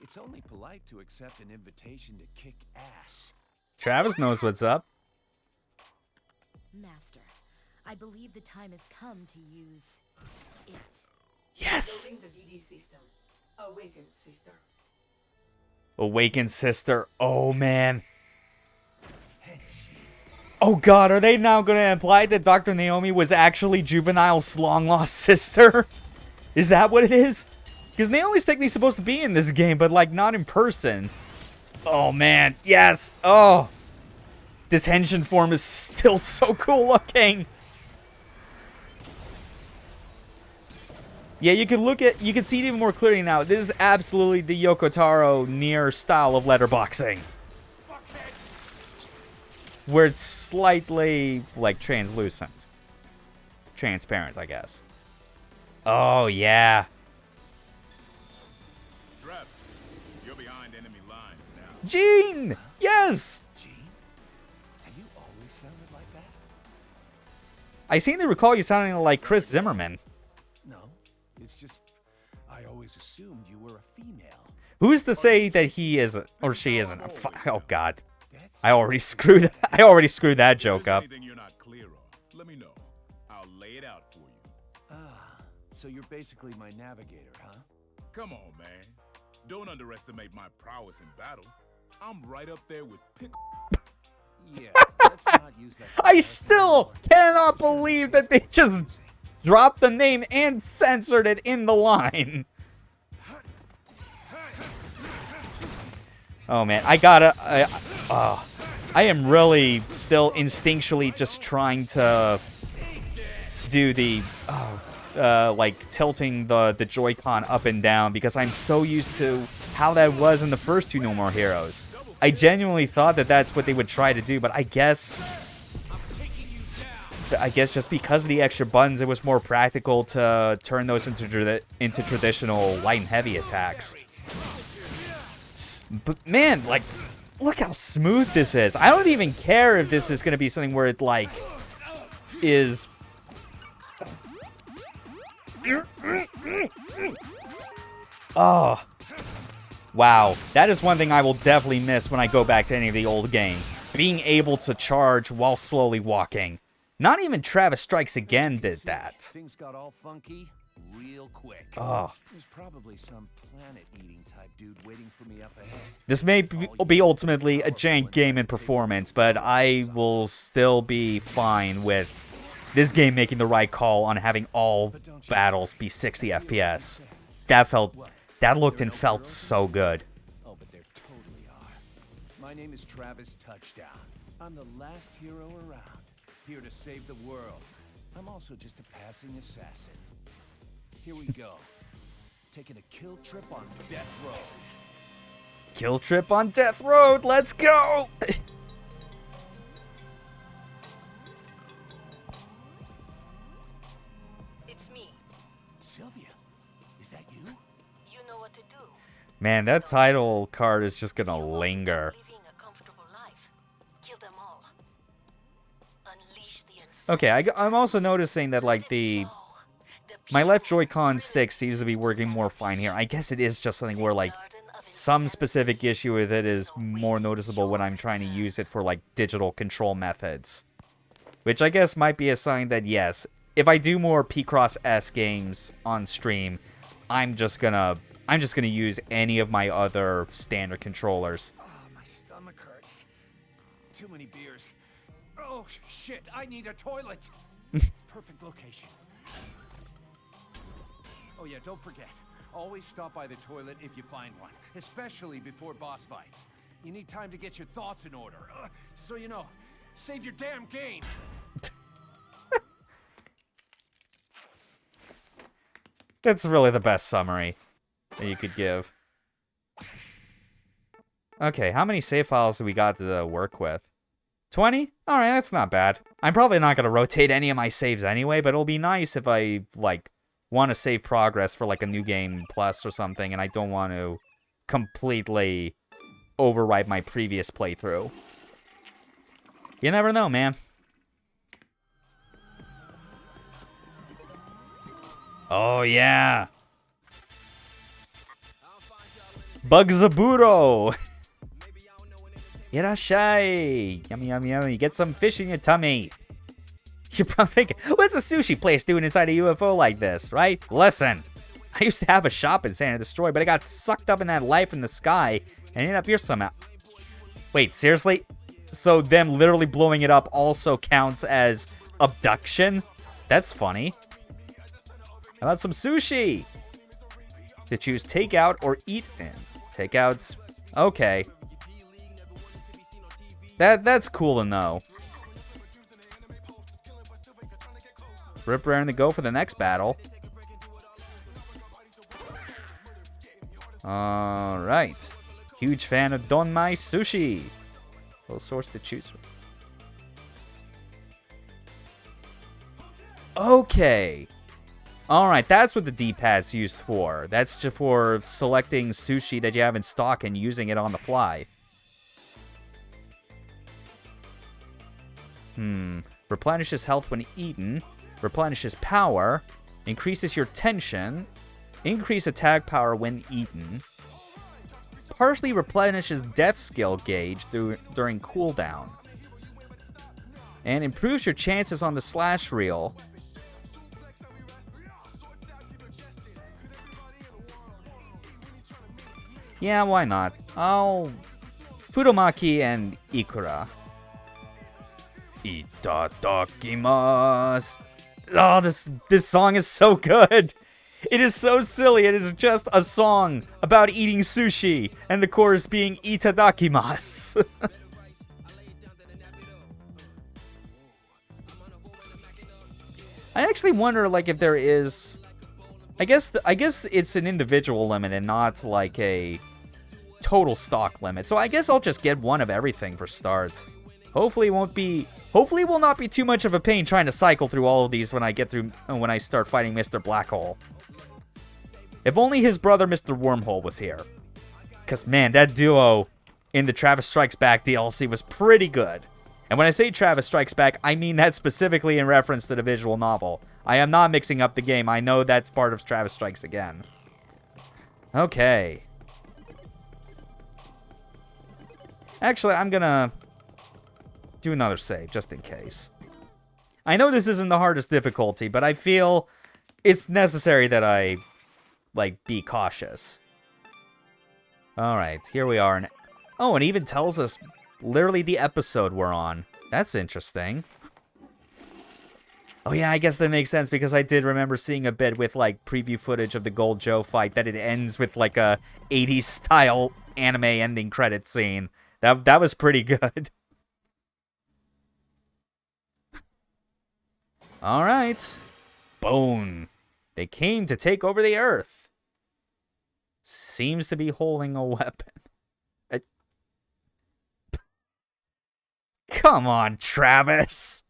S2: It's only polite to accept an invitation to kick ass.
S1: Travis knows what's up.
S5: Master, I believe the time has come to use it.
S1: Yes!
S8: Building the DD system. Awaken, sister.
S1: Awakened sister. Oh, man. Oh god, are they now going to imply that Dr. Naomi was actually Juvenile's long-lost sister? Is that what it is? Because Naomi's technically supposed to be in this game, but, like, not in person. Oh, man. Yes. Oh. This henshin form is still so cool looking. Yeah, you can see it even more clearly now. This is absolutely the Yoko Taro Nier style of letterboxing. Where it's slightly, like, translucent. Transparent, I guess. Oh, yeah.
S6: Trev, you're behind enemy lines now.
S1: Gene! Yes!
S2: Gene? Have you always sounded like that?
S1: I seem to recall you sounding like Chris Zimmerman.
S2: No, it's just I always assumed you were a female.
S1: Who's to say that he isn't, or she isn't? Oh, God. I already screwed that joke up.
S6: Anything you're not clear on, let me know. I'll lay it out for you.
S2: Ah, so you're basically my navigator, huh?
S6: Come on, man. Don't underestimate my prowess in battle. I'm right up there with Picross.
S2: Yeah, let's not use that.
S1: I still cannot believe that they just dropped the name and censored it in the line. Oh, man. I am really still instinctually just trying to do the, like, tilting the Joy-Con up and down because I'm so used to how that was in the first two No More Heroes. I genuinely thought that that's what they would try to do, but I guess just because of the extra buttons, it was more practical to turn those into traditional light and heavy attacks. But, man, like, look how smooth this is. I don't even care if this is going to be something where it, like, is... Oh. Wow. That is one thing I will definitely miss when I go back to any of the old games. Being able to charge while slowly walking. Not even Travis Strikes Again did that.
S2: Things got all funky real quick.
S1: Oh.
S2: There's probably some planet-eating type dude waiting for me up ahead.
S1: This may be ultimately a jank game in performance, but I will still be fine with this game making the right call on having all battles be 60 FPS. That looked and felt so good.
S2: Oh, but there totally are. My name is Travis Touchdown. I'm the last hero around, here to save the world. I'm also just a passing assassin. Here we go. Taking a kill trip on Death Road.
S1: Kill trip on Death Road, let's go!
S5: It's me.
S2: Sylvia, is that you?
S5: You know what to do.
S1: Man, that title card is just gonna linger.
S5: Living a comfortable life. Kill them all. Unleash the
S1: Okay, I'm also noticing that, like, my left Joy-Con stick seems to be working more fine here. I guess it is just something where, like, some specific issue with it is more noticeable when I'm trying to use it for, like, digital control methods. Which I guess might be a sign that, yes, if I do more Picross-esque games on stream, I'm just gonna use any of my other standard controllers.
S2: Oh, my stomach hurts. Too many beers. Oh, shit, I need a toilet. Perfect location. Oh, yeah, don't forget. Always stop by the toilet if you find one, especially before boss fights. You need time to get your thoughts in order. So, you know, save your damn game.
S1: That's really the best summary that you could give. Okay, how many save files do we got to work with? 20? Alright, that's not bad. I'm probably not going to rotate any of my saves anyway, but it'll be nice if I, like, want to save progress for, like, a new game plus or something, and I don't want to completely overwrite my previous playthrough. You never know, man. Oh, yeah. Bugzaburo. Irashai. Yummy, yummy, yummy. Get some fish in your tummy. You're probably thinking, what's a sushi place doing inside a UFO like this, right? Listen, I used to have a shop in Santa Destroy, but I got sucked up in that life in the sky and ended up here somehow. Wait, seriously? so them literally blowing it up also counts as abduction? That's funny. How about some sushi? To choose takeout or eat in. Takeouts. Okay. That's cool to know. Rip raring to go for the next battle. Alright. Huge fan of Donmai Sushi. Little source to choose from. Okay. Alright, that's what the D-pad's used for. That's just for selecting sushi that you have in stock and using it on the fly. Replenishes health when eaten. Replenishes power. Increases your tension. Increase attack power when eaten. Partially replenishes death skill gauge during cooldown. And improves your chances on the slash reel. Yeah, why not? I'll... Fudomaki and Ikura. Itadakimasu. Oh, this song is so good. It is so silly. It is just a song about eating sushi, and the chorus being Itadakimasu. I actually wonder, like, if there is... I guess it's an individual limit and not like a total stock limit. So I guess I'll just get one of everything for start. Hopefully it will not be too much of a pain trying to cycle through all of these when I start fighting Mr. Black Hole. If only his brother Mr. Wormhole was here. Cause man, that duo in the Travis Strikes Back DLC was pretty good. And when I say Travis Strikes Back, I mean that specifically in reference to the visual novel. I am not mixing up the game. I know that's part of Travis Strikes Again. Okay. Actually, I'm gonna do another save, just in case. I know this isn't the hardest difficulty, but I feel it's necessary that I, like, be cautious. Alright, here we are. And, oh, it even tells us literally the episode we're on. That's interesting. Oh yeah, I guess that makes sense because I did remember seeing a bit with like preview footage of the Gold Joe fight that it ends with like a 80s style anime ending credit scene. That was pretty good. All right. Bone. They came to take over the Earth. Seems to be holding a weapon. Come on, Travis.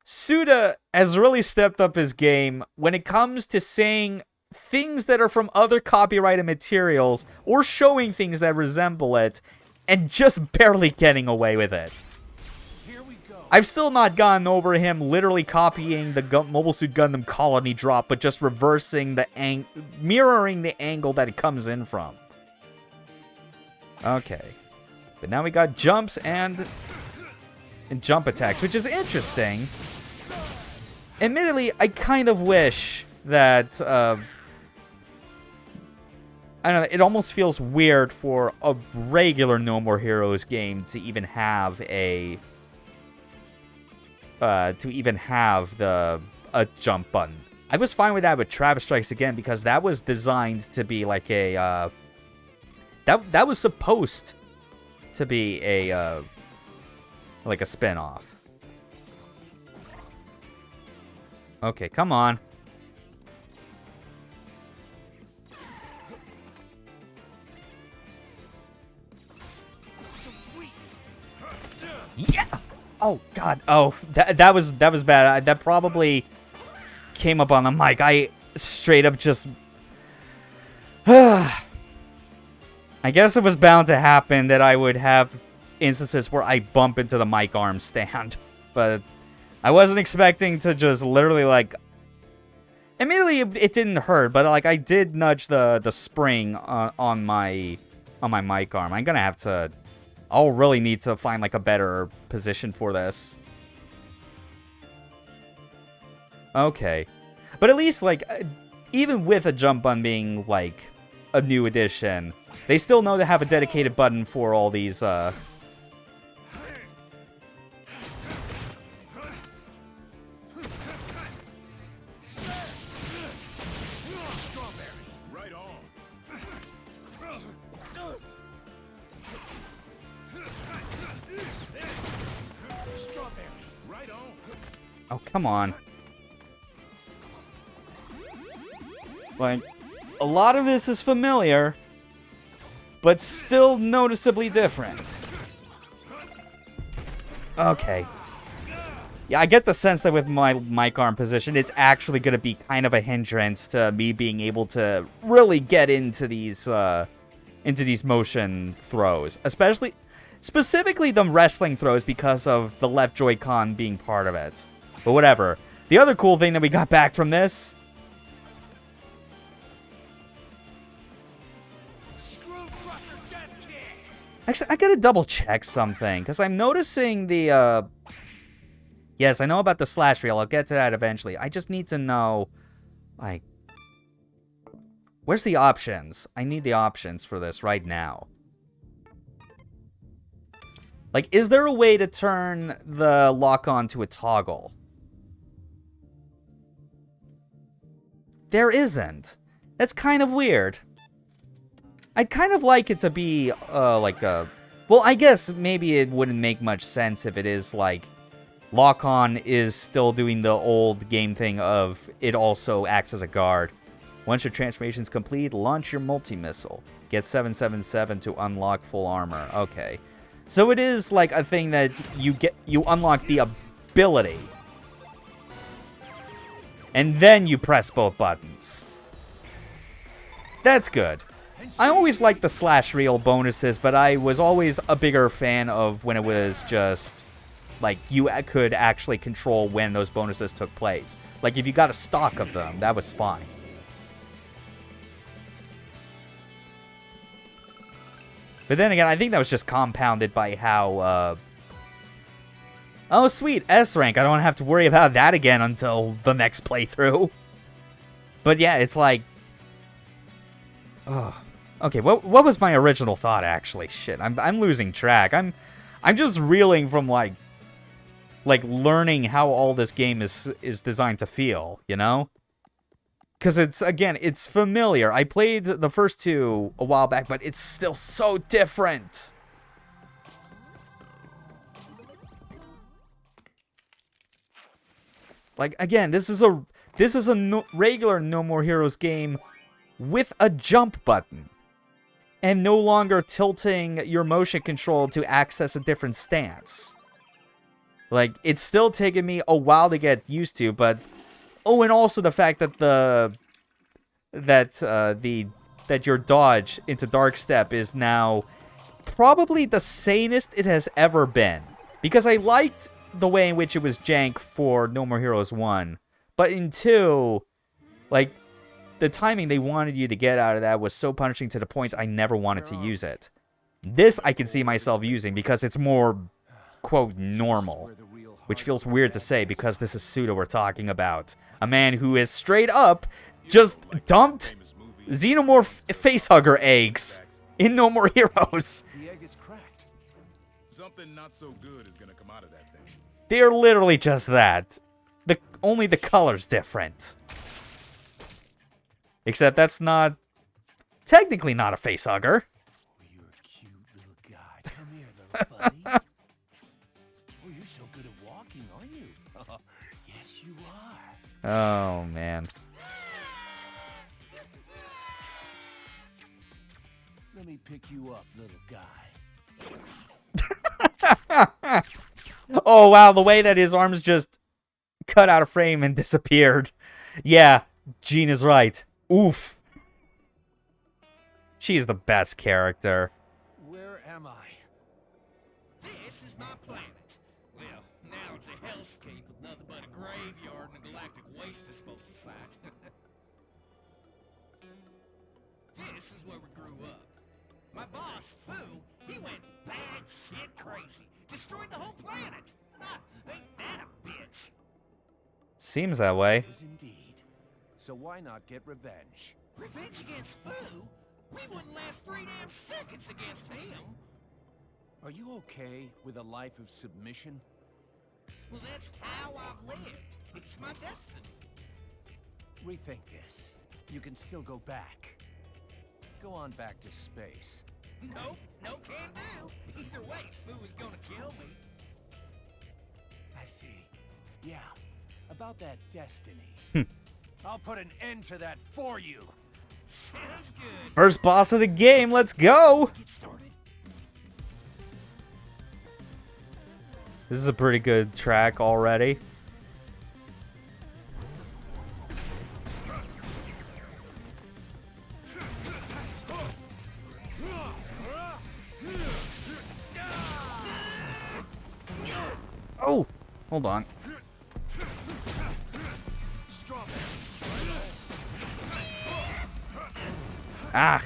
S1: Suda has really stepped up his game when it comes to saying things that are from other copyrighted materials or showing things that resemble it and just barely getting away with it. I've still not gotten over him literally copying the Mobile Suit Gundam Colony drop, but just reversing mirroring the angle that it comes in from. Okay. But now we got jumps and jump attacks, which is interesting. Admittedly, I kind of wish that, I don't know, it almost feels weird for a regular No More Heroes game to even have a jump button. I was fine with that with Travis Strikes Again because that was designed to be like a, that was supposed to be a, like a spin-off. Okay, come on. Yeah! Oh god. Oh, that was bad. That probably came up on the mic. I straight up just I guess it was bound to happen that I would have instances where I bump into the mic arm stand, but I wasn't expecting to just literally like. Admittedly, it didn't hurt, but like I did nudge the spring on my mic arm. I'm gonna have to. I'll really need to find like a better position for this. Okay, but at least like even with a jump button being like a new edition. They still know to have a dedicated button for all these, Oh, come on. Like, a lot of this is familiar, but still noticeably different. Okay. Yeah, I get the sense that with my mic arm position, it's actually going to be kind of a hindrance to me being able to really get into these motion throws. Specifically the wrestling throws because of the left Joy-Con being part of it. But whatever. The other cool thing that we got back from this... Actually, I gotta double check something, because I'm noticing the, Yes, I know about the slash reel. I'll get to that eventually. I just need to know, like... Where's the options? I need the options for this right now. Like, is there a way to turn the lock-on to a toggle? There isn't. That's kind of weird. I'd kind of like it to be, like a... Well, I guess maybe it wouldn't make much sense if it is, like... Lock-on is still doing the old game thing of it also acts as a guard. Once your transformation's complete, launch your multi-missile. Get 777 to unlock full armor. Okay. So it is, like, a thing that you unlock the ability. And then you press both buttons. That's good. I always liked the slash reel bonuses, but I was always a bigger fan of when it was just, like, you could actually control when those bonuses took place. Like, if you got a stock of them, that was fine. But then again, I think that was just compounded by how, Oh, sweet, S rank. I don't have to worry about that again until the next playthrough. But yeah, it's like... Ugh. Okay, what was my original thought, actually? Shit, I'm losing track. I'm just reeling from, like learning how all this game is designed to feel, you know? Because it's familiar. I played the first two a while back, but it's still so different. Like, again, this is a regular No More Heroes game with a jump button. And no longer tilting your motion control to access a different stance. Like, it's still taken me a while to get used to, but... Oh, and also the fact that that your dodge into Dark Step is now probably the sanest it has ever been. Because I liked the way in which it was jank for No More Heroes 1. But in 2, like... The timing they wanted you to get out of that was so punishing to the point I never wanted to use it. This I can see myself using because it's more, quote, normal. Which feels weird to say because this is Suda we're talking about. A man who is straight up just dumped Xenomorph facehugger eggs in No More Heroes.
S6: The egg is cracked. Something not so good is gonna come out of that thing.
S1: They're literally just that. Only the color's different. Except that's not... Technically not a facehugger.
S2: Oh, you're a cute little guy. Come here, little buddy. Oh, you're so good at walking, aren't you? Oh, yes, you are.
S1: Oh, man.
S2: Let me pick you up, little guy.
S1: Oh, wow, the way that his arms just cut out of frame and disappeared. Yeah, Gene is right. Oof. She's the best character.
S2: Where am I?
S7: This is my planet. Well, now it's a hellscape with nothing but a graveyard and a galactic waste disposal site. This is where we grew up. My boss, Fu, he went bad shit crazy. Destroyed the whole planet. Ha! Ain't that a bitch?
S1: Seems that way.
S2: Yes, indeed. So why not get revenge?
S7: Revenge against Fu? We wouldn't last 3 damn seconds against him.
S2: Are you okay with a life of submission?
S7: Well, that's how I've lived. It's my destiny.
S2: Rethink this. You can still go back. Go on back to space.
S7: Nope, no can do. Either way, Fu is gonna kill me.
S2: I see. Yeah, about that destiny.
S1: Hmm.
S2: I'll put an end to that for you.
S7: Sounds good.
S1: First boss of the game, let's go!
S2: Get started.
S1: This is a pretty good track already. Oh, hold on. Ah.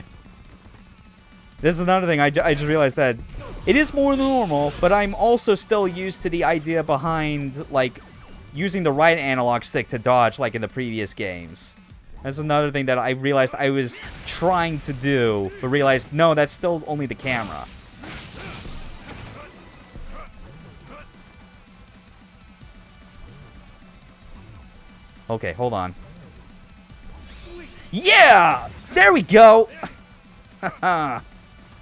S1: This is another thing, I just realized that it is more than normal, but I'm also still used to the idea behind, like, using the right analog stick to dodge, like in the previous games. That's another thing that I realized I was trying to do, but realized, no, that's still only the camera. Okay, hold on. Yeah! There we go! Haha.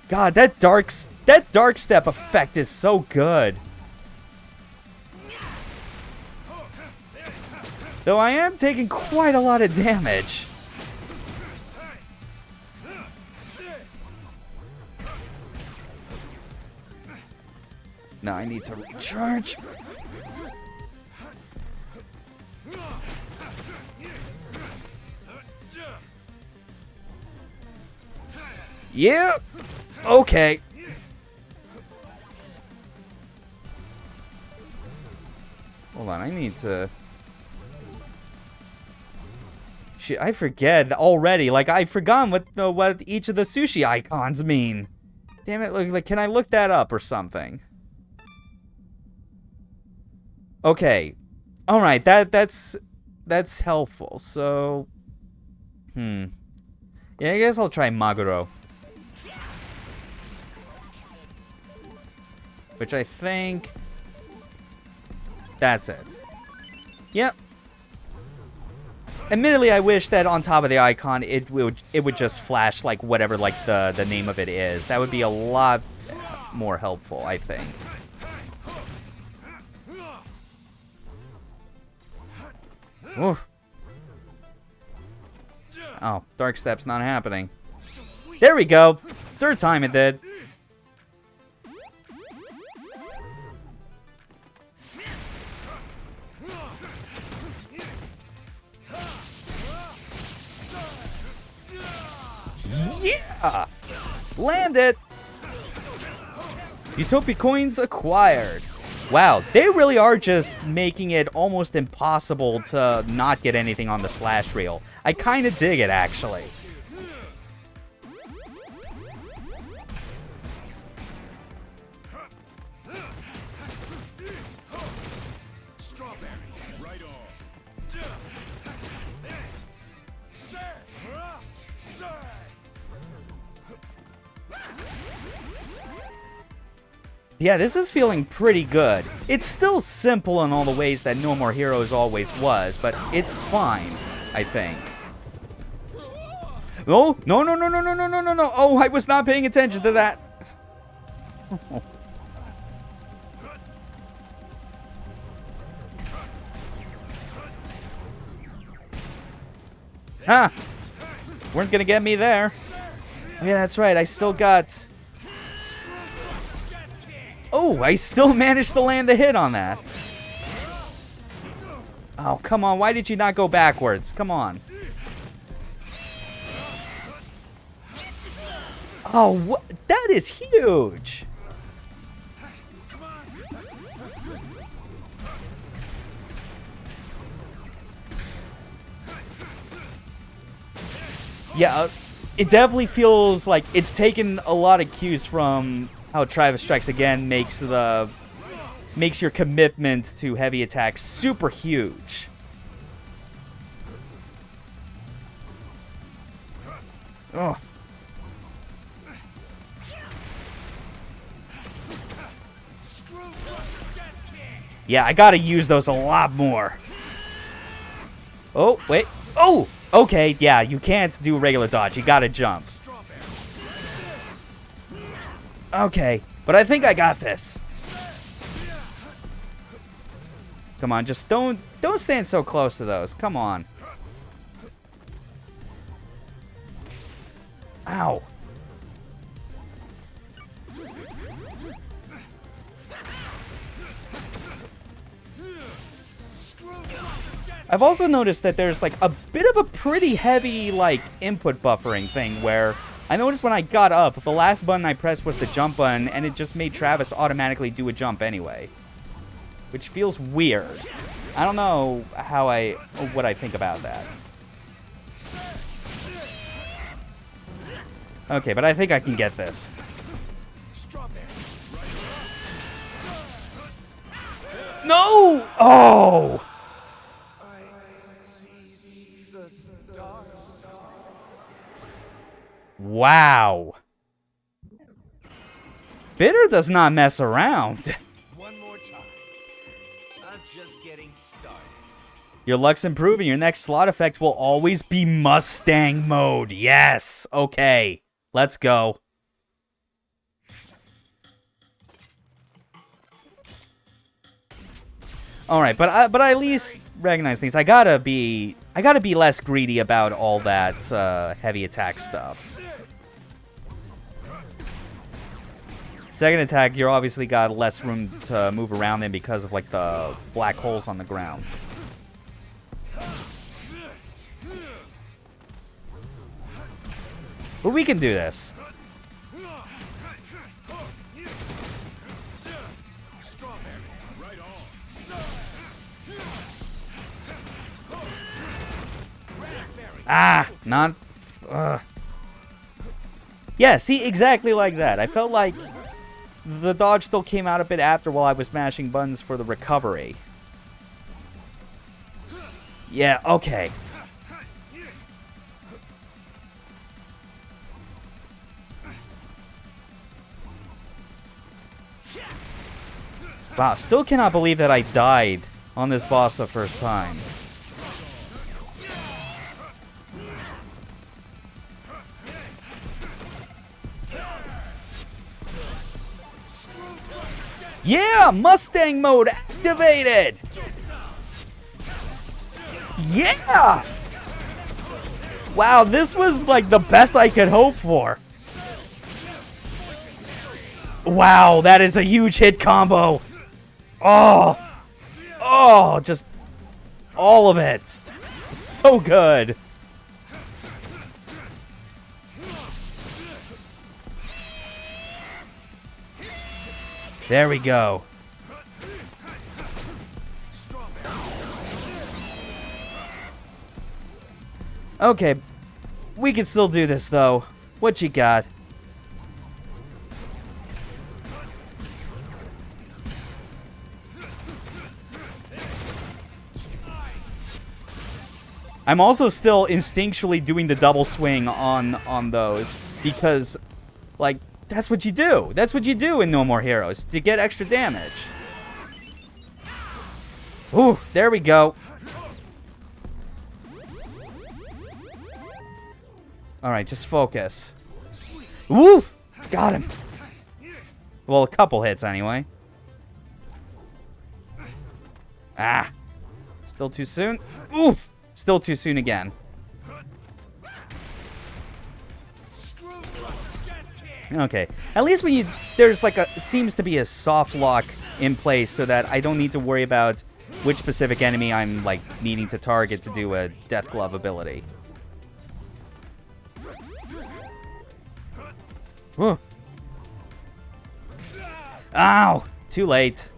S1: God, that dark step effect is so good. Though I am taking quite a lot of damage. Now I need to recharge. Yeah. Okay. Hold on, I need to... Shit, I forget already. Like, I've forgotten what each of the sushi icons mean. Damn it, like, can I look that up or something? Okay. Alright, that's helpful. So... Yeah, I guess I'll try Maguro. Which I think... That's it. Yep. Admittedly, I wish that on top of the icon, it would just flash, like, whatever, like, the name of it is. That would be a lot more helpful, I think. Oof. Oh, Dark Step's not happening. There we go! Third time it did. Yeah! Land it! Utopia coins acquired. Wow, they really are just making it almost impossible to not get anything on the slash reel. I kind of dig it, actually. Yeah, this is feeling pretty good. It's still simple in all the ways that No More Heroes always was, but it's fine, I think. Oh, no, no, no, no, no, no, no, no, no. Oh, I was not paying attention to that. Ha! Weren't gonna get me there. Oh, yeah, that's right. I still got... Oh, I still managed to land the hit on that. Oh, come on. Why did you not go backwards? Come on. Oh, what? That is huge. Yeah, it definitely feels like it's taken a lot of cues from how Travis Strikes Again makes your commitment to heavy attacks super huge. Oh. Yeah, I gotta use those a lot more. Oh, wait. Oh! Okay, yeah, you can't do regular dodge. You gotta jump. Okay, but I think I got this. Come on, just don't stand so close to those. Come on. Ow. I've also noticed that there's like a bit of a pretty heavy like input buffering thing where I noticed when I got up, the last button I pressed was the jump button and it just made Travis automatically do a jump anyway. Which feels weird. I don't know what I think about that. Okay, but I think I can get this. No! Oh! Wow. Bitter does not mess around.
S2: One more time. I'm just getting started.
S1: Your luck's improving. Your next slot effect will always be Mustang mode. Yes. Okay. Let's go. All right, but I at least recognize things. I gotta be less greedy about all that heavy attack stuff. Second attack, you're obviously got less room to move around in because of like the black holes on the ground. But we can do this. Ah, not... Yeah, see, exactly like that. I felt like the dodge still came out a bit after while I was mashing buttons for the recovery. Yeah, okay. Wow, still cannot believe that I died on this boss the first time. Yeah, Mustang mode activated. Yeah. Wow, this was like the best I could hope for. Wow, that is a huge hit combo. Oh. Oh, just all of it. So good. There we go. Okay. We can still do this, though. What you got? I'm also still instinctually doing the double swing on those because, like, that's what you do. That's what you do in No More Heroes to get extra damage. Ooh, there we go. All right, just focus. Woo! Got him. Well, a couple hits anyway. Ah. Still too soon. Oof! Still too soon again. Okay. At least when you... There's like a... Seems to be a soft lock in place so that I don't need to worry about which specific enemy I'm, like, needing to target to do a Death Glove ability. Whoa. Ow! Too late.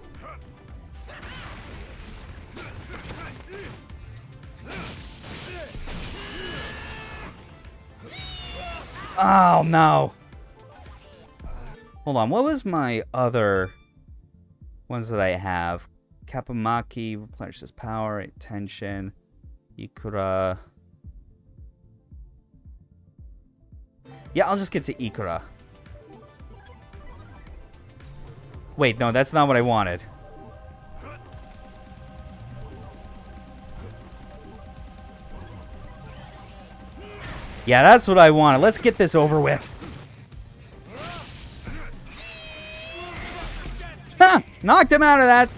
S1: Oh, no. Hold on, what was my other ones that I have? Kapamaki replenishes power, attention, Ikura. Yeah, I'll just get to Ikura. Wait, no, that's not what I wanted. Yeah, that's what I wanted. Let's get this over with. Ha! Knocked him out of that.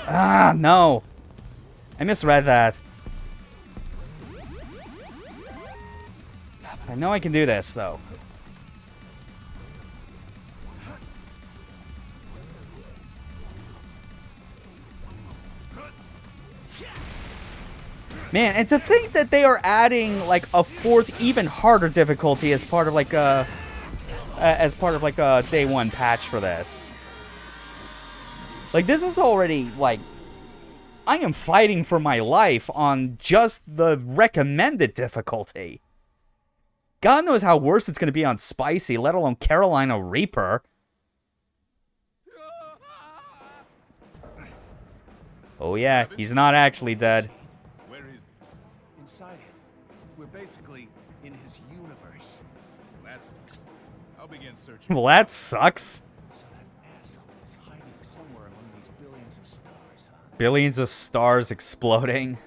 S1: Ah, no. I misread that. I know I can do this, though. Man, and to think that they are adding like a fourth, even harder difficulty as part of like a day one patch for this. Like, this is already like, I am fighting for my life on just the recommended difficulty. God knows how worse it's going to be on Spicy, let alone Carolina Reaper. Oh yeah, he's not actually dead.
S6: Where is this?
S2: Inside him. We're basically in his universe.
S6: That's. I'll begin searching.
S1: Well, that sucks.
S2: So that asshole is hiding somewhere among these billions of stars, huh?
S1: Billions of stars exploding.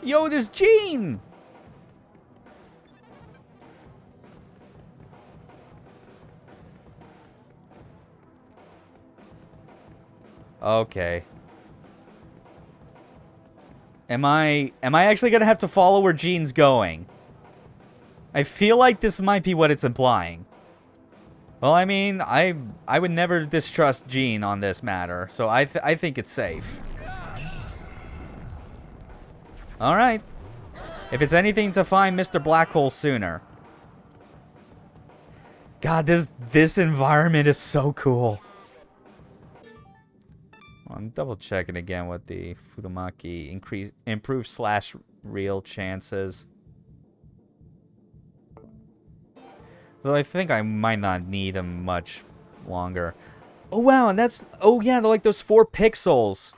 S1: Yo, there's Gene! Okay. Am I actually gonna have to follow where Gene's going? I feel like this might be what it's implying. Well, I mean, I would never distrust Gene on this matter, so I think it's safe. All right. If it's anything to find Mr. Black Hole sooner. God, this environment is so cool. I'm double checking again what the Futomaki improve / real chances. Though I think I might not need them much longer. Oh wow, and that's, oh yeah, they're like those 4 pixels.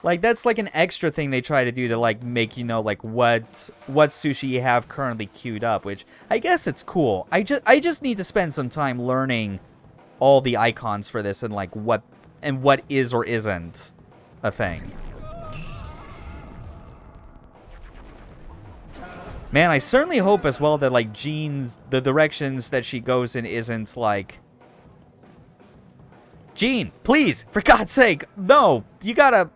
S1: Like, that's like an extra thing they try to do to like make you know like what sushi you have currently queued up, which I guess it's cool. I just need to spend some time learning all the icons for this and like what is or isn't a thing. Man, I certainly hope as well that like the directions that she goes in isn't like, Gene, please, for God's sake, no, you gotta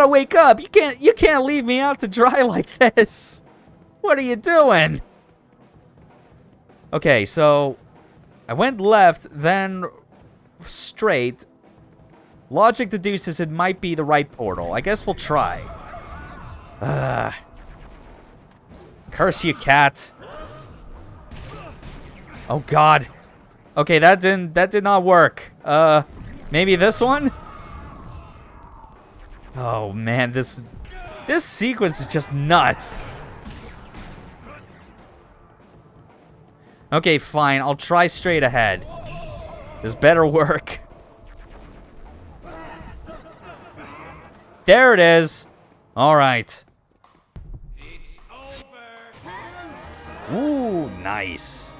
S1: wake up. You can't leave me out to dry like this. What are you doing? Okay, so I went left, then straight. Logic deduces it might be the right portal. I guess we'll try. Curse you, cat. Oh God. Okay, that did not work. Maybe this one? Oh man, this sequence is just nuts. Okay, fine. I'll try straight ahead. This better work. There it is. All right.
S7: It's over.
S1: Ooh, nice.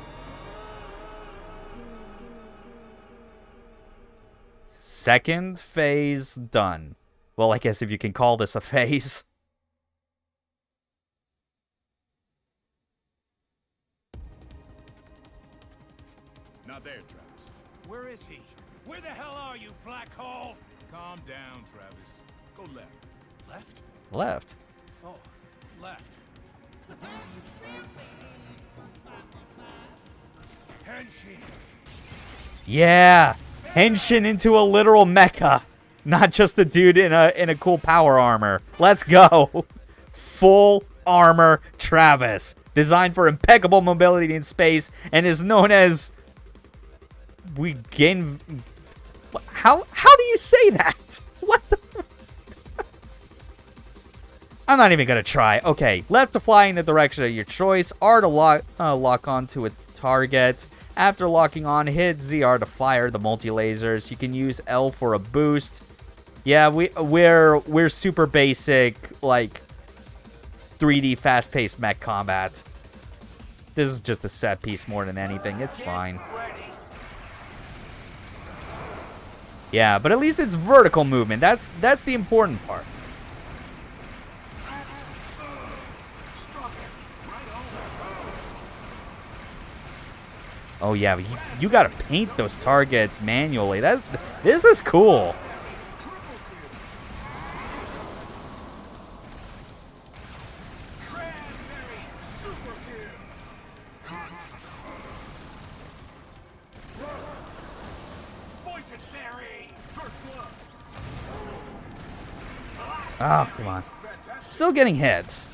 S1: Second phase done. Well, I guess if you can call this a phase.
S6: Not there, Travis.
S7: Where is he? Where the hell are you, black hole?
S6: Calm down, Travis. Go left.
S7: Left?
S1: Left.
S7: Oh, left. Henshin.
S1: Yeah, henshin into a literal mecha, not just a dude in a cool power armor. Let's go. Full armor Travis, designed for impeccable mobility in space, and is known as. We gain. How do you say that? What the? I'm not even gonna try. Okay, left to fly in the direction of your choice. R to lock onto a target. After locking on, hit ZR to fire the multi-lasers. You can use L for a boost. Yeah, we're super basic, like 3D fast-paced mech combat. This is just a set piece more than anything. It's fine. Yeah, but at least it's vertical movement. That's the important part. Oh yeah, but you gotta paint those targets manually. This is cool. Oh, come on. Still getting hits.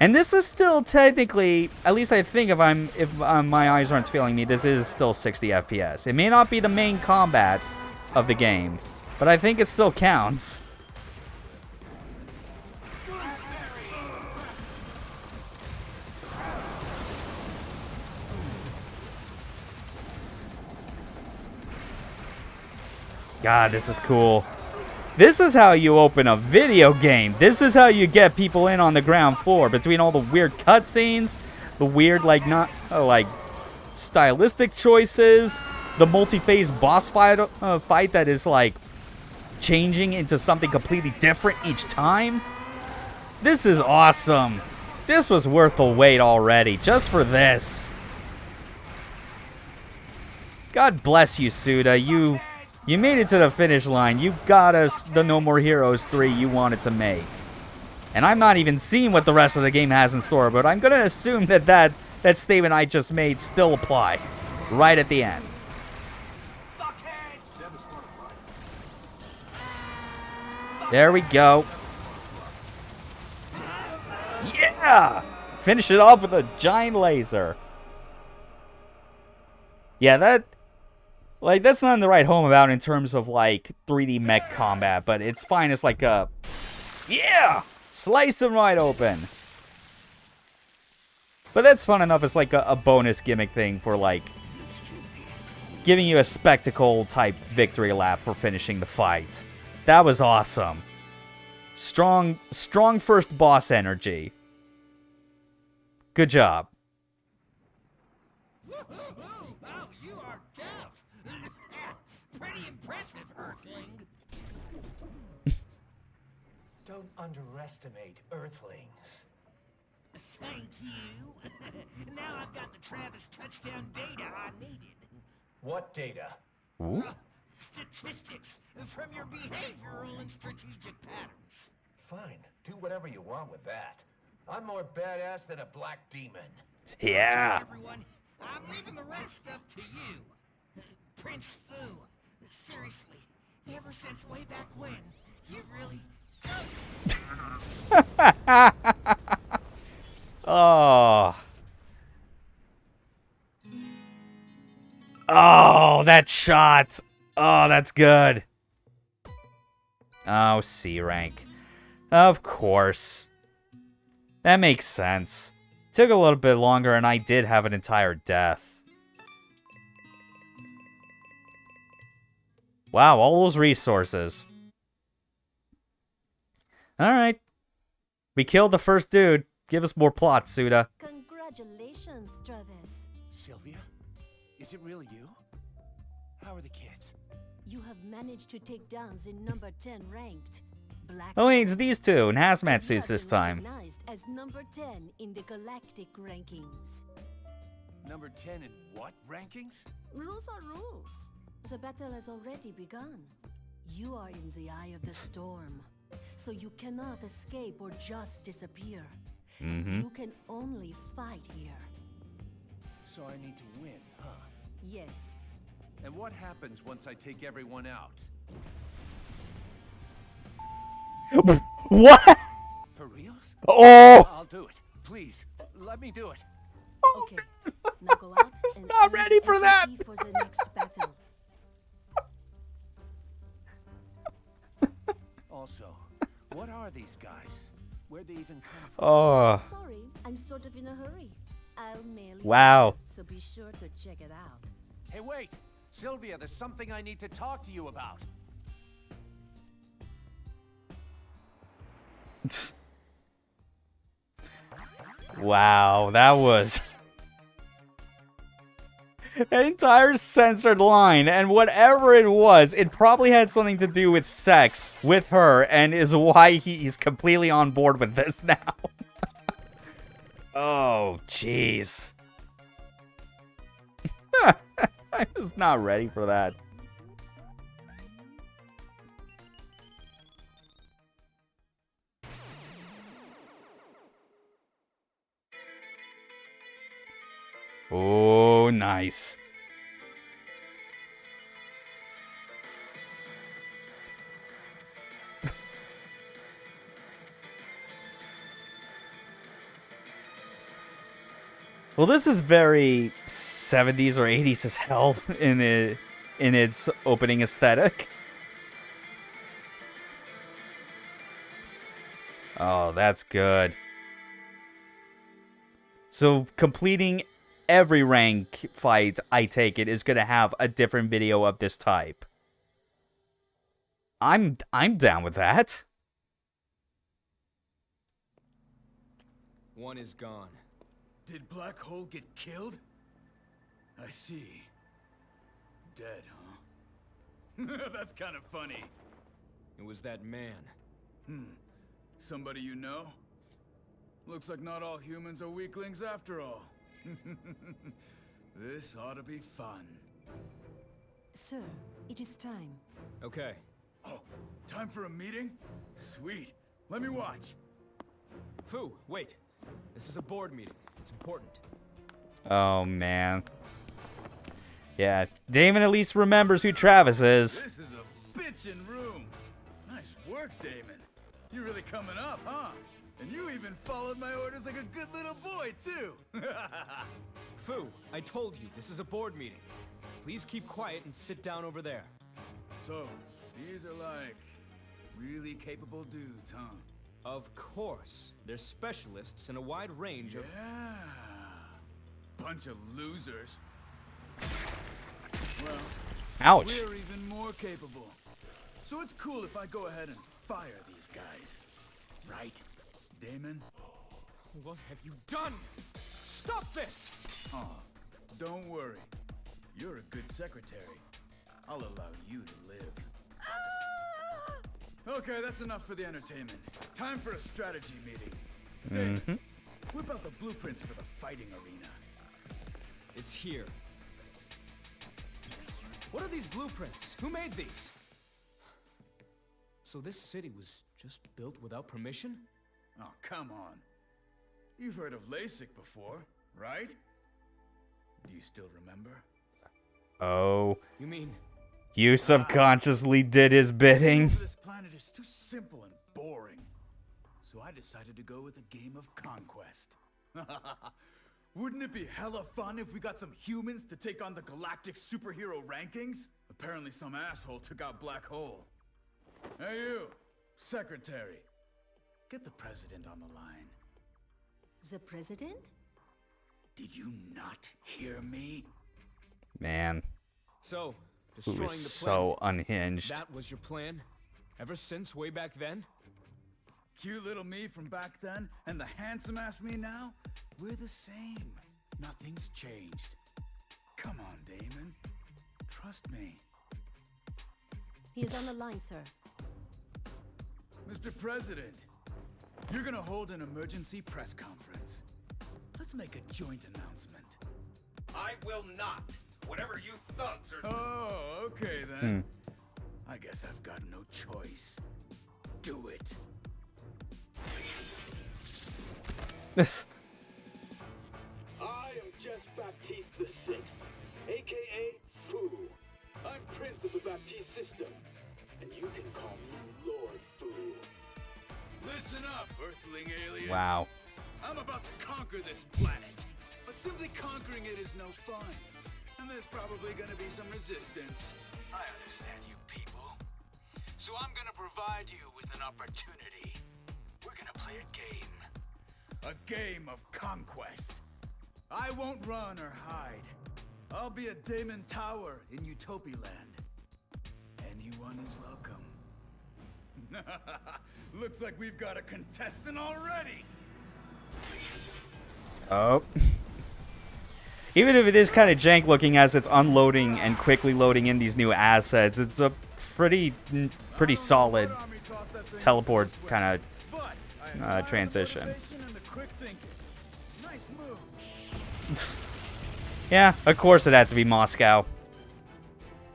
S1: And this is still technically, at least I think if my eyes aren't failing me, this is still 60 FPS. It may not be the main combat of the game, but I think it still counts. God, this is cool. This is how you open a video game. This is how you get people in on the ground floor. Between all the weird cutscenes, the weird, like, not, like, stylistic choices, the multi-phase boss fight that is, like, changing into something completely different each time. This is awesome. This was worth the wait already, just for this. God bless you, Suda. You made it to the finish line. You got us the No More Heroes 3 you wanted to make. And I'm not even seeing what the rest of the game has in store, but I'm going to assume that statement I just made still applies. Right at the end. There we go. Yeah! Finish it off with a giant laser. Yeah, that's not in the right home about in terms of, like, 3D mech combat, but it's fine as, like, a... Yeah! Slice them right open! But that's fun enough as, like, a bonus gimmick thing for, like, giving you a spectacle-type victory lap for finishing the fight. That was awesome. Strong first boss energy. Good job.
S2: Don't underestimate Earthlings.
S7: Thank you. Now I've got the Travis touchdown data I needed.
S2: What data?
S7: Statistics from your behavioral and strategic patterns.
S2: Fine, do whatever you want with that. I'm more badass than a black demon.
S1: Yeah.
S7: Everyone, I'm leaving the rest up to you. Prince Fu, seriously, ever since way back when, you really...
S1: Oh. Oh, that shot. Oh, that's good. Oh, C rank. Of course. That makes sense. Took a little bit longer and I did have an entire death. Wow, all those resources. Alright. We killed the first dude. Give us more plot, Suda.
S5: Congratulations, Travis.
S2: Sylvia? Is it really you? How are the kids?
S5: You have managed to take down the number 10 ranked. Black
S1: Oh, it's these two in hazmat suits this time.
S5: Recognized as number 10 in the galactic rankings.
S2: Number 10 in what rankings?
S5: Rules are rules. The battle has already begun. You are in the eye of the storm, so you cannot escape or just disappear. You can only fight here.
S2: So I need to win, huh?
S5: Yes.
S2: And what happens once I take everyone out?
S1: What?
S2: For reals?
S1: Oh!
S2: I'll do it. Please, let me do it.
S5: Okay. Now go out and
S1: not ready for that.
S5: for the next battle.
S2: Also, what are these guys? Where'd they even come from?
S1: Oh.
S5: Sorry, I'm sort of in a hurry. I'll mail you.
S1: Wow.
S5: So be sure to check it out.
S2: Hey, wait! Sylvia, there's something I need to talk to you about.
S1: Wow, that was an entire censored line, and whatever it was, it probably had something to do with sex with her, and is why he's completely on board with this now. Oh, jeez. I was not ready for that. Oh, nice. Well, this is very 70s or 80s as hell in its opening aesthetic. Oh, that's good. So completing every rank fight, I take it, is gonna have a different video of this type. I'm down with that.
S9: One is gone.
S6: Did Black Hole get killed? I see. Dead, huh? That's kind of funny.
S9: It was that man.
S6: Somebody you know? Looks like not all humans are weaklings after all. This ought to be fun.
S5: Sir, it is time.
S9: Okay.
S6: Oh, time for a meeting? Sweet. Let me watch.
S9: Fu, wait. This is a board meeting. It's important.
S1: Oh, man. Yeah, Damon at least remembers who Travis is.
S6: This is a bitchin' room. Nice work, Damon. You're really coming up, huh? And you even followed my orders like a good little boy, too.
S9: Fu, I told you, this is a board meeting. Please keep quiet and sit down over there.
S6: So, these are like really capable dudes, huh?
S9: Of course. They're specialists in a wide range of...
S6: Yeah. Bunch of losers. Well,
S1: Ouch.
S6: we're even more capable. So it's cool if I go ahead and fire these guys. Right, Damon?
S9: What have you done? Stop this!
S6: Oh, don't worry. You're a good secretary. I'll allow you to live. Okay, that's enough for the entertainment. Time for a strategy meeting. Damon, whip out the blueprints for the fighting arena.
S9: It's here. What are these blueprints? Who made these? So this city was just built without permission?
S6: Oh, come on. You've heard of LASIK before, right? Do you still remember?
S1: Oh.
S9: You mean...
S1: You subconsciously did his bidding.
S6: This planet is too simple and boring. So I decided to go with a game of conquest. Wouldn't it be hella fun if we got some humans to take on the galactic superhero rankings? Apparently some asshole took out Black Hole. Hey you, secretary. Get the president on the line.
S5: The president?
S6: Did you not hear me?
S1: Man,
S9: So,
S1: who
S9: destroying
S1: is
S9: the
S1: so
S9: planet.
S1: unhinged.
S9: That was your plan? Ever since way back then?
S6: Cute little me from back then and the handsome ass me now? We're the same. Nothing's changed. Come on, Damon. Trust me.
S5: He is on the line, sir.
S6: Mr. President, you're gonna hold an emergency press conference. Let's make a joint announcement.
S7: I will not. Whatever you thugs are...
S6: Oh, okay then. I guess I've got no choice. Do it.
S1: This.
S10: I am Jess Baptiste VI, aka Fu. I'm Prince of the Baptiste system, and you can call me Lord Fu.
S6: Listen up, Earthling aliens.
S1: Wow.
S6: I'm about to conquer this planet, but simply conquering it is no fun. And there's probably gonna be some resistance. I understand you people. So I'm gonna provide you with an opportunity. We're gonna play a game. A game of conquest. I won't run or hide. I'll be a Damon Tower in Utopia Land. Anyone is welcome. Looks like we've got a contestant already.
S1: Oh. Even if it is kind of jank looking as it's unloading and quickly loading in these new assets, it's a pretty solid teleport kind of transition. Yeah, of course it had to be Moscow.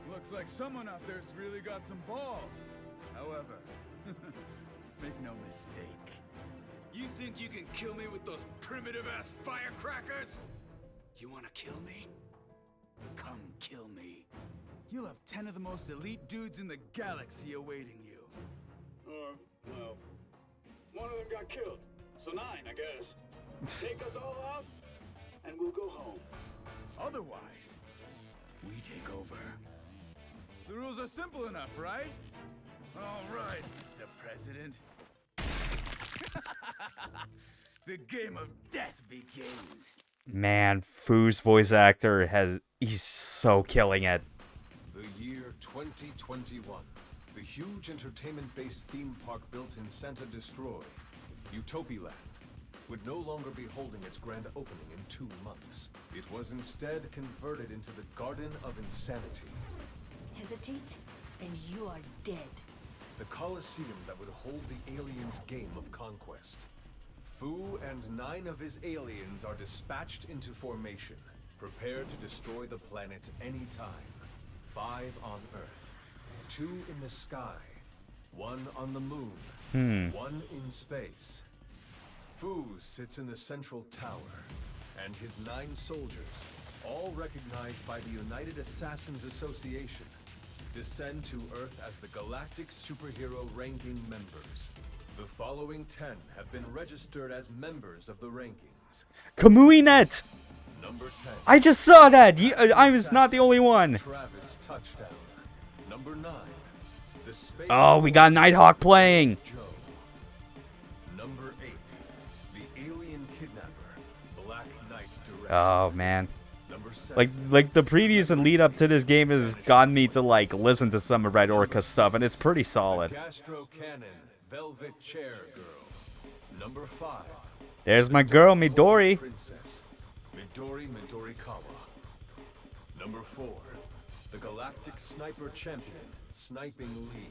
S6: Looks like someone out there's really got some balls. However, make no mistake. You think you can kill me with those primitive-ass firecrackers? You want to kill me? Come kill me. You'll have 10 of the most elite dudes in the galaxy awaiting you. Well, one of them got killed, so 9, I guess. Take us all out, and we'll go home. Otherwise, we take over. The rules are simple enough, right? All right, Mr. President. The game of death begins.
S1: Man, Fu's voice actor he's so killing it.
S11: The year 2021. The huge entertainment-based theme park built in Santa Destroy, Utopiland, would no longer be holding its grand opening in 2 months. It was instead converted into the Garden of Insanity.
S5: Hesitate, and you are dead.
S11: The Colosseum that would hold the aliens' game of conquest. Fu and 9 of his aliens are dispatched into formation, prepared to destroy the planet anytime. 5 on Earth, 2 in the sky, 1 on the moon, 1 in space. Fu sits in the central tower, and his 9 soldiers, all recognized by the United Assassins Association, descend to Earth as the Galactic Superhero Ranking members. The following 10 have been registered as members of the rankings.
S1: Kamuinet!
S11: Number 10.
S1: I just saw that! I was not the only one!
S11: Travis Touchdown. Number 9. The Space
S1: Oh, we got Nighthawk playing!
S11: Joe. Number 8. The Alien Kidnapper. Black Knight Director.
S1: Oh, man.
S11: Number 7.
S1: Like the previews and lead up to this game has gotten me to like listen to some of Red Orca stuff, and it's pretty solid.
S11: Gastro Cannon. Velvet Chair Girl. Number 5.
S1: There's my girl, Midori.
S11: Princess. Midori Midorikawa. Number 4. The Galactic Sniper Champion, Sniping Lee.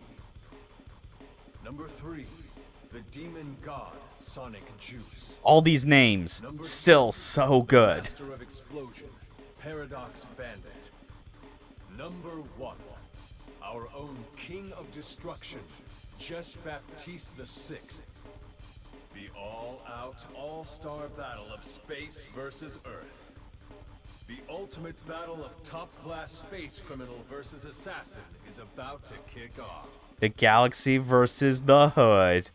S11: Number 3. The Demon God, Sonic Juice.
S1: All these names, still so good.
S11: Master of Explosion, Paradox Bandit. Number 1. Our own King of Destruction, Just Baptiste VI. The all-out, all-star battle of space versus Earth. The ultimate battle of top-class space criminal versus assassin is about to kick off.
S1: The galaxy versus the hood.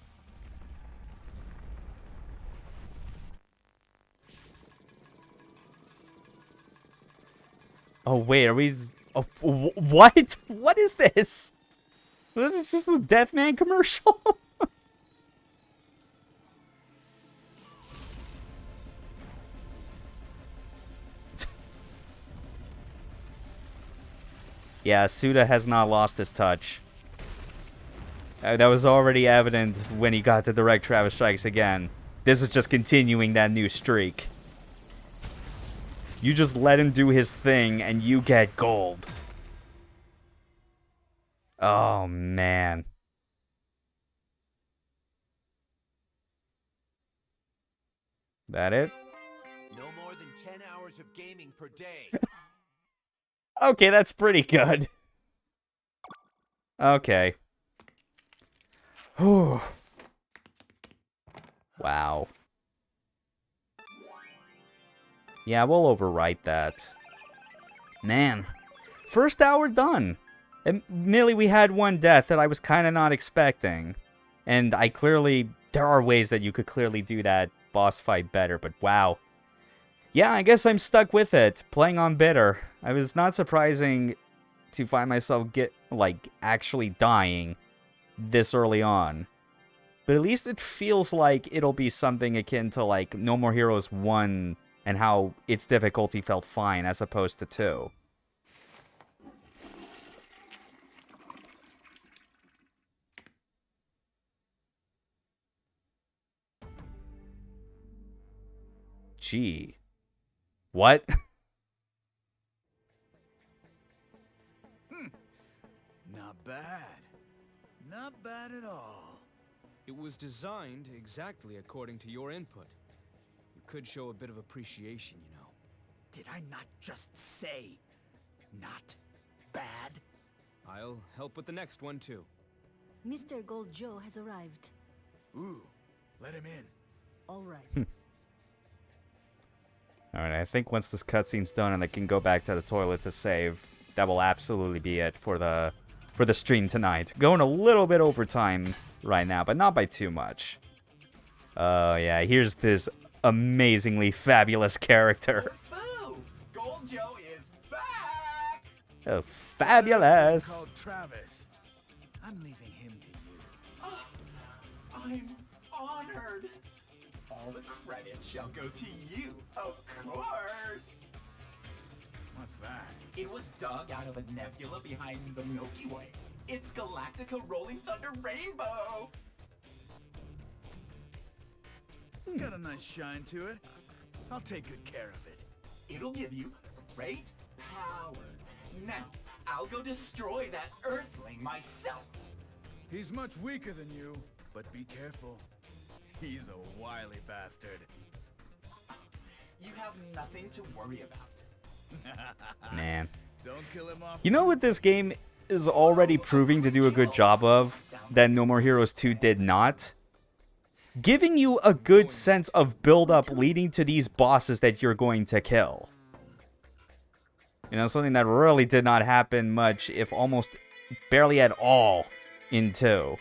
S1: Oh wait, are we? Oh, what? What is this? This is just a Deathman commercial. Yeah, Suda has not lost his touch. That was already evident when he got to direct Travis Strikes Again. This is just continuing that new streak. You just let him do his thing and you get gold. Oh, man. That it?
S2: No more than 10 hours of gaming per day.
S1: Okay, that's pretty good. Okay. Whew. Wow. Yeah, we'll overwrite that. Man. First hour done. Admittedly, we had one death that I was kind of not expecting. And there are ways that you could clearly do that boss fight better, but wow. Yeah, I guess I'm stuck with it, playing on bitter. I was not surprising to find myself actually dying this early on. But at least it feels like it'll be something akin to No More Heroes 1 and how its difficulty felt fine as opposed to 2. Gee. What?
S6: Not bad. Not bad at all.
S9: It was designed exactly according to your input. You could show a bit of appreciation, you know.
S6: Did I not just say not bad?
S9: I'll help with the next one, too.
S5: Mr. Gold Joe has arrived.
S6: Ooh, let him in.
S5: All right.
S1: Alright, I think once this cutscene's done and I can go back to the toilet to save, that will absolutely be it for the stream tonight. Going a little bit over time right now, but not by too much. Oh yeah, here's this amazingly fabulous character.
S2: Boo! Gold Joe is back!
S1: Oh, fabulous!
S6: Called Travis. I'm leaving him to you.
S2: Oh, I'm honored. All the credit shall go to you, of course.
S6: What's that?
S2: It was dug out of a nebula behind the Milky Way. It's Galactica Rolling Thunder Rainbow.
S6: It's got a nice shine to it. I'll take good care of it.
S2: It'll give you great power. Now, I'll go destroy that Earthling myself.
S6: He's much weaker than you, but be careful. He's a wily bastard.
S2: You have nothing to worry about.
S1: Man.
S6: Don't kill him off.
S1: You know what this game is already proving to do a good job of that No More Heroes 2 did not? Giving you a good sense of build-up leading to these bosses that you're going to kill. You know, something that really did not happen much, if almost barely at all, in 2.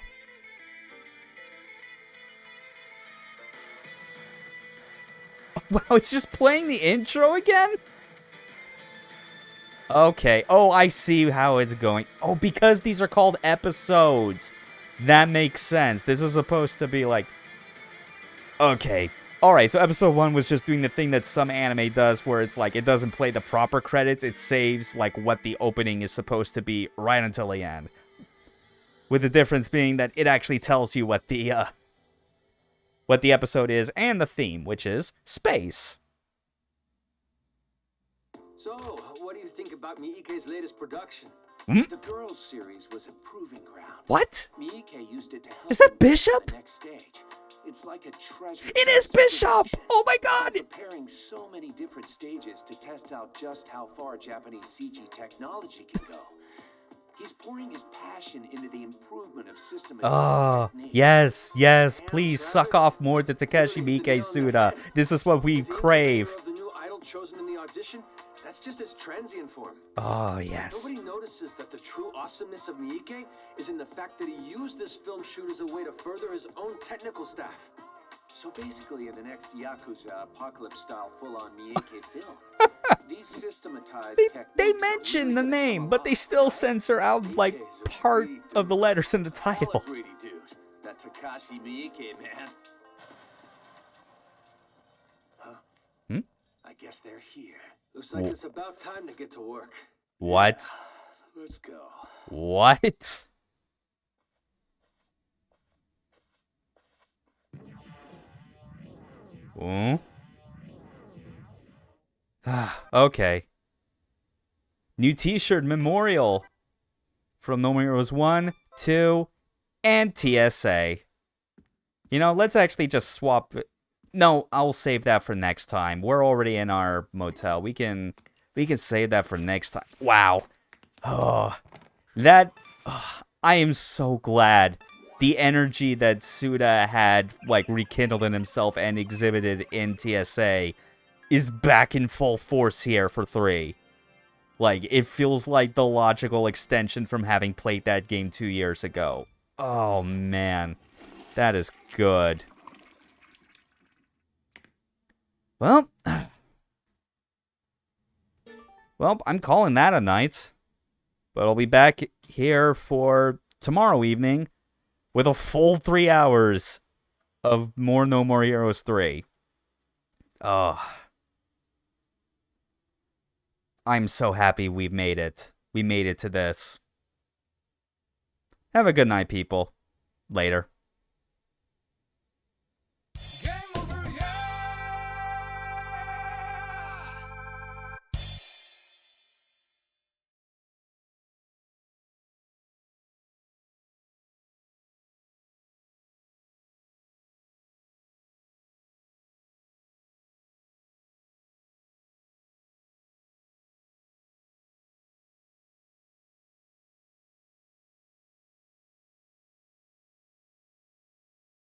S1: Wow, it's just playing the intro again? Okay. Oh, I see how it's going. Oh, because these are called episodes. That makes sense. This is supposed to be like... Okay. Alright, so episode 1 was just doing the thing that some anime does where it's like, it doesn't play the proper credits. It saves, like, what the opening is supposed to be right until the end. With the difference being that it actually tells you what the episode is and the theme, which is space.
S12: So, what do you think about Miike's latest production?
S1: Hmm?
S12: The Girls series was a proving ground.
S1: What?
S12: Miike used it to help
S1: Is that
S12: us
S1: Bishop?
S12: the next stage. It's like a treasure.
S1: It is Bishop! Oh my god!
S12: Preparing so many different stages to test out just how far Japanese CG technology can go. He's pouring his passion into the improvement of system.
S1: Oh, yes, yes, please suck off more to Takeshi Miike Suda. This is what we crave.
S12: The new idol chosen in the audition, that's just his transient form.
S1: Oh, yes.
S12: Nobody notices that the true awesomeness of Miike is in the fact that he used this film shoot as a way to further his own technical staff. So basically, in the next Yakuza apocalypse-style full-on Miike film, these systematized
S1: They mention the name, but they still censor out, like, part of the letters in the title.
S12: Greedy dude, that Takashi Miike man. Huh?
S1: Hmm?
S12: I guess they're here. Looks like it's about time to get to work.
S1: What?
S12: Let's go.
S1: What? Hmm? Okay. New t-shirt memorial from No More Heroes 1, 2, and TSA. You know, let's actually just swap... No, I'll save that for next time. We're already in our motel. We can save that for next time. Wow. Oh, that... Oh, I am so glad the energy that Suda had, like, rekindled in himself and exhibited in TSA is back in full force here for 3. Like, it feels like the logical extension from having played that game 2 years ago. Oh, man. That is good. Well, I'm calling that a night. But I'll be back here for tomorrow evening with a full 3 hours of more No More Heroes 3. I'm so happy we've made it. We made it to this. Have a good night, people. Later.